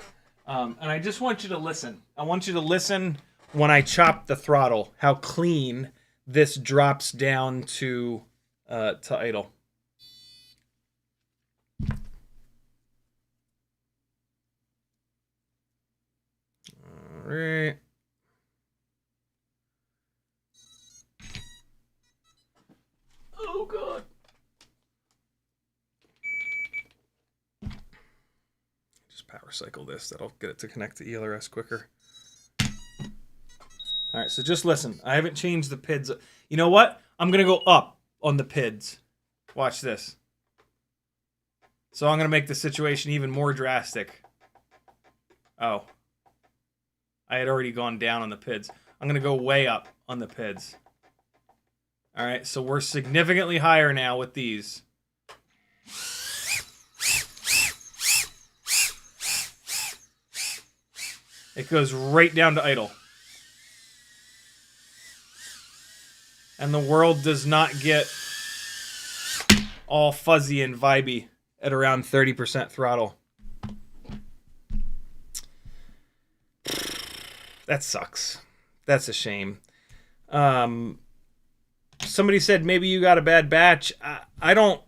And I just want you to listen. I want you to listen when I chop the throttle, how clean this drops down to idle. All right. Oh, God. Just power cycle this. That'll get it to connect to ELRS quicker. All right, so just listen. I haven't changed the PIDs. You know what? I'm going to go up on the PIDs. Watch this. So I'm going to make the situation even more drastic. Oh. I had already gone down on the PIDs. I'm going to go way up on the PIDs. All right, so we're significantly higher now with these. It goes right down to idle. And the world does not get all fuzzy and vibey at around 30% throttle. That sucks. That's a shame. Somebody said maybe you got a bad batch. I don't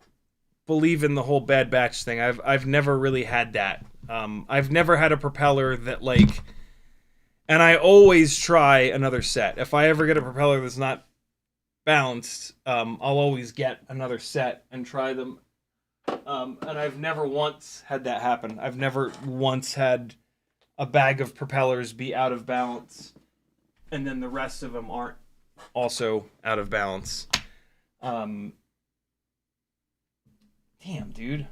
believe in the whole bad batch thing. I've never really had that. I've never had a propeller that, like, and I always try another set. If I ever get a propeller that's not balanced, I'll always get another set and try them. And I've never once had that happen. I've never once had a bag of propellers be out of balance and then the rest of them aren't also out of balance. Damn, dude.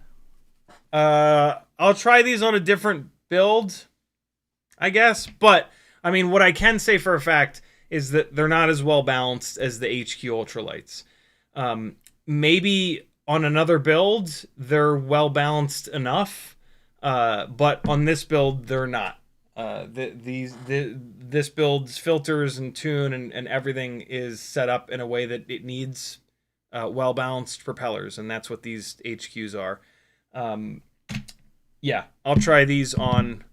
I'll try these on a different build, I guess. But, I mean, what I can say for a fact is that they're not as well balanced as the HQ ultralights. Maybe on another build, they're well balanced enough. But on this build, they're not. This build's filters and tune and everything is set up in a way that it needs well balanced propellers, and that's what these HQs are. Yeah, I'll try these on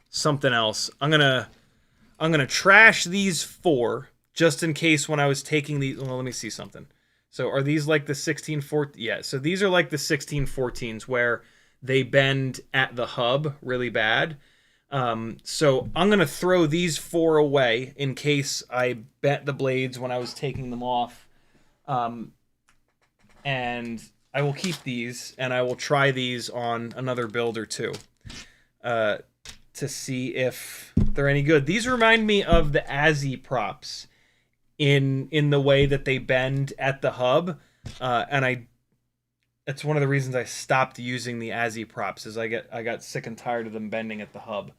something else. I'm gonna trash these 4 just in case when I was taking these. Well, let me see something. So are these like the 1614? Yeah, so these are like the 1614s where they bend at the hub really bad. So I'm going to throw these 4 away in case I bent the blades when I was taking them off. And I will keep these and I will try these on another build or two, to see if they're any good. These remind me of the AZI props in the way that they bend at the hub. And that's one of the reasons I stopped using the AZI props is I got sick and tired of them bending at the hub.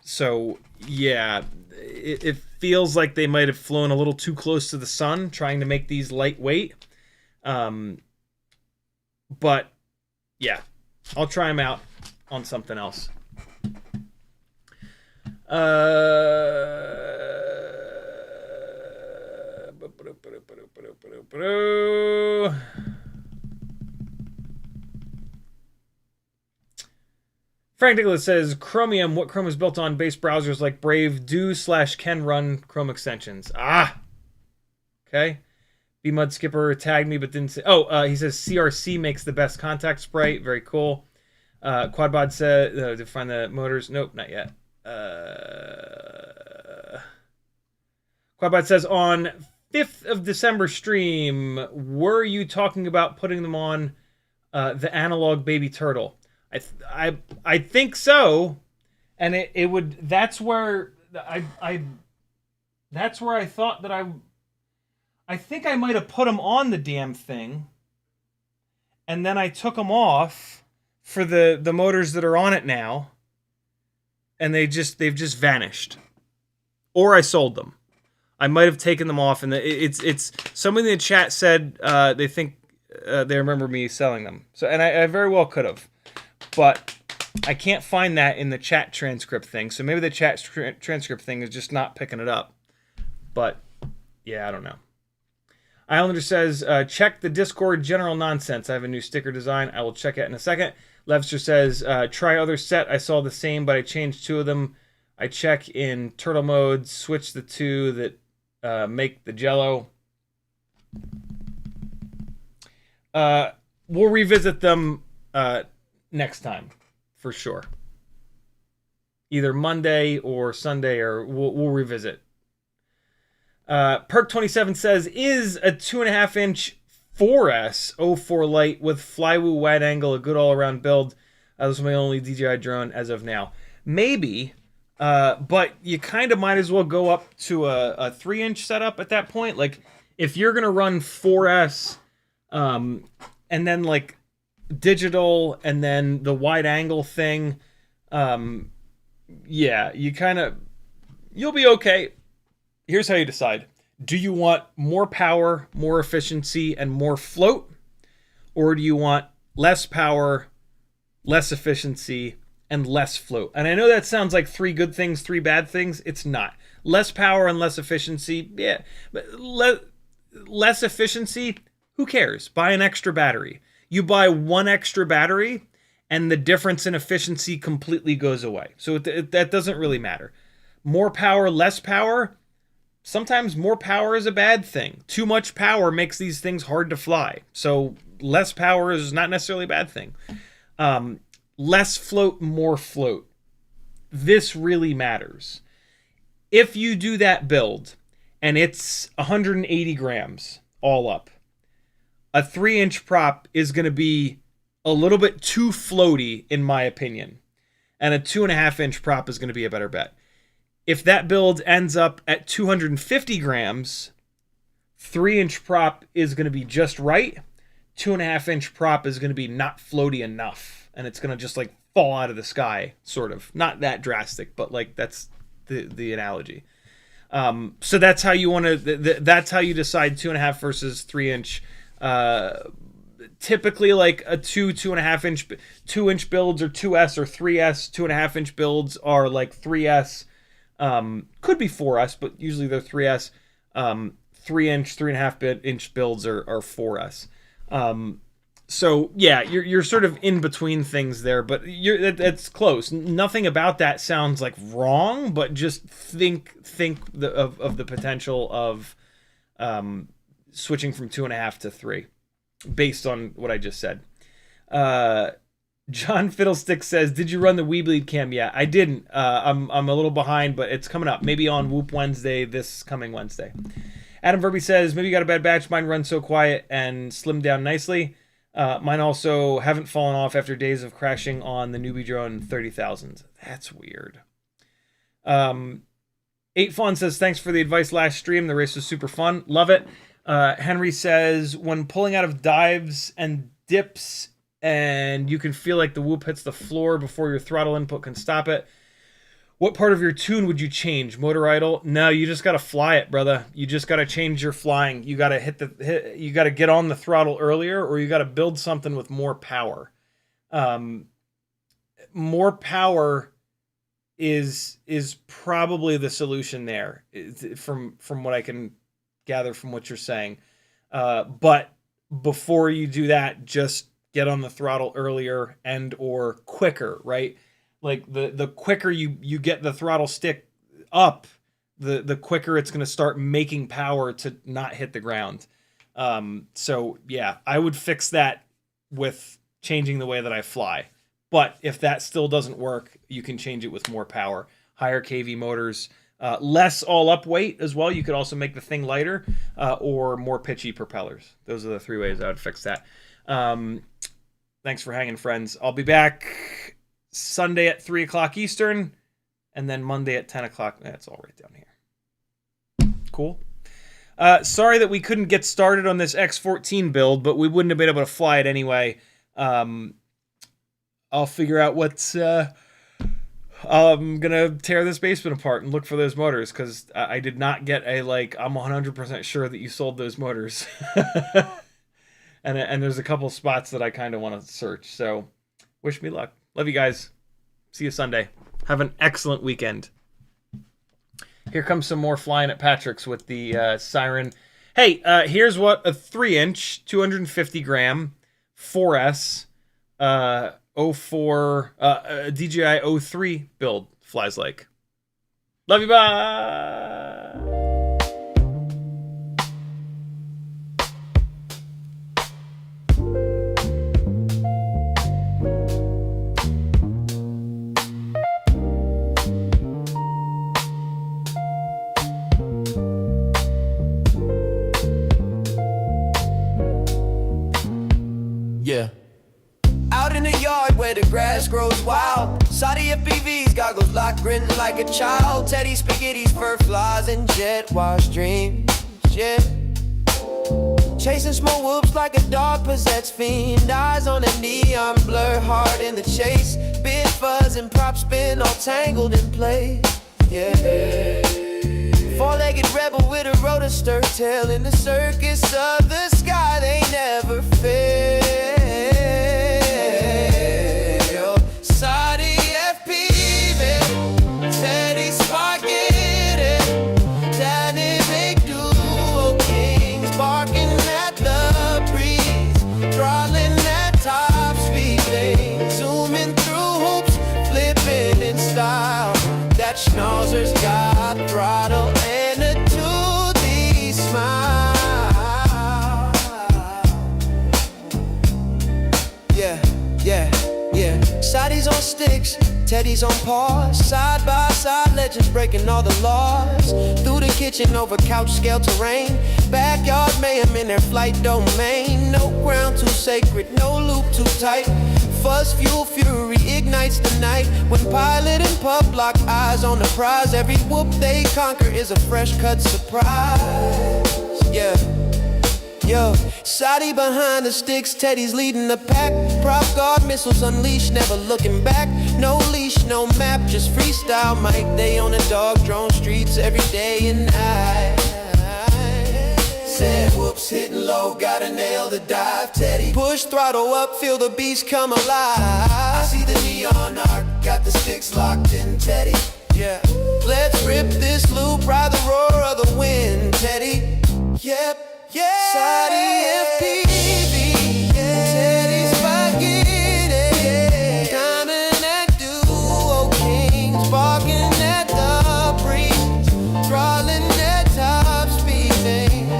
So yeah, it feels like they might have flown a little too close to the sun trying to make these lightweight. But yeah, I'll try them out on something else. Frank Nicholas says, Chromium, what Chrome is built on, base browsers like Brave do/can run Chrome extensions. Ah! Okay. B-Mud Skipper tagged me, but didn't say... Oh, he says CRC makes the best contact spray. Very cool. Quadbod said, to find the motors. Nope, not yet. Quadbot says, on 5th of December stream, were you talking about putting them on the analog baby turtle? I think so, and it would. That's where I thought that I think I might have put them on the damn thing, and then I took them off for the motors that are on it now, and they've just vanished, or I sold them. I might have taken them off, and it's somebody in the chat said they think they remember me selling them. So, and I very well could have. But I can't find that in the chat transcript thing. So maybe the chat transcript thing is just not picking it up. But, yeah, I don't know. Islander says, check the Discord general nonsense. I have a new sticker design. I will check it in a second. Levster says, try other set. I saw the same, but I changed 2 of them. I check in turtle mode, switch the 2 that make the jello. We'll revisit them next time, for sure. Either Monday or Sunday, or we'll revisit. Perk27 says, is a 2.5-inch 4S O4 Lite with Flywoo wide angle a good all-around build? This is my only DJI drone as of now. Maybe, but you kind of might as well go up to a 3-inch setup at that point. Like, if you're going to run 4S, and then, like, digital and then the wide angle thing, yeah, you'll be okay. Here's how you decide. Do you want more power, more efficiency, and more float? Or do you want less power, less efficiency, and less float? And I know that sounds like 3 good things, 3 bad things. It's not. Less power and less efficiency, yeah. But less efficiency, who cares? Buy an extra battery. You buy 1 extra battery, and the difference in efficiency completely goes away. So that doesn't really matter. More power, less power. Sometimes more power is a bad thing. Too much power makes these things hard to fly. So less power is not necessarily a bad thing. Less float, more float. This really matters. If you do that build, and it's 180 grams all up. A 3-inch prop is going to be a little bit too floaty, in my opinion. And a 2.5-inch prop is going to be a better bet. If that build ends up at 250 grams, 3-inch prop is going to be just right. 2.5-inch prop is going to be not floaty enough. And it's going to just like fall out of the sky, sort of. Not that drastic, but like that's the analogy. So that's how you want to, that's how you decide 2.5 versus 3-inch. Typically like a 2.5-inch, 2-inch builds are 2S or 3S. 2.5-inch builds are like 3S. Could be 4S, but usually they're 3S. 3-inch, 3.5-inch builds are 4S. So yeah, you're sort of in between things there, but that's close. Nothing about that sounds like wrong, but just think of the potential of switching from 2.5 to 3, based on what I just said. John Fiddlestick says, "Did you run the Weebleed cam yet?" I didn't. I'm a little behind, but it's coming up. Maybe on Whoop Wednesday, this coming Wednesday. Adam Verby says, "Maybe you got a bad batch. Mine runs so quiet and slimmed down nicely. Mine also haven't fallen off after days of crashing on the newbie drone 30,000. That's weird." 8Fawn says, "Thanks for the advice last stream. The race was super fun. Love it." Henry says, "When pulling out of dives and dips and you can feel like the whoop hits the floor before your throttle input can stop it, what part of your tune would you change? Motor idle?" No, you just got to fly it, brother. You just got to change your flying. You got to you got to get on the throttle earlier, or you got to build something with more power. More power is probably the solution there, from what I can gather from what you're saying. But before you do that, just get on the throttle earlier and or quicker, right? Like the quicker you get the throttle stick up, the quicker it's going to start making power to not hit the ground. So yeah, I would fix that with changing the way that I fly. But if that still doesn't work, you can change it with more power, higher KV motors, less all-up weight as well. You could also make the thing lighter, or more pitchy propellers. Those are the 3 ways I would fix that. Thanks for hanging, friends. I'll be back Sunday at 3 o'clock Eastern, and then Monday at 10 o'clock. That's all right down here. Cool. Sorry that we couldn't get started on this X14 build, but we wouldn't have been able to fly it anyway. I'll figure out what's... I'm going to tear this basement apart and look for those motors, because I did not get a, like, I'm 100% sure that you sold those motors. And there's a couple spots that I kind of want to search. So wish me luck. Love you guys. See you Sunday. Have an excellent weekend. Here comes some more flying at Patrick's with the Siren. Hey, here's what a 3-inch, 250 gram, 4S, O4, DJI O3 build flies like. Love you, bye! Yeah. Out in the yard where the grass grows wild, CiottiFPV's goggles locked, grinning like a child. Teddy spaghetti's, fur flies, and jet wash dreams. Yeah. Chasing small whoops like a dog possessed fiend. Eyes on a neon blur, hard in the chase. Big fuzz and prop spin, all tangled in place. Yeah. Four-legged rebel with a rotor stir tail in the circus of the sky. They never fail. CiottiFPV, Teddy spaghetti, dynamic duo kings, barking at the breeze, throttling at top speed, they zooming through hoops, flipping in style. That schnauzer's got throttle and a toothy smile. Sadies on sticks, Teddy's on paws. Side by side, legends breaking all the laws. Through the kitchen, over couch, scale terrain. Backyard mayhem in their flight domain. No ground too sacred, no loop too tight. Fuzz, fuel, fury ignites the night. When pilot and pup lock eyes on the prize, every whoop they conquer is a fresh cut surprise. Yeah. Yo, Sadi behind the sticks, Teddy's leading the pack. Prop guard missiles unleashed, never looking back. No leash, no map, just freestyle Mike. They on the dog drone streets every day and night. Said whoops, hitting low, gotta nail the dive, Teddy. Push throttle up, feel the beast come alive. I see the neon arc, got the sticks locked in, Teddy. Yeah, let's rip this loop, ride the roar of the wind, Teddy. Yep. Yeah, CiottiFPV, Teddy's spaghetti, diamond and duo kings, barking at the breeze, throttling at top speed,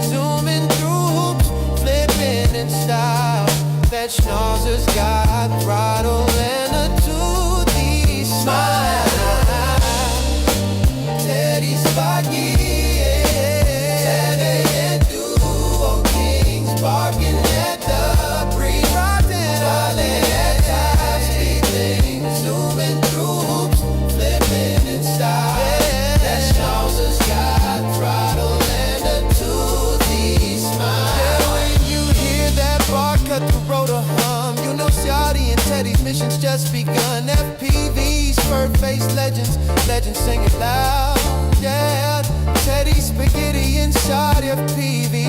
zooming through hoops, flipping in style. That schnauzer's got throttle and a toothy smile. Teddy's spaghetti. Barking at the breeze, falling at top speed things, zooming through hoops, flipping in style. That schnauzer's got throttle and a toothy smile. Yeah, when you hear that bar cut the rotor hum, you know Ciotti and Teddy's mission's just begun. FPVs, fur-faced legends, legends singing loud. Yeah, Teddy's spaghetti and CiottiFPV.